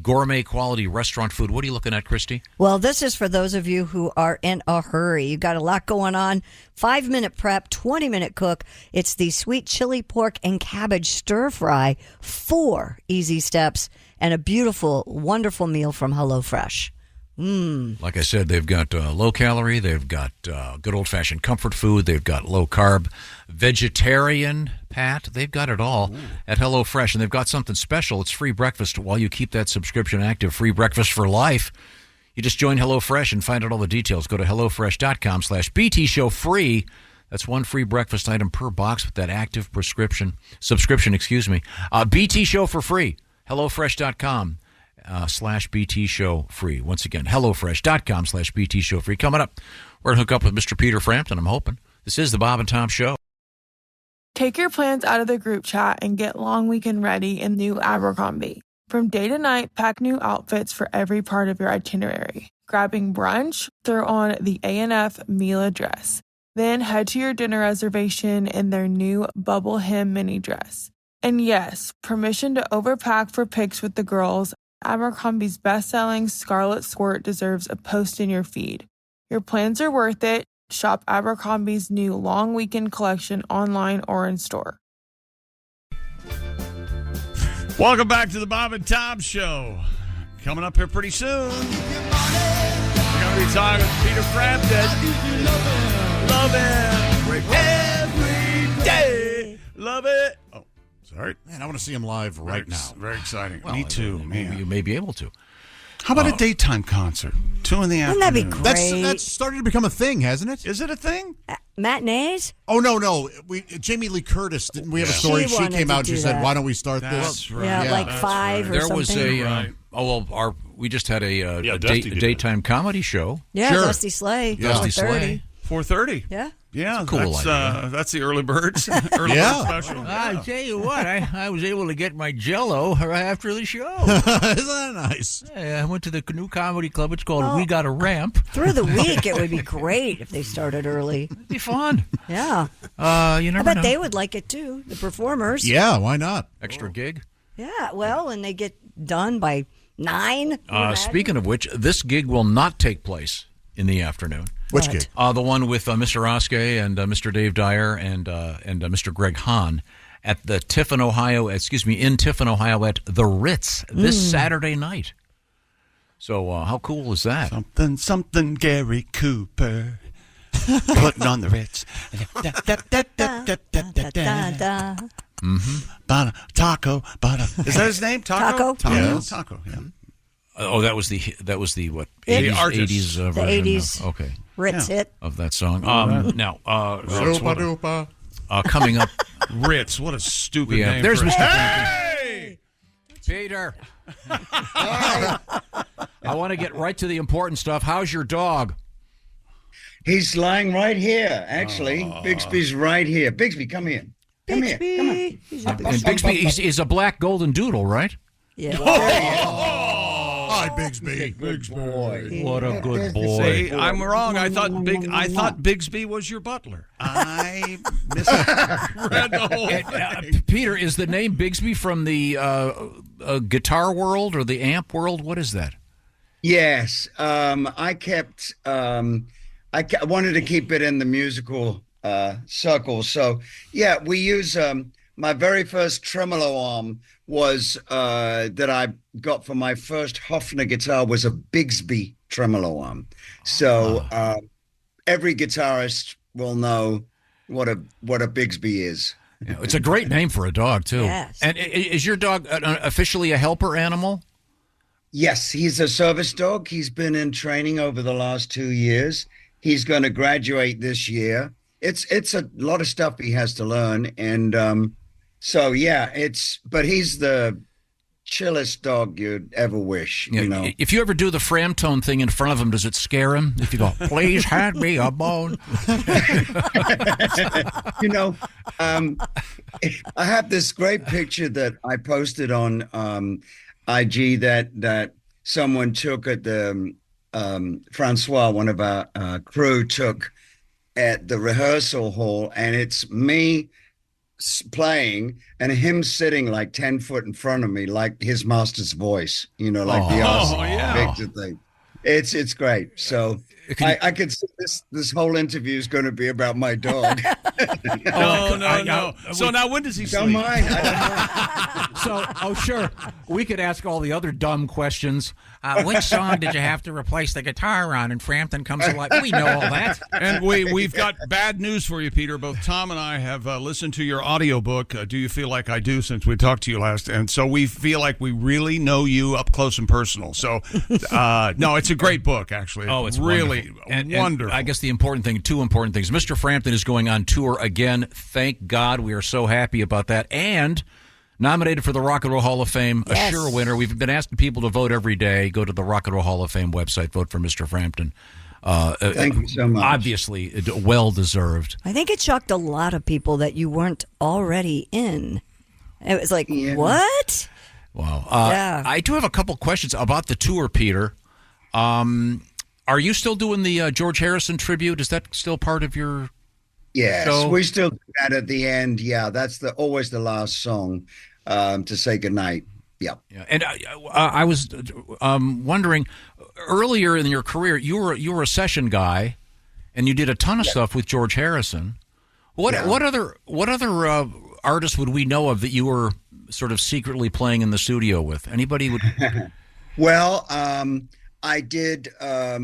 Speaker 4: Gourmet quality restaurant food. What are you looking at, Christy?
Speaker 7: Well, this is for those of you who are in a hurry. You got a lot going on. 5-minute prep, 20-minute cook. It's the sweet chili pork and cabbage stir fry. 4 easy steps and a beautiful, wonderful meal from HelloFresh.
Speaker 4: Like I said, they've got low calorie, they've got good old fashioned comfort food, they've got low carb, vegetarian, Pat. They've got it all at HelloFresh, and they've got something special. It's free breakfast while you keep that subscription active. Free breakfast for life. You just join HelloFresh and find out all the details. Go to HelloFresh.com/BT Show free. That's one free breakfast item per box with that active subscription. BT Show for free. HelloFresh.com/BT Show free. Once again, HelloFresh.com/BT Show free. Coming up, we're going to hook up with Mr. Peter Frampton, I'm hoping. This is the Bob and Tom Show.
Speaker 11: Take your plans out of the group chat and get long weekend ready in new Abercrombie. From day to night, pack new outfits for every part of your itinerary. Grabbing brunch? Throw on the A&F Mila dress. Then head to your dinner reservation in their new bubble hem mini dress. And yes, permission to overpack for pics with the girls. Abercrombie's best-selling Scarlet Squirt deserves a post in your feed. Your plans are worth it. Shop Abercrombie's new long weekend collection online or in store.
Speaker 20: Welcome back to the Bob and Tom Show. Coming up here pretty soon. We're going to be talking with Peter Frampton. Love him every day. Love it. Oh, sorry.
Speaker 8: Man, I want to see him live right now.
Speaker 20: Very exciting.
Speaker 4: Well,
Speaker 20: Me too, man.
Speaker 4: You may be able to.
Speaker 20: How about a daytime concert? 2 in the afternoon.
Speaker 7: Wouldn't that be great?
Speaker 8: That's started to become a thing, hasn't it?
Speaker 20: Is it a thing?
Speaker 7: Matinees?
Speaker 8: Oh, no. Jamie Lee Curtis, didn't we have a story? She came out and she said, why don't we start this?
Speaker 20: Right.
Speaker 7: Yeah, like 5 or
Speaker 4: there
Speaker 7: something.
Speaker 4: Was we just had a daytime comedy show.
Speaker 7: Yeah,
Speaker 8: sure.
Speaker 7: Dusty Slay.
Speaker 4: Yeah. Dusty Slay.
Speaker 20: 4:30.
Speaker 7: Yeah.
Speaker 20: Yeah,
Speaker 4: cool
Speaker 20: that's the early birds. Bird special.
Speaker 4: I tell you what, I was able to get my Jell-O right after the show.
Speaker 8: Isn't that nice?
Speaker 4: I went to the new comedy club. It's called We Got a Ramp.
Speaker 7: Through the week, it would be great if they started early.
Speaker 4: It'd be fun.
Speaker 7: Yeah.
Speaker 4: You never
Speaker 7: I bet
Speaker 4: know.
Speaker 7: they would like it too, the performers.
Speaker 8: Yeah, why not?
Speaker 4: Extra gig.
Speaker 7: Yeah, well, and they get done by 9.
Speaker 4: Speaking of which, this gig will not take place in the afternoon.
Speaker 8: Which gig?
Speaker 4: The one with Mr. Oskey and Mr. Dave Dyer and Mr. Greg Hahn at the in Tiffin, Ohio at the Ritz this Saturday night. So how cool is that?
Speaker 20: Something Gary Cooper putting on the Ritz. Taco. Is that his name? Taco.
Speaker 7: Taco.
Speaker 20: Taco. Yeah.
Speaker 4: Oh, that was the what?
Speaker 7: The
Speaker 4: 80s
Speaker 7: the
Speaker 4: version.
Speaker 7: 80s
Speaker 4: Okay.
Speaker 7: Ritz hit.
Speaker 4: Of that song. Now, coming up,
Speaker 20: Ritz. What a stupid name.
Speaker 4: There's
Speaker 20: for
Speaker 4: Mr.
Speaker 20: Hey!
Speaker 4: Peter. I want to get right to the important stuff. How's your dog?
Speaker 12: He's lying right here, actually. Bixby's right here. Bixby, come here. Come here. Come on.
Speaker 4: And Bixby is a black golden doodle, right?
Speaker 7: Yeah.
Speaker 8: Hi, Bixby.
Speaker 12: Good boy.
Speaker 4: What a good boy.
Speaker 20: See, I'm wrong. I thought Bigsby was your butler. I misread the whole thing.
Speaker 4: Peter, is the name Bigsby from the guitar world or the amp world? What is that?
Speaker 12: Yes. I wanted to keep it in the musical circle. So, yeah, we use my very first tremolo arm was that I got for my first Hofner guitar was a Bigsby tremolo arm. So every guitarist will know what a Bigsby is.
Speaker 4: Yeah, it's a great name for a dog too.
Speaker 7: Yes.
Speaker 4: And is your dog officially a helper animal?
Speaker 12: Yes, he's a service dog. He's been in training over the last 2 years. He's going to graduate this year. It's a lot of stuff he has to learn, and so yeah, but he's the chillest dog you'd ever wish. You know,
Speaker 4: if you ever do the Frampton thing in front of him, does it scare him? If you go, please hand me a bone.
Speaker 12: You know, I have this great picture that I posted on IG that someone took at the Francois, one of our crew, took at the rehearsal hall, and it's me playing and him sitting like 10 foot in front of me, like his master's voice, you know, like the Victor thing. It's great. So I could see this whole interview is going to be about my dog.
Speaker 20: No. So now when does he sleep?
Speaker 12: Don't mind. I don't know.
Speaker 4: Sure. We could ask all the other dumb questions. Which song did you have to replace the guitar on? And Frampton comes alive. We know all that.
Speaker 20: And we've got bad news for you, Peter. Both Tom and I have listened to your audiobook, Do You Feel Like I Do, since we talked to you last. And so we feel like we really know you up close and personal. So, no, it's a great book, actually.
Speaker 4: Oh, it's
Speaker 20: really
Speaker 4: wonderful.
Speaker 20: wonderful.
Speaker 4: I guess two important things. Mr. Frampton is going on tour again. Thank God. We are so happy about that. And nominated for the Rock and Roll Hall of Fame, a sure winner. We've been asking people to vote every day. Go to the Rock and Roll Hall of Fame website. Vote for Mr. Frampton.
Speaker 12: Thank you so much.
Speaker 4: Obviously, well-deserved.
Speaker 7: I think it shocked a lot of people that you weren't already in. It was like, what?
Speaker 4: Wow. I do have a couple questions about the tour, Peter. Are you still doing the George Harrison tribute? Is that still part of your show?
Speaker 12: We still do that at the end. Yeah, that's always the last song to say goodnight. Yeah.
Speaker 4: And I was wondering, earlier in your career, you were a session guy, and you did a ton of stuff with George Harrison. What other artists would we know of that you were sort of secretly playing in the studio with? Anybody would?
Speaker 12: Well, I did. I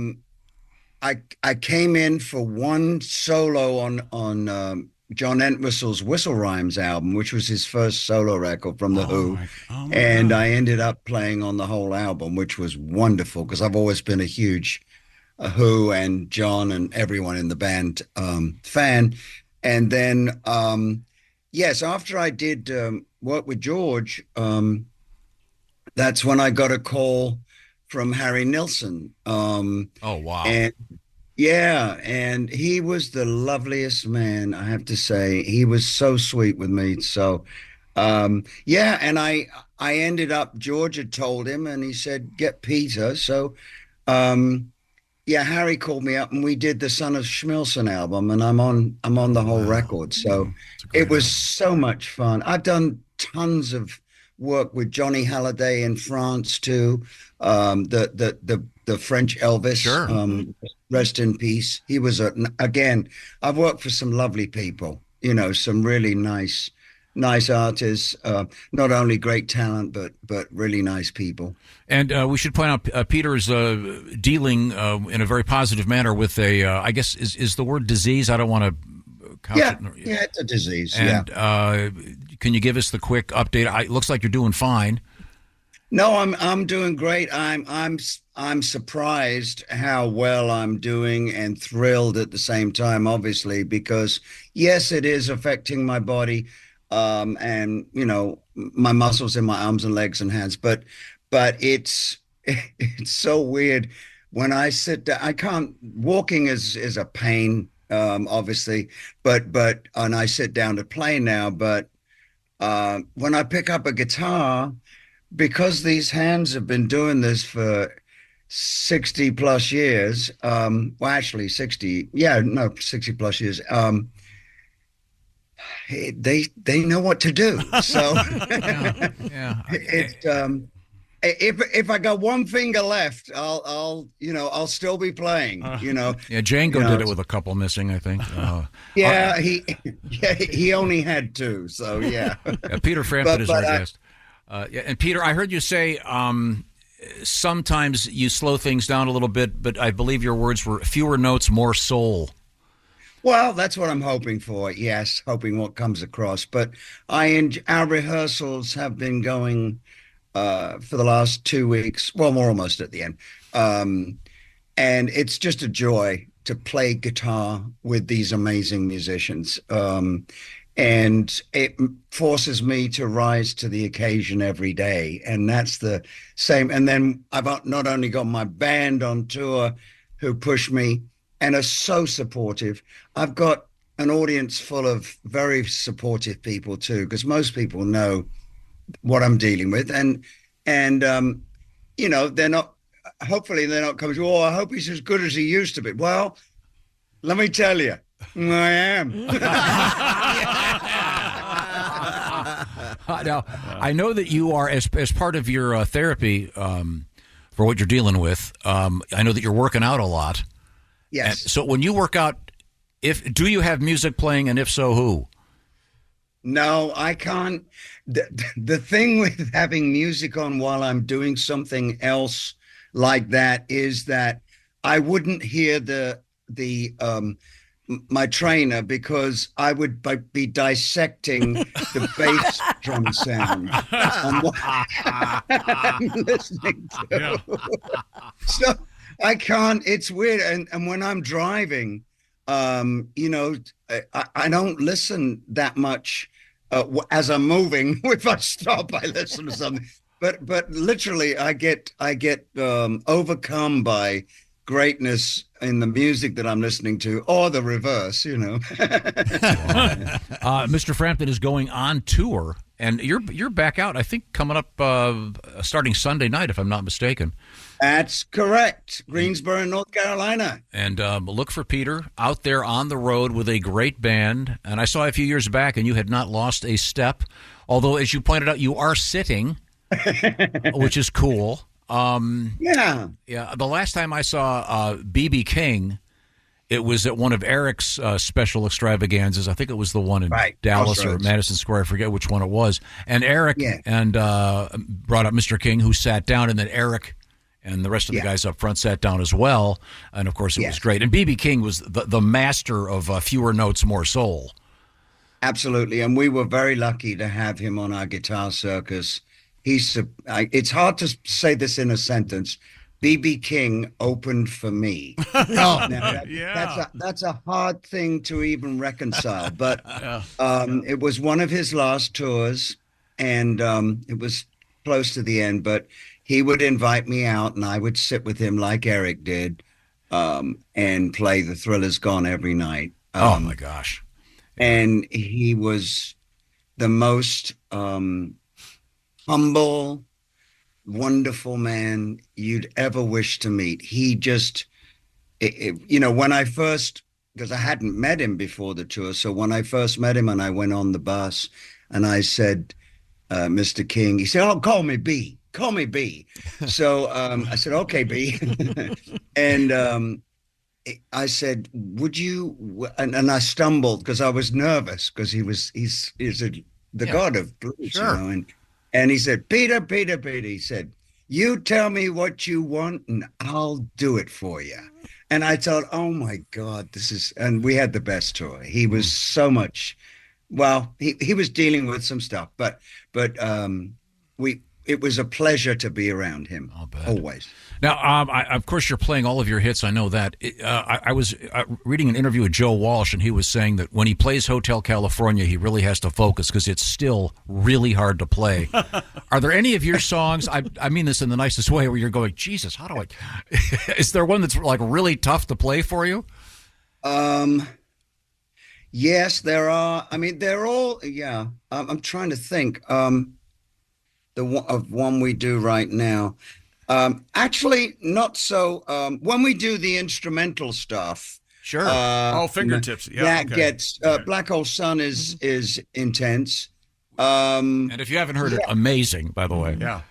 Speaker 12: came in for one solo on John Entwistle's Whistle Rhymes album, which was his first solo record from The Who. And I ended up playing on the whole album, which was wonderful because I've always been a huge Who and John and everyone in the band fan. And then, after I did work with George, that's when I got a call from Harry Nilsson.
Speaker 4: Oh, wow.
Speaker 12: And he was the loveliest man, I have to say. He was so sweet with me. So, and I ended up, George had told him, and he said, get Peter. So, Harry called me up, and we did the Son of Schmilson album, and I'm on the whole record. So it was so much fun. I've done tons of work with Johnny Hallyday in France too. The French Elvis, rest in peace. He was again, I've worked for some lovely people, some really nice nice artists, not only great talent, but really nice people.
Speaker 4: And we should point out Peter is dealing in a very positive manner with a, I guess, is the word disease? I don't want to couch it.
Speaker 12: Yeah, it's a disease.
Speaker 4: And can you give us the quick update? It looks like you're doing fine.
Speaker 12: No, I'm doing great. I'm surprised how well I'm doing and thrilled at the same time, obviously, because yes, it is affecting my body, and my muscles in my arms and legs and hands, but it's so weird when I sit down. I can't. Walking is a pain, obviously, but and I sit down to play now, but when I pick up a guitar, because these hands have been doing this for 60 plus years, well, actually 60 plus years, they know what to do. So if I got one finger left, I'll still be playing,
Speaker 4: Yeah, Django did it with a couple missing, I think.
Speaker 12: He only had two, so yeah.
Speaker 4: Peter Frampton is our guest. And Peter, I heard you say sometimes you slow things down a little bit, but I believe your words were fewer notes, more soul.
Speaker 12: Well, that's what I'm hoping for. Yes, hoping what comes across. But our rehearsals have been going for the last 2 weeks. Well, we're almost at the end. And it's just a joy to play guitar with these amazing musicians. And it forces me to rise to the occasion every day. And that's the same. And then I've not only got my band on tour who push me and are so supportive, I've got an audience full of very supportive people too, because most people know what I'm dealing with. And hopefully they're not coming to, oh, I hope he's as good as he used to be. Well, let me tell you, I am.
Speaker 4: Now, I know that you are, as part of your therapy for what you're dealing with, I know that you're working out a lot.
Speaker 12: Yes.
Speaker 4: And so when you work out, do you have music playing, and if so, who?
Speaker 12: No, I can't. The thing with having music on while I'm doing something else like that is that I wouldn't hear my trainer, because I would be dissecting the bass drum sound on what I'm listening to. Yeah. So I can't. It's weird. And when I'm driving, I don't listen that much as I'm moving. If I stop, I listen to something. But literally, I get overcome by greatness in the music that I'm listening to, or the reverse,
Speaker 4: Mr. Frampton is going on tour, and you're back out, I think, coming up starting Sunday night, if I'm not mistaken.
Speaker 12: That's correct. Greensboro, North Carolina.
Speaker 4: And look for Peter out there on the road with a great band. And I saw a few years back, and you had not lost a step, although, as you pointed out, you are sitting, which is cool.
Speaker 12: Yeah.
Speaker 4: The last time I saw B.B. King, it was at one of Eric's special extravaganzas. I think it was the one in Dallas or Madison Square. I forget which one it was. And Eric brought up Mr. King, who sat down, and then Eric and the rest of the guys up front sat down as well. And of course, it was great. And B.B. King was the master of fewer notes, more soul.
Speaker 12: Absolutely. And we were very lucky to have him on our guitar circus. It's hard to say this in a sentence. B.B. King opened for me. That's a hard thing to even reconcile. But it was one of his last tours, and it was close to the end. But he would invite me out, and I would sit with him like Eric did, and play The Thriller's Gone every night.
Speaker 4: Oh my gosh!
Speaker 12: And he was the most humble, wonderful man you'd ever wish to meet. He just, when I first, because I hadn't met him before the tour, so when I first met him and I went on the bus and I said, Mr. King, he said, oh, call me B. So I said, okay, B. And I said, would you, and I stumbled because I was nervous because he's a the
Speaker 4: Yeah.
Speaker 12: god of blues,
Speaker 4: Sure.
Speaker 12: you know. And he said, Peter, he said, you tell me what you want and I'll do it for you. And I thought, oh my God, and we had the best tour. He was so much, well, he was dealing with some stuff, but it was a pleasure to be around him. Always.
Speaker 4: Now, of course, you're playing all of your hits. I know that. I was reading an interview with Joe Walsh, and he was saying that when he plays Hotel California, he really has to focus because it's still really hard to play. Are there any of your songs, I mean this in the nicest way, where you're going, Jesus, how do I... Is there one that's like really tough to play for you?
Speaker 12: Yes, there are. I mean, they're all, yeah. I'm trying to think. Of one we do right now. Actually, not so. When we do the instrumental stuff,
Speaker 20: sure. Fingertips. Yeah,
Speaker 12: that
Speaker 20: okay.
Speaker 12: gets Black Hole Sun is intense.
Speaker 4: And if you haven't heard it, amazing, by the way.
Speaker 20: Yeah.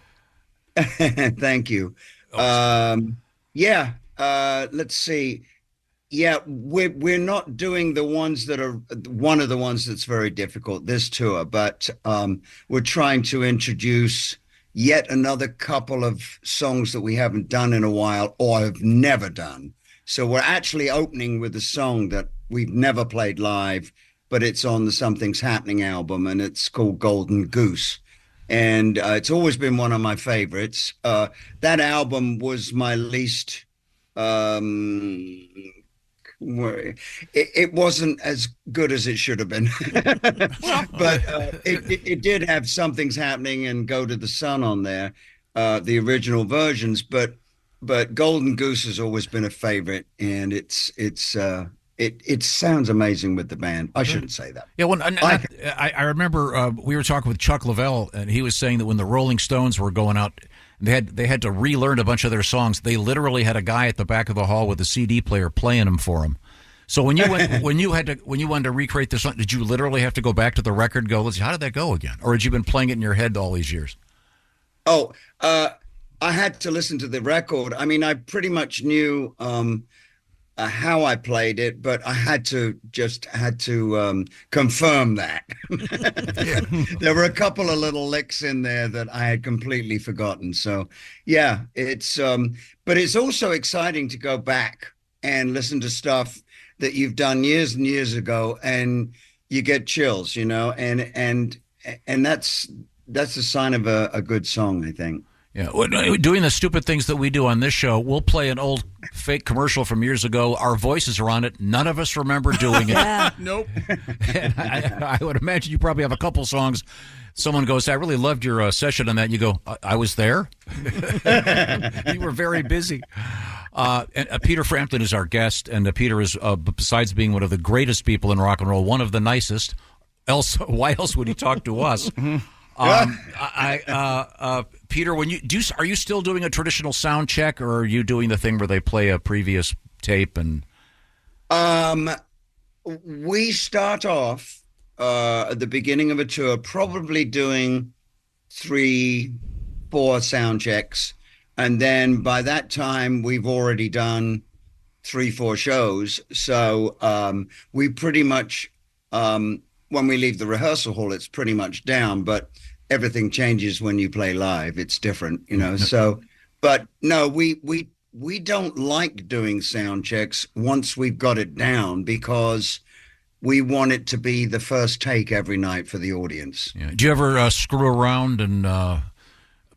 Speaker 12: Thank you. Let's see. Yeah, we're not doing the ones that are one of the ones that's very difficult this tour, but we're trying to introduce yet another couple of songs that we haven't done in a while or have never done. So we're actually opening with a song that we've never played live, but it's on the Something's Happening album, and it's called Golden Goose. And it's always been one of my favorites. That album was my least... It wasn't as good as it should have been, but it did have Something's Happening and Go to the Sun on there, the original versions. But Golden Goose has always been a favorite, and it sounds amazing with the band. I shouldn't say that.
Speaker 4: Yeah, well, I remember we were talking with Chuck Leavell, and he was saying that when the Rolling Stones were going out, they had to relearn a bunch of their songs. They literally had a guy at the back of the hall with a CD player playing them for them. So when you when you wanted to recreate this song, did you literally have to go back to the record and go, let's see, how did that go again? Or had you been playing it in your head all these years?
Speaker 12: Oh, I had to listen to the record. I mean, I pretty much knew how I played it, but I had to confirm that. There were a couple of little licks in there that I had completely forgotten. So yeah, but it's also exciting to go back and listen to stuff that you've done years and years ago, and you get chills, you know, and that's a sign of a good song, I think.
Speaker 4: Yeah, doing the stupid things that we do on this show, we'll play an old fake commercial from years ago. Our voices are on it. None of us remember doing it.
Speaker 20: Yeah. Nope.
Speaker 4: And I would imagine you probably have a couple songs. Someone goes, I really loved your session on that. And you go, I was there? You were very busy. And Peter Frampton is our guest, and Peter is, besides being one of the greatest people in rock and roll, one of the nicest. Why else would he talk to us? Peter, are you still doing a traditional sound check, or are you doing the thing where they play a previous tape? And
Speaker 12: we start off at the beginning of a tour, probably doing 3-4 sound checks, and then by that time we've already done 3-4 shows. So we pretty much, when we leave the rehearsal hall, it's pretty much down, but everything changes when you play live. It's different, you know. So, but no, we don't like doing sound checks once we've got it down, because we want it to be the first take every night for the audience.
Speaker 4: Yeah. Do you ever screw around and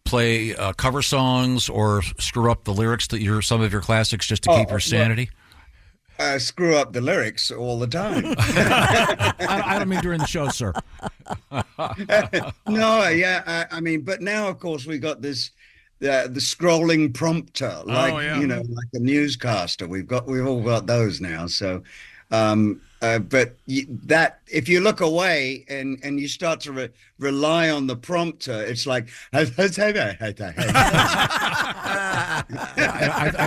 Speaker 4: play cover songs, or screw up the lyrics to some of your classics just to keep your sanity?
Speaker 12: Screw up the lyrics all the time.
Speaker 4: I don't mean during the show, sir.
Speaker 12: No, yeah, I mean, but now, of course, we got this the scrolling prompter, you know, like a newscaster. We've all got those now. So, but that if you look away and you start to rely on the prompter, it's like I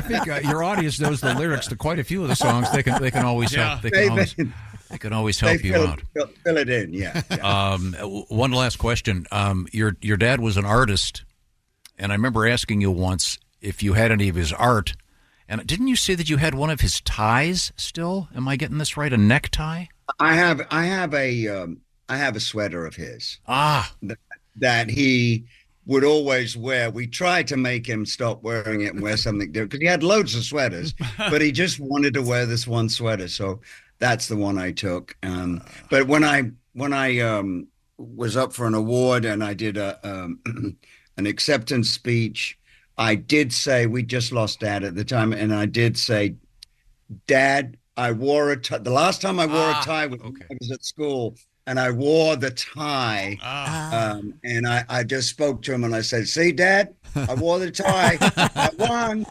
Speaker 4: think your audience knows the lyrics to quite a few of the songs. They can always help. They can always help you out.
Speaker 12: Fill it in, yeah.
Speaker 4: One last question. Your dad was an artist, and I remember asking you once if you had any of his art. And didn't you say that you had one of his ties still? Am I getting this right? A necktie?
Speaker 12: I have a I have a sweater of his.
Speaker 8: That
Speaker 12: he would always wear. We tried to make him stop wearing it and wear something different because he had loads of sweaters, but he just wanted to wear this one sweater. So that's the one I took. But when I was up for an award and I did an acceptance speech, I did say, we just lost Dad at the time, and I did say, Dad, I wore a tie. The last time I wore a tie was when I was at school, and I wore the tie. And I just spoke to him and I said, see, Dad, I wore the tie. I won.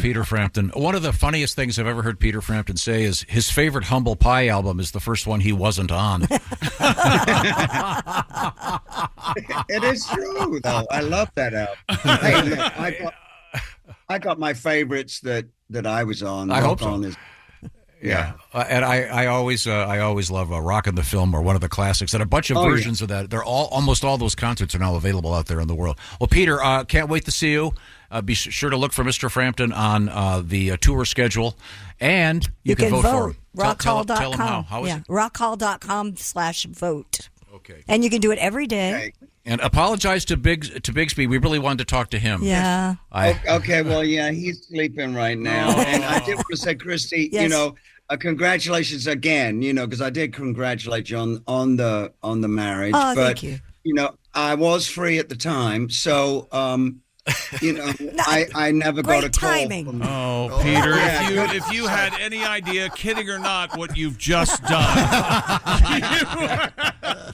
Speaker 4: Peter Frampton. One of the funniest things I've ever heard Peter Frampton say is his favorite Humble Pie album is the first one he wasn't on.
Speaker 12: It is true, though. I love that album. Hey, look, I got my favorites that I was on.
Speaker 4: I hope so. Yeah, and I always love Rockin' the Film, or one of the classics, and a bunch of versions of that. They're almost all those concerts are now available out there in the world. Well, Peter, can't wait to see you. Be sure to look for Mr. Frampton on the tour schedule, and you can vote for him.
Speaker 7: Rockhall.com.
Speaker 4: Tell him how is it?
Speaker 7: Rockhall.com/vote.
Speaker 4: Okay.
Speaker 7: And you can do it every day.
Speaker 4: And apologize to Bigsby. We really wanted to talk to him.
Speaker 7: Yeah.
Speaker 12: Okay. Well, yeah, he's sleeping right now. And I did want to say, Christy, congratulations again. Because I did congratulate you on the marriage.
Speaker 7: Oh,
Speaker 12: but,
Speaker 7: thank you.
Speaker 12: I was free at the time, so I never got a call.
Speaker 7: Timing.
Speaker 20: Oh, Peter, if you had any idea, kidding or not, what you've just done.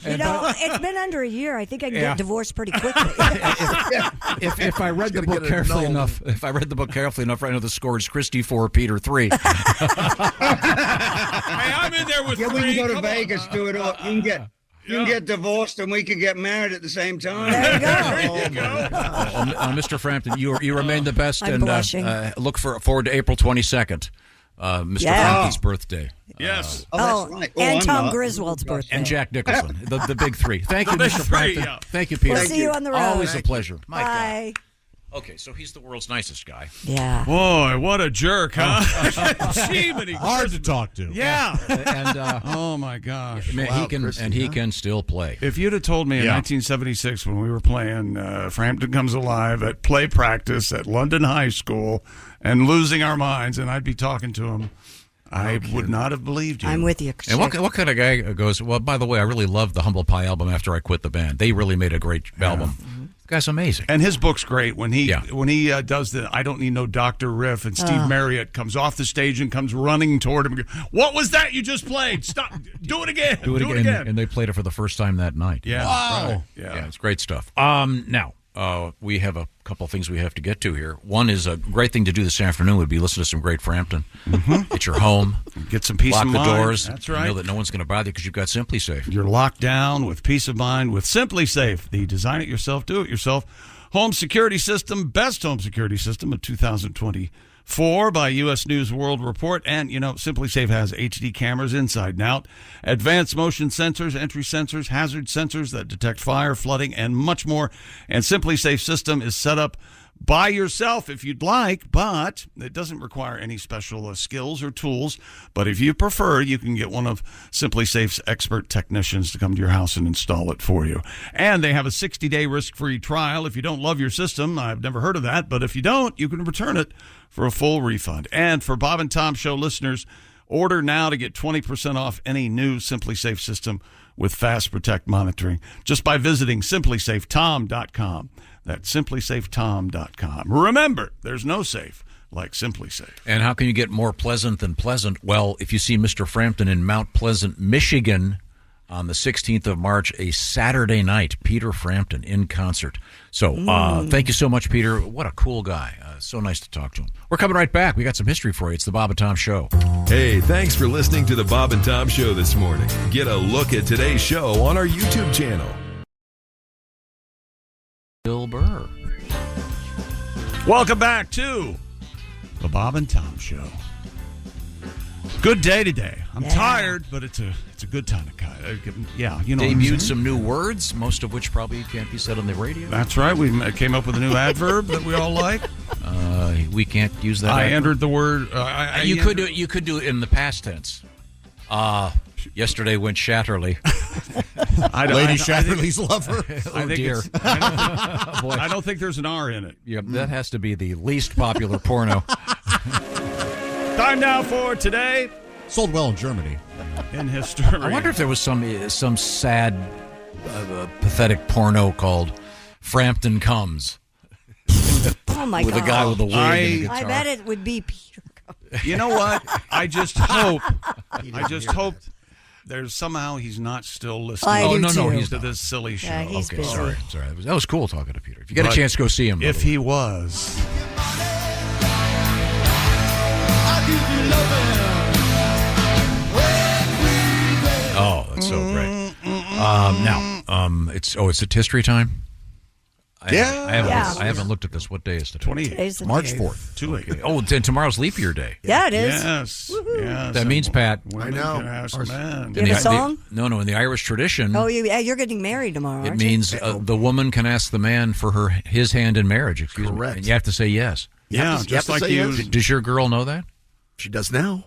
Speaker 7: It's been under a year. I think I can get divorced pretty quickly.
Speaker 4: If I read the book carefully enough, right now the score is Christy 4, Peter 3.
Speaker 20: Hey, I'm in there with
Speaker 12: we can go to Vegas, do it all. You can get divorced and we can get married at the same time.
Speaker 7: There you go.
Speaker 4: Mr. Frampton, you remain the best,
Speaker 7: I'm blushing.
Speaker 4: Look forward to April 22nd, Mr. Frampton's birthday.
Speaker 20: Yes.
Speaker 12: That's right.
Speaker 7: And Tom Griswold's birthday.
Speaker 4: And Jack Nicholson, the big three. Thank you, Mr. Frampton. Thank you, Peter.
Speaker 7: We'll see you on the road.
Speaker 4: Always a pleasure.
Speaker 7: Bye.
Speaker 4: God. Okay, so he's the world's nicest guy.
Speaker 7: Yeah.
Speaker 20: Boy, what a jerk, huh?
Speaker 8: Hard to talk to.
Speaker 20: Yeah.
Speaker 4: And
Speaker 20: oh my gosh.
Speaker 4: Man, he can still play.
Speaker 20: If you'd have told me in 1976 when we were playing Frampton Comes Alive at play practice at London High School and losing our minds, and I'd be talking to him, I would not have believed you.
Speaker 7: I'm with you.
Speaker 4: And what kind of guy goes, well, by the way, I really loved the Humble Pie album after I quit the band. They really made a great album. Mm-hmm. The guy's amazing.
Speaker 20: And his book's great. When he does the I Don't Need No Doctor riff, and Steve Marriott comes off the stage and comes running toward him and goes, what was that you just played? Stop. Do it again. Do it again.
Speaker 4: And they played it for the first time that night.
Speaker 20: Yeah.
Speaker 4: Wow.
Speaker 20: Right.
Speaker 4: Yeah, it's great stuff. Now, we have a couple of things we have to get to here. One is a great thing to do this afternoon would be listen to some great Frampton.
Speaker 20: Mm-hmm.
Speaker 4: At your home.
Speaker 20: Get some peace of mind.
Speaker 4: Lock the doors.
Speaker 20: That's right.
Speaker 4: You know that no one's going to bother you because you've got Simply Safe.
Speaker 20: You're locked down with peace of mind with Simply Safe, the design it yourself, do it yourself home security system, best home security system of 2024 by U.S. News World Report. And, Simply Safe has HD cameras inside and out, advanced motion sensors, entry sensors, hazard sensors that detect fire, flooding, and much more. And Simply Safe system is set up by yourself if you'd like, but it doesn't require any special skills or tools. But if you prefer, you can get one of Simply Safe's expert technicians to come to your house and install it for you. And they have a 60-day risk-free trial. If you don't love your system, I've never heard of that, but if you don't, you can return it for a full refund. And for Bob and Tom Show listeners, order now to get 20% off any new Simply Safe system with Fast Protect monitoring just by visiting simplysafetom.com. That's simplysafetom.com. Remember, there's no safe like Simply Safe.
Speaker 4: And how can you get more pleasant than pleasant? Well, if you see Mr. Frampton in Mount Pleasant, Michigan on the 16th of March, a Saturday night, Peter Frampton in concert. So thank you so much, Peter. What a cool guy. So nice to talk to him. We're coming right back. We got some history for you. It's the Bob and Tom Show.
Speaker 15: Hey, thanks for listening to the Bob and Tom Show this morning. Get a look at today's show on our YouTube channel.
Speaker 4: Bill Burr.
Speaker 20: Welcome back to the Bob and Tom Show. Good day today. I'm tired, but it's a good time to cut.
Speaker 4: Debuted some new words, most of which probably can't be said on the radio.
Speaker 20: That's right. We came up with a new adverb that we all like.
Speaker 4: We can't use that.
Speaker 20: I entered the word.
Speaker 4: You could do it in the past tense. Yesterday went Shatterly.
Speaker 8: Lady Shatterly's lover.
Speaker 4: Oh, dear.
Speaker 20: I don't think there's an R in it.
Speaker 4: Yeah, that has to be the least popular porno.
Speaker 20: Time now for Today
Speaker 8: Sold well in Germany.
Speaker 20: in History.
Speaker 4: I wonder if there was some sad, pathetic porno called Frampton Comes.
Speaker 7: Oh, my
Speaker 4: with
Speaker 7: God.
Speaker 4: With a guy with a wig and a guitar.
Speaker 7: I bet it would be Peter.
Speaker 20: You know what? I just hope there's somehow he's not still listening.
Speaker 4: No, he's
Speaker 20: to this silly show.
Speaker 7: Yeah, he's busy.
Speaker 4: Sorry. That was cool talking to Peter. If you get a chance, go see him.
Speaker 20: If he was.
Speaker 4: Oh, that's so great. It's history time. I haven't looked at this. What day is today?
Speaker 20: 28th.
Speaker 8: March 4th.
Speaker 20: Too late.
Speaker 4: Oh, tomorrow's leap year day.
Speaker 7: Yeah, it is.
Speaker 20: Yes. Yes.
Speaker 4: That means, Pat.
Speaker 20: I know.
Speaker 7: You have a song?
Speaker 4: No. In the Irish tradition.
Speaker 7: Oh, you're getting married tomorrow.
Speaker 4: It means the woman can ask the man for his hand in marriage. Excuse me. And you have to say yes.
Speaker 20: Yeah, just like you.
Speaker 4: Yes. Does your girl know that?
Speaker 13: She does now.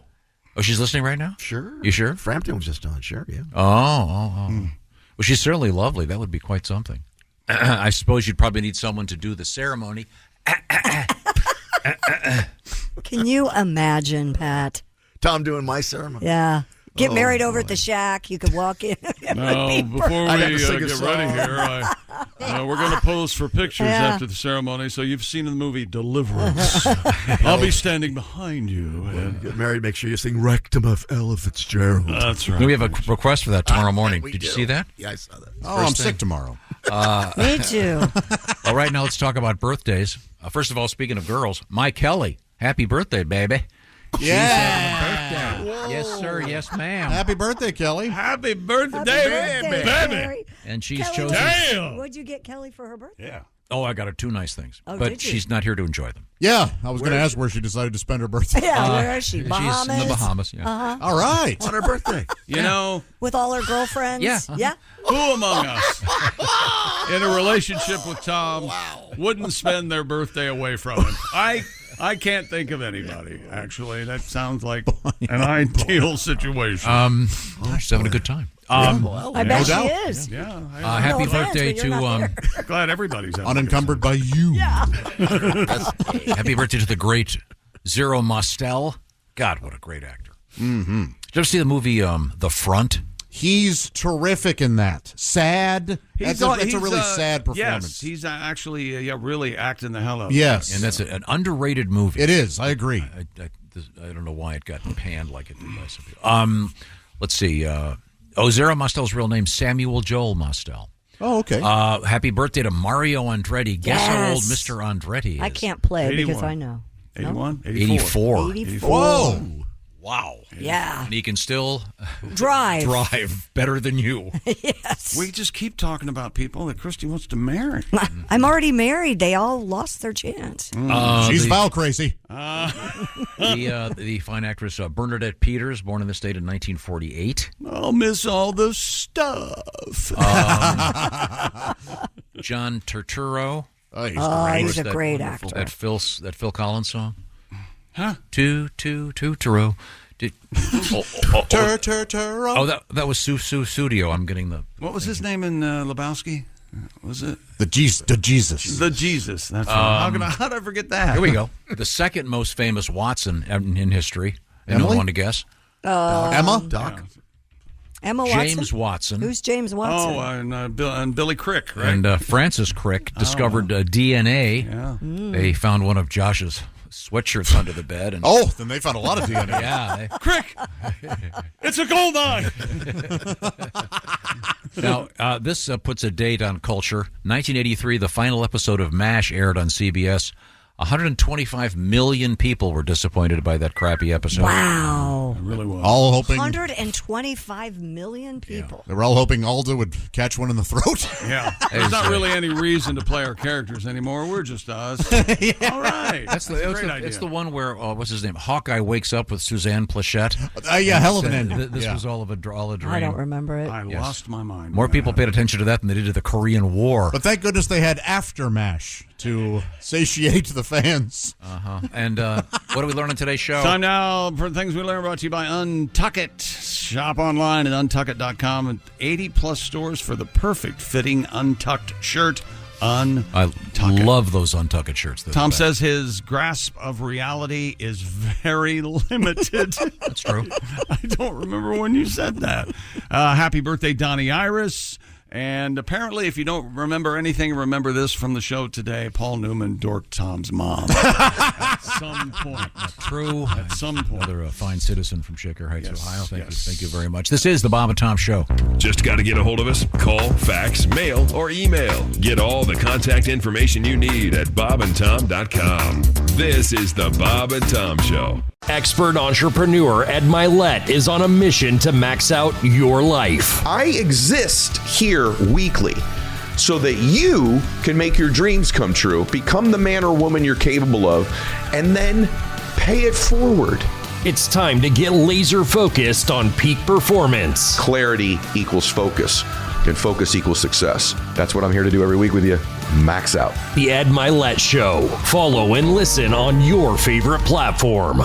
Speaker 4: Oh, she's listening right now?
Speaker 13: Sure.
Speaker 4: You sure?
Speaker 13: Frampton was just on. Sure, yeah.
Speaker 4: Oh. Well, she's certainly lovely. That would be quite something. I suppose you'd probably need someone to do the ceremony.
Speaker 7: Can you imagine, Pat?
Speaker 13: Tom doing my ceremony.
Speaker 7: Yeah. Get married over at the shack. You could walk in.
Speaker 20: No, before we get ready here, we're going to pose for pictures after the ceremony. So you've seen the movie Deliverance. I'll be standing behind you.
Speaker 13: When you get married, make sure you sing Rectum of Ella Fitzgerald.
Speaker 20: That's right.
Speaker 4: We have a request for that tomorrow morning. Did you see that?
Speaker 13: Yeah, I saw that.
Speaker 8: I'm sick tomorrow.
Speaker 7: Me too.
Speaker 4: All right, now let's talk about birthdays. First of all, speaking of girls, My Kelly, happy birthday, baby.
Speaker 8: Yeah.
Speaker 4: She's having a birthday. Yes, sir. Yes, ma'am.
Speaker 8: Happy birthday, Kelly.
Speaker 20: Happy birthday, baby.
Speaker 4: And she's
Speaker 7: Kelly,
Speaker 4: chosen.
Speaker 20: Damn.
Speaker 7: What'd you get Kelly for her birthday?
Speaker 20: Yeah.
Speaker 4: Oh, I got her two nice things.
Speaker 7: Oh,
Speaker 4: but
Speaker 7: did you?
Speaker 4: she's not here to enjoy them.
Speaker 8: Yeah, I was going to ask where she decided to spend her birthday.
Speaker 7: Yeah, where is she? Bahamas?
Speaker 4: She's in the Bahamas, yeah.
Speaker 7: Uh-huh.
Speaker 8: All right.
Speaker 13: On her birthday.
Speaker 20: You know.
Speaker 7: With all her girlfriends?
Speaker 4: Yeah.
Speaker 7: Yeah.
Speaker 20: Who among us in a relationship with Tom wouldn't spend their birthday away from him? I can't think of anybody, actually. That sounds like an ideal situation.
Speaker 4: She's having a good time.
Speaker 7: I bet she is.
Speaker 20: Yeah.
Speaker 4: Happy
Speaker 7: No offense,
Speaker 4: birthday
Speaker 7: but you're
Speaker 4: to
Speaker 20: Glad everybody's having
Speaker 8: unencumbered by you.
Speaker 7: Yeah.
Speaker 4: happy birthday to the great Zero Mostel. God, what a great actor.
Speaker 8: Mm-hmm.
Speaker 4: Did you ever see the movie The Front?
Speaker 8: He's terrific in that. Sad. It's a really sad performance.
Speaker 20: Yes, he's actually really acting the hell out of it.
Speaker 8: Yes.
Speaker 4: And that's an underrated movie.
Speaker 8: It is. I agree.
Speaker 4: I don't know why it got panned like it did by some people. Let's see. Zero Mostel's real name, Samuel Joel Mostel.
Speaker 8: Oh, okay.
Speaker 4: Happy birthday to Mario Andretti. Guess how old
Speaker 7: Yes.
Speaker 4: Mr. Andretti is.
Speaker 7: I can't play
Speaker 20: 81.
Speaker 7: because I know.
Speaker 20: 81?
Speaker 4: 84.
Speaker 7: 84.
Speaker 8: Whoa.
Speaker 4: Wow.
Speaker 7: Yeah.
Speaker 4: And he can still
Speaker 7: Drive.
Speaker 4: better than you.
Speaker 7: Yes.
Speaker 20: We just keep talking about people that Christy wants to marry.
Speaker 7: I'm already married. They all lost their chance.
Speaker 8: She's foul crazy.
Speaker 4: The fine actress Bernadette Peters, born in the state in 1948.
Speaker 20: I'll miss all the stuff.
Speaker 4: John Turturro.
Speaker 8: Oh,
Speaker 7: he's a great actor.
Speaker 4: That Phil Collins song.
Speaker 20: Huh?
Speaker 4: Turturro.
Speaker 8: Turturro.
Speaker 4: Oh, that was Studio. I'm getting the.
Speaker 20: What was his name in Lebowski? Was it
Speaker 8: the Jesus?
Speaker 20: The Jesus. That's right. How did I forget that?
Speaker 4: Here we go. The second most famous Watson in history.
Speaker 8: Emily?
Speaker 4: Anyone want to guess?
Speaker 8: Emma?
Speaker 13: Doc?
Speaker 20: Yeah.
Speaker 7: Emma Watson?
Speaker 4: James Watson.
Speaker 7: Who's James Watson?
Speaker 20: And Billy Crick, right?
Speaker 4: And Francis Crick discovered DNA.
Speaker 20: Yeah.
Speaker 4: They found one of Josh's sweatshirts under the bed. And
Speaker 8: then they found a lot of DNA.
Speaker 4: Yeah.
Speaker 20: Crick! It's a gold mine!
Speaker 4: Now, this puts a date on culture. 1983, the final episode of MASH aired on CBS. 125 million people were disappointed by that crappy episode.
Speaker 7: Wow.
Speaker 20: It really was.
Speaker 8: All hoping
Speaker 7: 125 million people.
Speaker 8: they were all hoping Alda would catch one in the throat.
Speaker 20: Yeah. There's not really any reason to play our characters anymore. We're just us. All right.
Speaker 4: That's the
Speaker 20: great idea.
Speaker 4: It's the one where what's his name? Hawkeye wakes up with Suzanne Plachette.
Speaker 8: Hell of an ending.
Speaker 4: This was all a dream.
Speaker 7: I don't remember it.
Speaker 20: I lost my mind.
Speaker 4: More people paid attention to that than they did to the Korean War.
Speaker 8: But thank goodness they had After MASH to satiate the fans.
Speaker 4: And what do we learn on today's show?
Speaker 20: Time now for things we learn, brought to you by Untuck It. Shop online at untuckit.com and 80-plus stores for the perfect fitting Untucked shirt.
Speaker 4: I love those Untucked shirts.
Speaker 20: Tom says his grasp of reality is very limited.
Speaker 4: That's true.
Speaker 20: I don't remember when you said that. Happy birthday, Donnie Iris. And apparently, if you don't remember anything, remember this from the show today. Paul Newman dorked Tom's mom. At some point.
Speaker 4: True.
Speaker 20: At some point.
Speaker 4: Another fine citizen from Shaker Heights, Ohio. Thank you very much. This is the Bob and Tom Show.
Speaker 15: Just got to get a hold of us. Call, fax, mail, or email. Get all the contact information you need at bobandtom.com. This is the Bob and Tom Show.
Speaker 16: Expert entrepreneur Ed Milet is on a mission to max out your life.
Speaker 17: I exist here weekly so that you can make your dreams come true, become the man or woman you're capable of, and then pay it forward.
Speaker 16: It's time to get laser focused on peak performance.
Speaker 17: Clarity equals focus, and focus equals success. That's what I'm here to do every week with you. Max out.
Speaker 16: The Ed Milet Show. Follow and listen on your favorite platform.